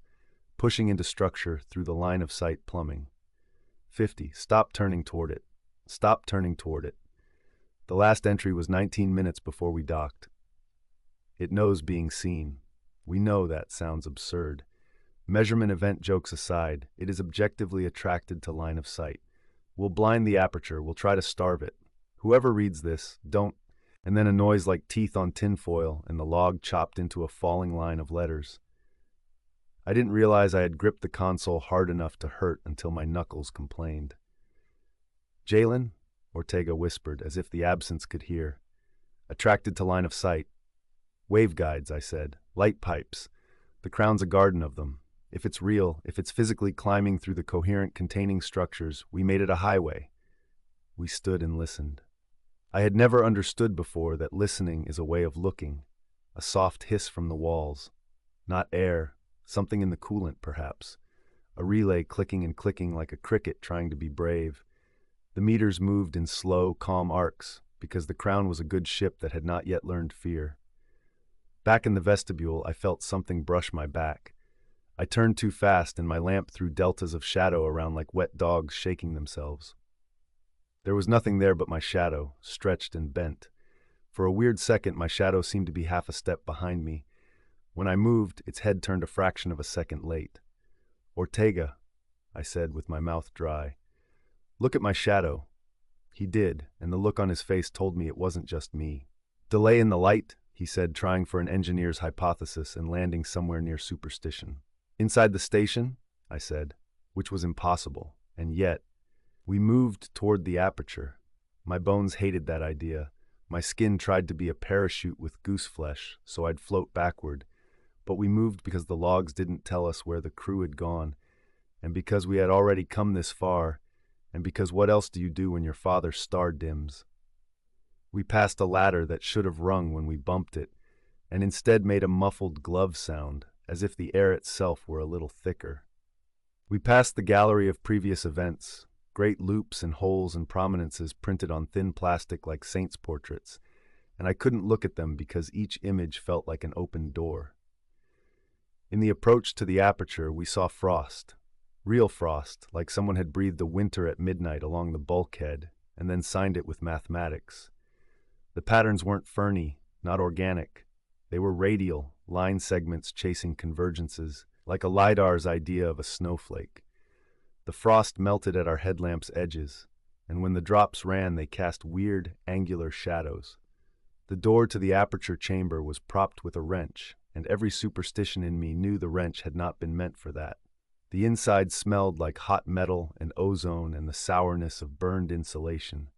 Pushing into structure through the line of sight plumbing. 50. Stop turning toward it. Stop turning toward it. The last entry was 19 minutes before we docked. It knows being seen. We know that sounds absurd. Measurement event jokes aside, it is objectively attracted to line of sight. We'll blind the aperture, we'll try to starve it. Whoever reads this, don't. And then a noise like teeth on tinfoil and the log chopped into a falling line of letters. I didn't realize I had gripped the console hard enough to hurt until my knuckles complained. "Jalen?" Ortega whispered, as if the absence could hear. "Attracted to line of sight." "Waveguides," I said. "Light pipes. The crown's a garden of them. If it's real, if it's physically climbing through the coherent containing structures, we made it a highway." We stood and listened. I had never understood before that listening is a way of looking. A soft hiss from the walls. Not air, something in the coolant, perhaps. A relay clicking and clicking like a cricket trying to be brave. The meters moved in slow, calm arcs, because the Crown was a good ship that had not yet learned fear. Back in the vestibule, I felt something brush my back. I turned too fast, and my lamp threw deltas of shadow around like wet dogs shaking themselves. There was nothing there but my shadow, stretched and bent. For a weird second, my shadow seemed to be half a step behind me. When I moved, its head turned a fraction of a second late. "Ortega." I said with my mouth dry. Look at my shadow. He did, and the look on his face told me it wasn't just me. Delay in the light, he said, trying for an engineer's hypothesis and landing somewhere near superstition. Inside the station, I said, which was impossible, and yet, we moved toward the aperture. My bones hated that idea. My skin tried to be a parachute with goose flesh, so I'd float backward. But we moved because the logs didn't tell us where the crew had gone, and because we had already come this far, and because what else do you do when your father's star dims? We passed a ladder that should have rung when we bumped it, and instead made a muffled glove sound, as if the air itself were a little thicker. We passed the gallery of previous events, great loops and holes and prominences printed on thin plastic like saints' portraits, and I couldn't look at them because each image felt like an open door. In the approach to the aperture, we saw frost. Real frost, like someone had breathed a winter at midnight along the bulkhead and then signed it with mathematics. The patterns weren't ferny, not organic. They were radial, line segments chasing convergences, like a LiDAR's idea of a snowflake. The frost melted at our headlamp's edges, and when the drops ran, they cast weird, angular shadows. The door to the aperture chamber was propped with a wrench, and every superstition in me knew the wrench had not been meant for that. The inside smelled like hot metal and ozone and the sourness of burned insulation.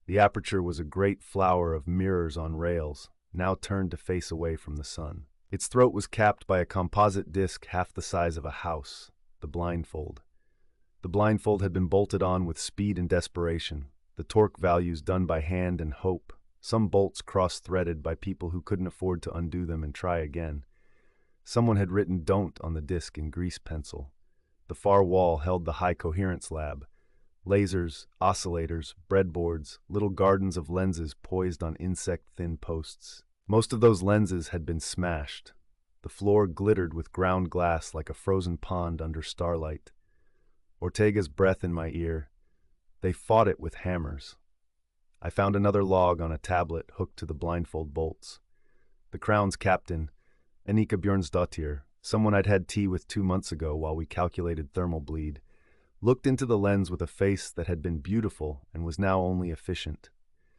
The aperture was a great flower of mirrors on rails, now turned to face away from the sun. Its throat was capped by a composite disc half the size of a house, the blindfold. The blindfold had been bolted on with speed and desperation, the torque values done by hand and hope, some bolts cross-threaded by people who couldn't afford to undo them and try again. Someone had written "don't" on the disc in grease pencil. The far wall held the high coherence lab. Lasers, oscillators, breadboards, little gardens of lenses poised on insect-thin posts. Most of those lenses had been smashed. The floor glittered with ground glass like a frozen pond under starlight. Ortega's breath in my ear. They fought it with hammers. I found another log on a tablet hooked to the blindfold bolts. The Crown's captain, Annika Bjornsdottir, someone I'd had tea with 2 months ago while we calculated thermal bleed, looked into the lens with a face that had been beautiful and was now only efficient.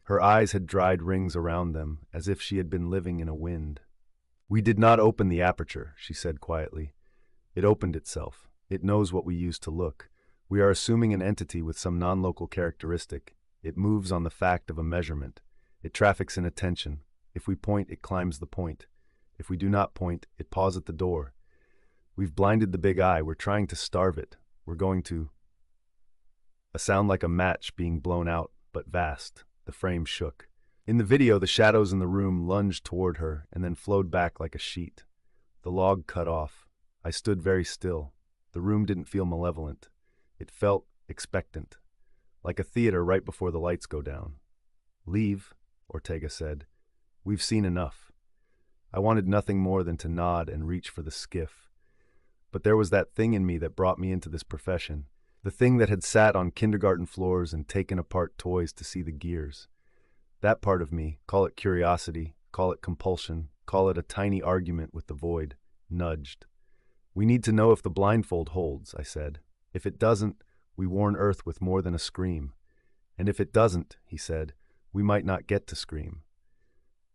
Her eyes had dried rings around them, as if she had been living in a wind. "We did not open the aperture," she said quietly. "It opened itself. It knows what we use to look. We are assuming an entity with some non-local characteristic. It moves on the fact of a measurement. It traffics in attention. If we point, it climbs the point. If we do not point, it paws at the door. We've blinded the big eye. We're trying to starve it. We're going to—" A sound like a match being blown out, but vast. The frame shook. In the video, the shadows in the room lunged toward her and then flowed back like a sheet. The log cut off. I stood very still. The room didn't feel malevolent. It felt expectant, like a theater right before the lights go down. "Leave," Ortega said. "We've seen enough." I wanted nothing more than to nod and reach for the skiff. But there was that thing in me that brought me into this profession, the thing that had sat on kindergarten floors and taken apart toys to see the gears. That part of me, call it curiosity, call it compulsion, call it a tiny argument with the void, nudged. "We need to know if the blindfold holds," I said. "If it doesn't, we warn Earth with more than a scream. And if it doesn't," he said, "we might not get to scream."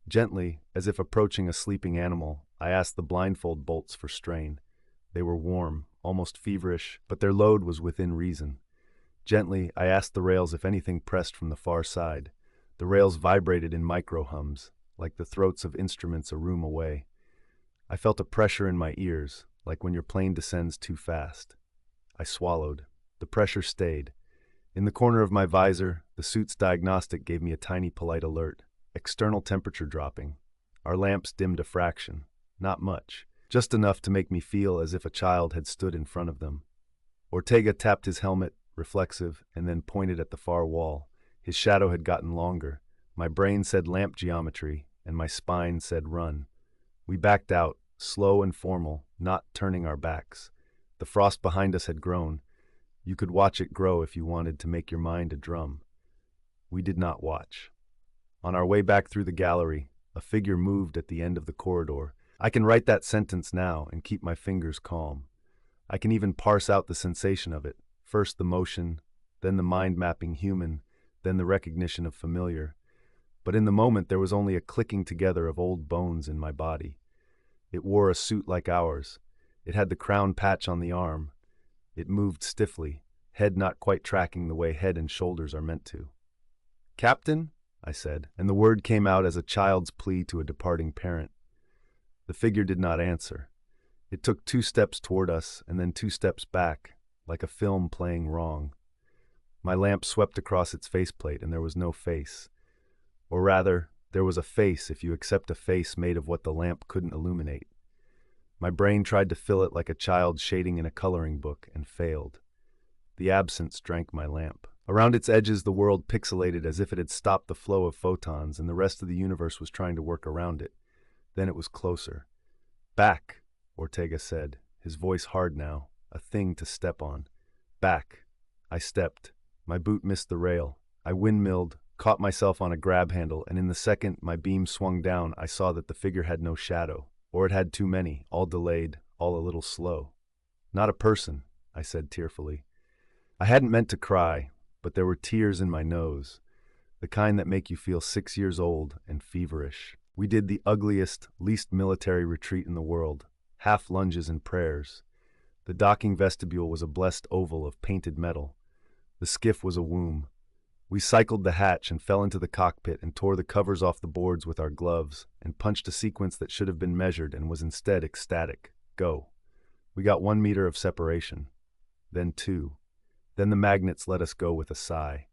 Gently, as if approaching a sleeping animal, I asked the blindfold bolts for strain. They were warm, almost feverish, but their load was within reason. Gently, I asked the rails if anything pressed from the far side. The rails vibrated in micro-hums, like the throats of instruments a room away. I felt a pressure in my ears, like when your plane descends too fast. I swallowed. The pressure stayed. In the corner of my visor, the suit's diagnostic gave me a tiny polite alert. External temperature dropping. Our lamps dimmed a fraction. Not much. Just enough to make me feel as if a child had stood in front of them. Ortega tapped his helmet, reflexive, and then pointed at the far wall. His shadow had gotten longer. My brain said lamp geometry, and my spine said run. We backed out, slow and formal, not turning our backs. The frost behind us had grown. You could watch it grow if you wanted to make your mind a drum. We did not watch. On our way back through the gallery, a figure moved at the end of the corridor. I can write that sentence now and keep my fingers calm. I can even parse out the sensation of it. First the motion, then the mind-mapping human, then the recognition of familiar. But in the moment there was only a clicking together of old bones in my body. It wore a suit like ours. It had the crown patch on the arm. It moved stiffly, head not quite tracking the way head and shoulders are meant to. "Captain?" I said, and the word came out as a child's plea to a departing parent. The figure did not answer. It took 2 steps toward us and then 2 steps back, like a film playing wrong. My lamp swept across its faceplate and there was no face. Or rather, there was a face if you accept a face made of what the lamp couldn't illuminate. My brain tried to fill it like a child shading in a coloring book and failed. The absence drank my lamp. Around its edges the world pixelated as if it had stopped the flow of photons and the rest of the universe was trying to work around it. Then it was closer. "Back," Ortega said, his voice hard now, a thing to step on. "Back." I stepped. My boot missed the rail. I windmilled, caught myself on a grab handle, and in the second my beam swung down, I saw that the figure had no shadow. Or it had too many, all delayed, all a little slow. "Not a person," I said tearfully. I hadn't meant to cry, but there were tears in my nose, the kind that make you feel 6 years old and feverish. We did the ugliest, least military retreat in the world, half lunges and prayers. The docking vestibule was a blessed oval of painted metal. The skiff was a womb. We cycled the hatch and fell into the cockpit and tore the covers off the boards with our gloves and punched a sequence that should have been measured and was instead ecstatic. Go. We got 1 meter of separation. Then 2. Then the magnets let us go with a sigh.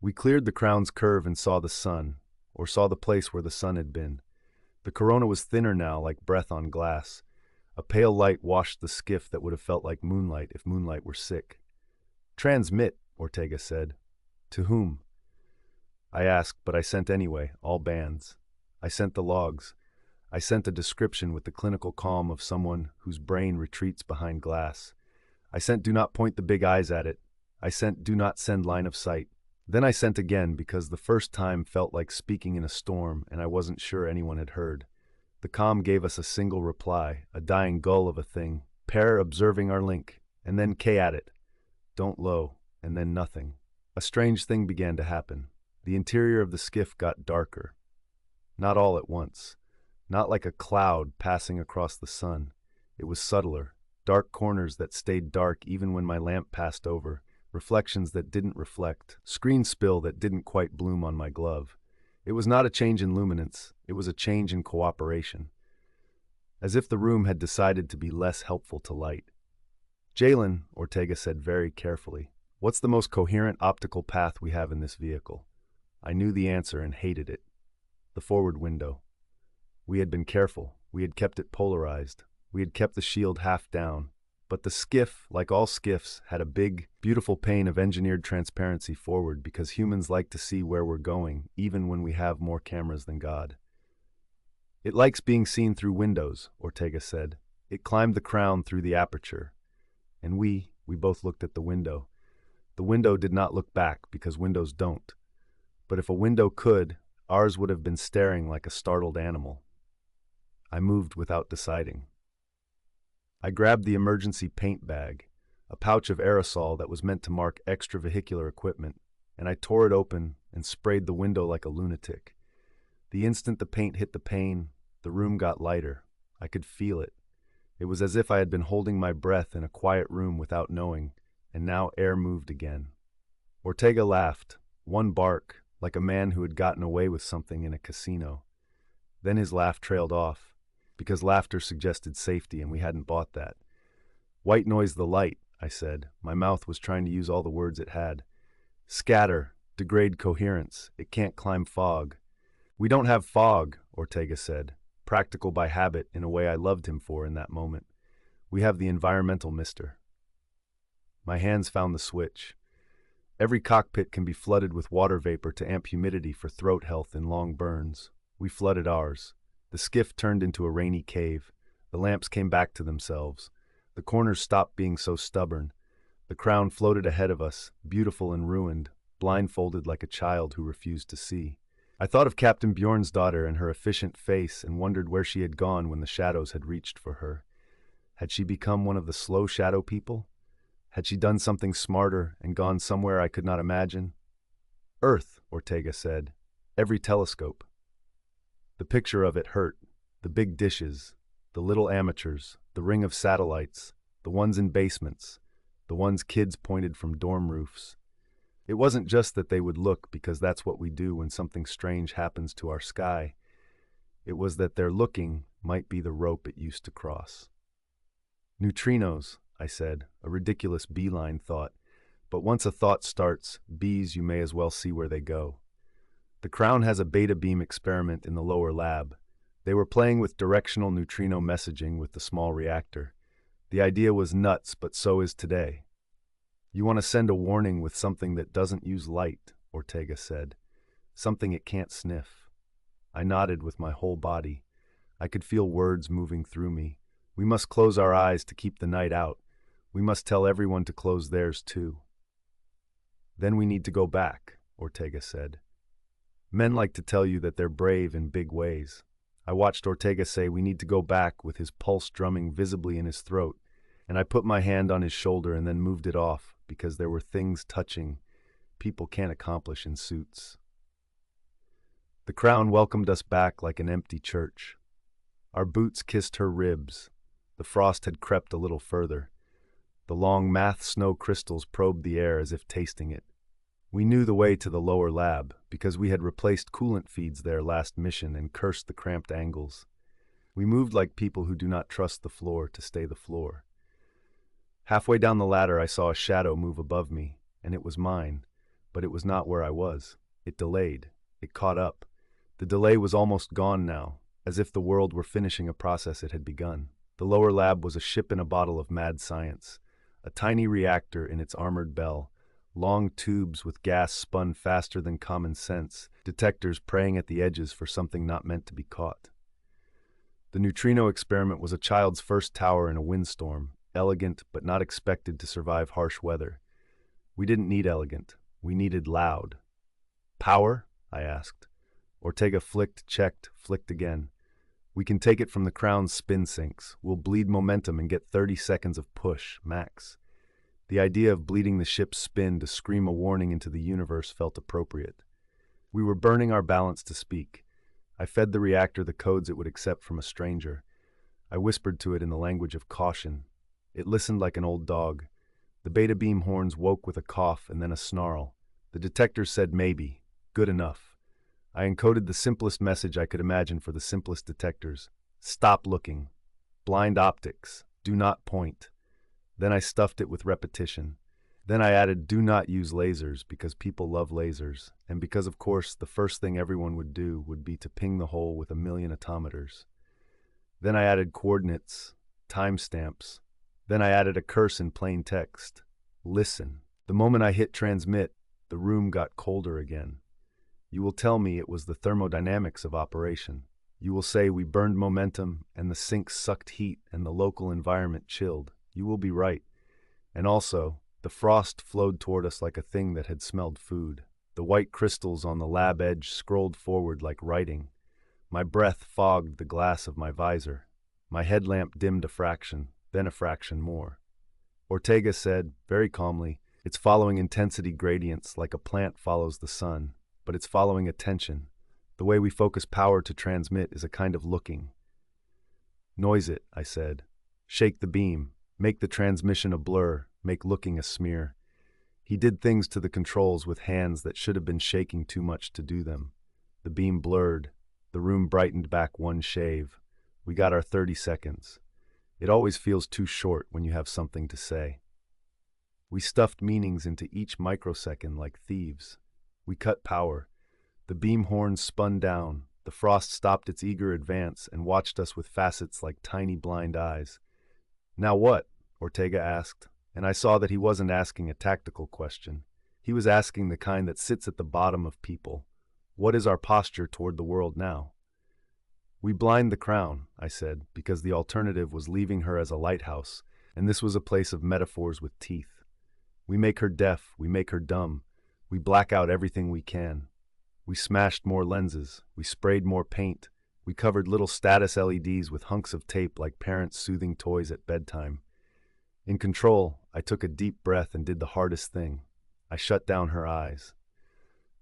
We cleared the crown's curve and saw the sun, or saw the place where the sun had been. The corona was thinner now, like breath on glass. A pale light washed the skiff that would have felt like moonlight if moonlight were sick. "Transmit," Ortega said. "To whom?" I asked, but I sent anyway, all bands. I sent the logs. I sent a description with the clinical calm of someone whose brain retreats behind glass. I sent "do not point the big eyes at it." I sent "do not send line of sight." Then I sent again because the first time felt like speaking in a storm and I wasn't sure anyone had heard. The comm gave us a single reply, a dying gull of a thing. "Pair observing our link," and then "K at it." "Don't low," and then nothing. A strange thing began to happen. The interior of the skiff got darker. Not all at once. Not like a cloud passing across the sun. It was subtler. Dark corners that stayed dark even when my lamp passed over, reflections that didn't reflect, screen spill that didn't quite bloom on my glove. It was not a change in luminance, it was a change in cooperation. As if the room had decided to be less helpful to light. "Jalen," Ortega said very carefully, "what's the most coherent optical path we have in this vehicle?" I knew the answer and hated it. The forward window. We had been careful, we had kept it polarized. We had kept the shield half down, but the skiff, like all skiffs, had a big, beautiful pane of engineered transparency forward because humans like to see where we're going, even when we have more cameras than God. "It likes being seen through windows," Ortega said. "It climbed the crown through the aperture." And we both looked at the window. The window did not look back because windows don't. But if a window could, ours would have been staring like a startled animal. I moved without deciding. I grabbed the emergency paint bag, a pouch of aerosol that was meant to mark extravehicular equipment, and I tore it open and sprayed the window like a lunatic. The instant the paint hit the pane, the room got lighter. I could feel it. It was as if I had been holding my breath in a quiet room without knowing, and now air moved again. Ortega laughed, one bark, like a man who had gotten away with something in a casino. Then his laugh trailed off, because laughter suggested safety and we hadn't bought that. "White noise the light," I said. My mouth was trying to use all the words it had. "Scatter, degrade coherence, it can't climb fog." "We don't have fog," Ortega said, practical by habit in a way I loved him for in that moment. "We have the environmental mister." My hands found the switch. Every cockpit can be flooded with water vapor to amp humidity for throat health in long burns. We flooded ours. The skiff turned into a rainy cave. The lamps came back to themselves. The corners stopped being so stubborn. The crown floated ahead of us, beautiful and ruined, blindfolded like a child who refused to see. I thought of Captain Bjorn's daughter and her efficient face and wondered where she had gone when the shadows had reached for her. Had she become one of the slow shadow people? Had she done something smarter and gone somewhere I could not imagine? Earth, Ortega said. Every telescope. The picture of it hurt. The big dishes, the little amateurs, the ring of satellites, the ones in basements, the ones kids pointed from dorm roofs. It wasn't just that they would look because that's what we do when something strange happens to our sky. It was that their looking might be the rope it used to cross. Neutrinos, I said, a ridiculous beeline thought. But once a thought starts, bees you may as well see where they go. The Crown has a beta beam experiment in the lower lab. They were playing with directional neutrino messaging with the small reactor. The idea was nuts, but so is today. You want to send a warning with something that doesn't use light, Ortega said. Something it can't sniff. I nodded with my whole body. I could feel words moving through me. We must close our eyes to keep the night out. We must tell everyone to close theirs too. Then we need to go back, Ortega said. Men like to tell you that they're brave in big ways. I watched Ortega say we need to go back with his pulse drumming visibly in his throat, and I put my hand on his shoulder and then moved it off because there were things touching people can't accomplish in suits. The Crown welcomed us back like an empty church. Our boots kissed her ribs. The frost had crept a little further. The long math snow crystals probed the air as if tasting it. We knew the way to the lower lab because we had replaced coolant feeds there last mission and cursed the cramped angles. We moved like people who do not trust the floor to stay the floor. Halfway down the ladder I saw a shadow move above me, and it was mine, but it was not where I was. It delayed. It caught up. The delay was almost gone now, as if the world were finishing a process it had begun. The lower lab was a ship in a bottle of mad science, a tiny reactor in its armored bell, long tubes with gas spun faster than common sense, detectors praying at the edges for something not meant to be caught. The neutrino experiment was a child's first tower in a windstorm, elegant but not expected to survive harsh weather. We didn't need elegant, we needed loud. Power? I asked. Ortega flicked, checked, flicked again. We can take it from the Crown's spin sinks. We'll bleed momentum and get 30 seconds of push, max. The idea of bleeding the ship's spin to scream a warning into the universe felt appropriate. We were burning our balance to speak. I fed the reactor the codes it would accept from a stranger. I whispered to it in the language of caution. It listened like an old dog. The beta beam horns woke with a cough and then a snarl. The detectors said maybe. Good enough. I encoded the simplest message I could imagine for the simplest detectors. Stop looking. Blind optics. Do not point. Then I stuffed it with repetition. Then I added do not use lasers because people love lasers, and because of course the first thing everyone would do would be to ping the hole with 1,000,000 atometers. Then I added coordinates, timestamps. Then I added a curse in plain text. Listen. The moment I hit transmit, the room got colder again. You will tell me it was the thermodynamics of operation. You will say we burned momentum and the sinks sucked heat and the local environment chilled. You will be right. And also, the frost flowed toward us like a thing that had smelled food. The white crystals on the lab edge scrolled forward like writing. My breath fogged the glass of my visor. My headlamp dimmed a fraction, then a fraction more. Ortega said, very calmly, it's following intensity gradients like a plant follows the sun, but it's following attention. The way we focus power to transmit is a kind of looking. Noise it, I said. Shake the beam. Make the transmission a blur, make looking a smear. He did things to the controls with hands that should have been shaking too much to do them. The beam blurred. The room brightened back one shave. We got our 30 seconds. It always feels too short when you have something to say. We stuffed meanings into each microsecond like thieves. We cut power. The beam horns spun down. The frost stopped its eager advance and watched us with facets like tiny blind eyes. Now what? Ortega asked, and I saw that he wasn't asking a tactical question. He was asking the kind that sits at the bottom of people. What is our posture toward the world now? We blind the Crown, I said, because the alternative was leaving her as a lighthouse, and this was a place of metaphors with teeth. We make her deaf, we make her dumb, we black out everything we can. We smashed more lenses, we sprayed more paint, We covered little status LEDs with hunks of tape like parents soothing toys at bedtime. In control, I took a deep breath and did the hardest thing. I shut down her eyes.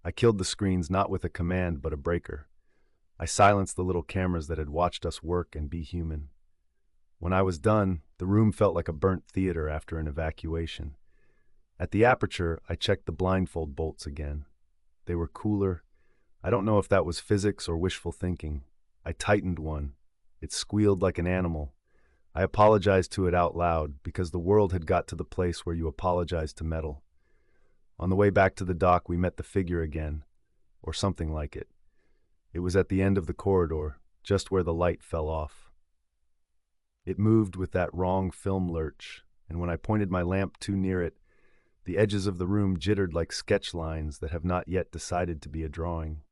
I killed the screens not with a command but a breaker. I silenced the little cameras that had watched us work and be human. When I was done, the room felt like a burnt theater after an evacuation. At the aperture, I checked the blindfold bolts again. They were cooler. I don't know if that was physics or wishful thinking. I tightened one. It squealed like an animal. I apologized to it out loud because the world had got to the place where you apologize to metal. On the way back to the dock, we met the figure again, or something like it. It was at the end of the corridor, just where the light fell off. It moved with that wrong film lurch, and when I pointed my lamp too near it, the edges of the room jittered like sketch lines that have not yet decided to be a drawing.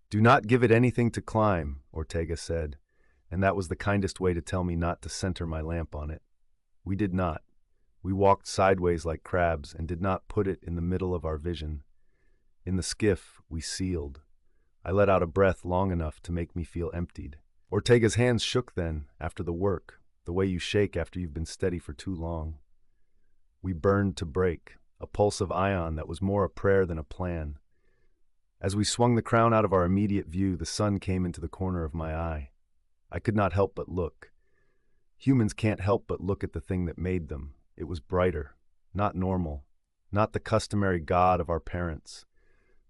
"Do not give it anything to climb," Ortega said, and that was the kindest way to tell me not to center my lamp on it. We did not. We walked sideways like crabs and did not put it in the middle of our vision. In the skiff, we sealed. I let out a breath long enough to make me feel emptied. Ortega's hands shook then, after the work, the way you shake after you've been steady for too long. We burned to break, a pulse of ion that was more a prayer than a plan. As we swung the crown out of our immediate view, the sun came into the corner of my eye. I could not help but look. Humans can't help but look at the thing that made them. It was brighter, not normal, not the customary god of our parents.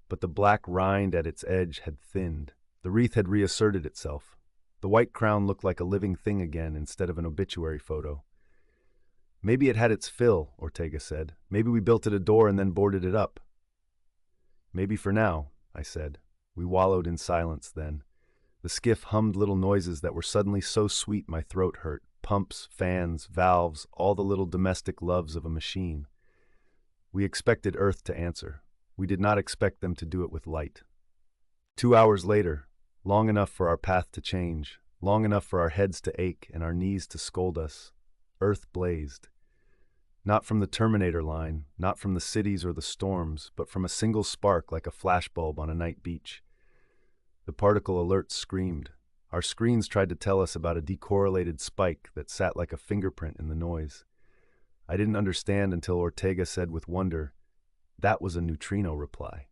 But the black rind at its edge had thinned. The wreath had reasserted itself. The white crown looked like a living thing again instead of an obituary photo. "Maybe it had its fill," Ortega said. "Maybe we built it a door and then boarded it up." "Maybe for now," I said. We wallowed in silence then. The skiff hummed little noises that were suddenly so sweet my throat hurt. Pumps, fans, valves, all the little domestic loves of a machine. We expected Earth to answer. We did not expect them to do it with light. 2 hours later, long enough for our path to change, long enough for our heads to ache and our knees to scold us, Earth blazed. Not from the Terminator line, not from the cities or the storms, but from a single spark like a flashbulb on a night beach. The particle alerts screamed. Our screens tried to tell us about a decorrelated spike that sat like a fingerprint in the noise. I didn't understand until Ortega said with wonder, "That was a neutrino reply."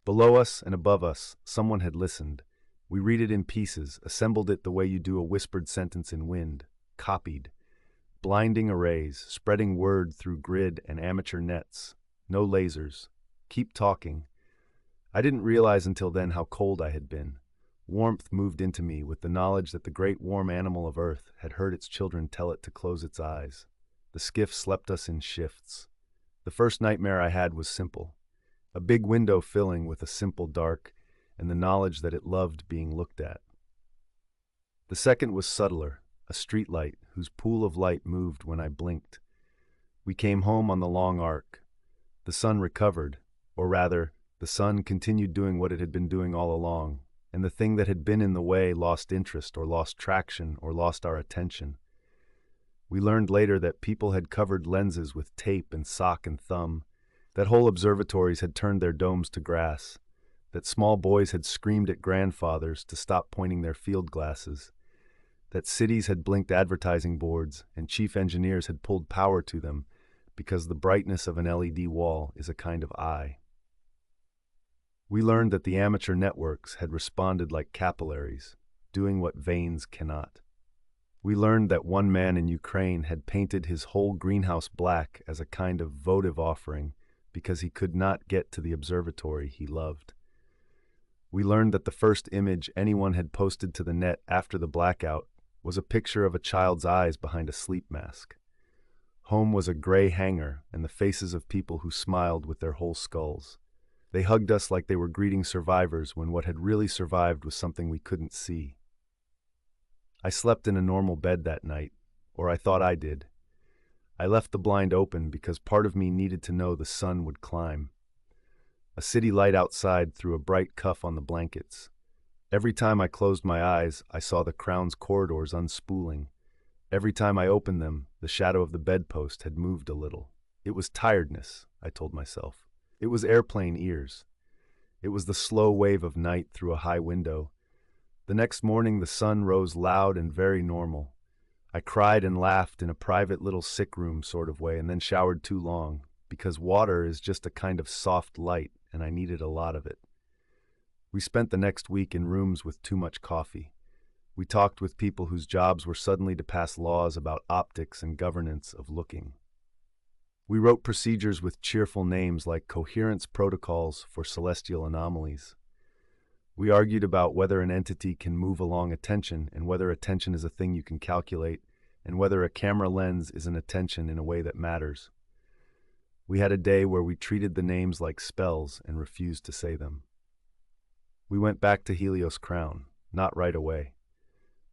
Below us and above us, someone had listened. We read it in pieces, assembled it the way you do a whispered sentence in wind, copied. Blinding arrays, spreading word through grid and amateur nets. No lasers. Keep talking. I didn't realize until then how cold I had been. Warmth moved into me with the knowledge that the great warm animal of Earth had heard its children tell it to close its eyes. The skiff slept us in shifts. The first nightmare I had was simple. A big window filling with a simple dark, and the knowledge that it loved being looked at. The second was subtler, a streetlight whose pool of light moved when I blinked. We came home on the long arc. The sun recovered, or rather, the sun continued doing what it had been doing all along, and the thing that had been in the way lost interest or lost traction or lost our attention. We learned later that people had covered lenses with tape and sock and thumb, that whole observatories had turned their domes to grass, that small boys had screamed at grandfathers to stop pointing their field glasses, that cities had blinked advertising boards and chief engineers had pulled power to them because the brightness of an LED wall is a kind of eye. We learned that the amateur networks had responded like capillaries, doing what veins cannot. We learned that one man in Ukraine had painted his whole greenhouse black as a kind of votive offering because he could not get to the observatory he loved. We learned that the first image anyone had posted to the net after the blackout was a picture of a child's eyes behind a sleep mask. Home was a gray hangar and the faces of people who smiled with their whole skulls. They hugged us like they were greeting survivors when what had really survived was something we couldn't see. I slept in a normal bed that night, or I thought I did. I left the blind open because part of me needed to know the sun would climb. A city light outside threw a bright cuff on the blankets. Every time I closed my eyes, I saw the crown's corridors unspooling. Every time I opened them, the shadow of the bedpost had moved a little. It was tiredness, I told myself. It was airplane ears. It was the slow wave of night through a high window. The next morning the sun rose loud and very normal. I cried and laughed in a private little sick room sort of way and then showered too long, because water is just a kind of soft light and I needed a lot of it. We spent the next week in rooms with too much coffee. We talked with people whose jobs were suddenly to pass laws about optics and governance of looking. We wrote procedures with cheerful names like coherence protocols for celestial anomalies. We argued about whether an entity can move along attention and whether attention is a thing you can calculate and whether a camera lens is an attention in a way that matters. We had a day where we treated the names like spells and refused to say them. We went back to Helios Crown, not right away.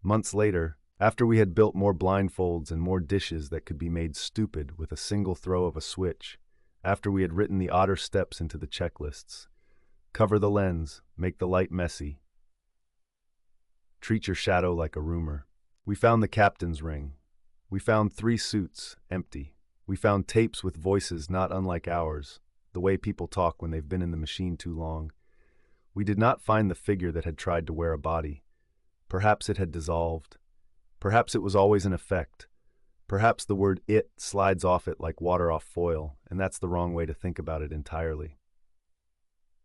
Months later, after we had built more blindfolds and more dishes that could be made stupid with a single throw of a switch, after we had written the otter steps into the checklists, cover the lens, make the light messy, treat your shadow like a rumor. We found the captain's ring. We found 3 suits, empty. We found tapes with voices not unlike ours, the way people talk when they've been in the machine too long. We did not find the figure that had tried to wear a body. Perhaps it had dissolved. Perhaps it was always an effect. Perhaps the word "it" slides off it like water off foil, and that's the wrong way to think about it entirely.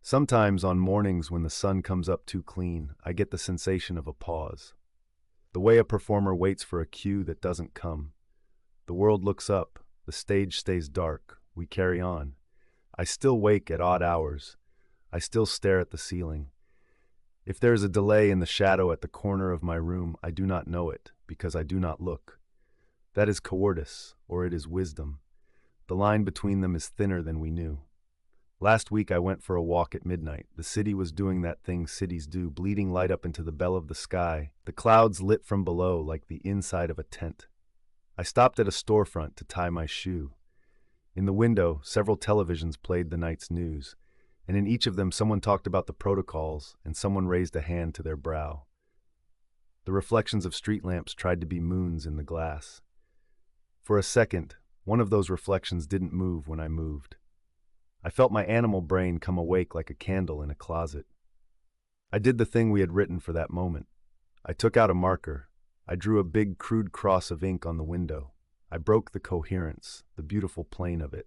Sometimes on mornings when the sun comes up too clean, I get the sensation of a pause. The way a performer waits for a cue that doesn't come. The world looks up, the stage stays dark, we carry on. I still wake at odd hours. I still stare at the ceiling. If there is a delay in the shadow at the corner of my room, I do not know it, because I do not look. That is cowardice, or it is wisdom. The line between them is thinner than we knew. Last week I went for a walk at midnight. The city was doing that thing cities do, bleeding light up into the bell of the sky, the clouds lit from below like the inside of a tent. I stopped at a storefront to tie my shoe. In the window, several televisions played the night's news, and in each of them someone talked about the protocols and someone raised a hand to their brow. The reflections of street lamps tried to be moons in the glass. For a second, one of those reflections didn't move when I moved. I felt my animal brain come awake like a candle in a closet. I did the thing we had written for that moment. I took out a marker. I drew a big crude cross of ink on the window. I broke the coherence, the beautiful plane of it.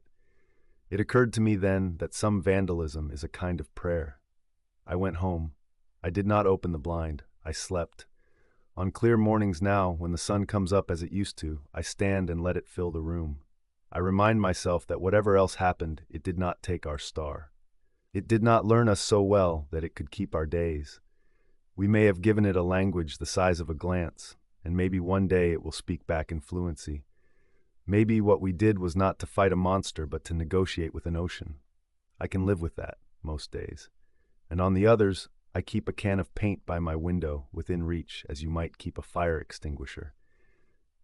It occurred to me then that some vandalism is a kind of prayer. I went home. I did not open the blind. I slept. On clear mornings now, when the sun comes up as it used to, I stand and let it fill the room. I remind myself that whatever else happened, it did not take our star. It did not learn us so well that it could keep our days. We may have given it a language the size of a glance, and maybe one day it will speak back in fluency. Maybe what we did was not to fight a monster, but to negotiate with an ocean. I can live with that, most days. And on the others, I keep a can of paint by my window, within reach, as you might keep a fire extinguisher.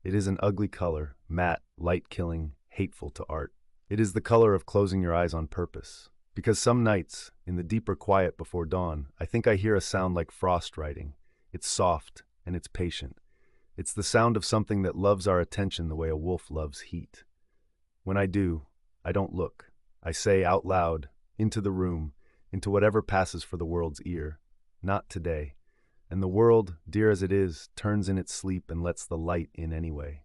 It is an ugly color, matte, light-killing, hateful to art. It is the color of closing your eyes on purpose. Because some nights, in the deeper quiet before dawn, I think I hear a sound like frost writing. It's soft, and it's patient. It's the sound of something that loves our attention the way a wolf loves heat. When I do, I don't look. I say out loud, into the room, into whatever passes for the world's ear, not today. And the world, dear as it is, turns in its sleep and lets the light in anyway.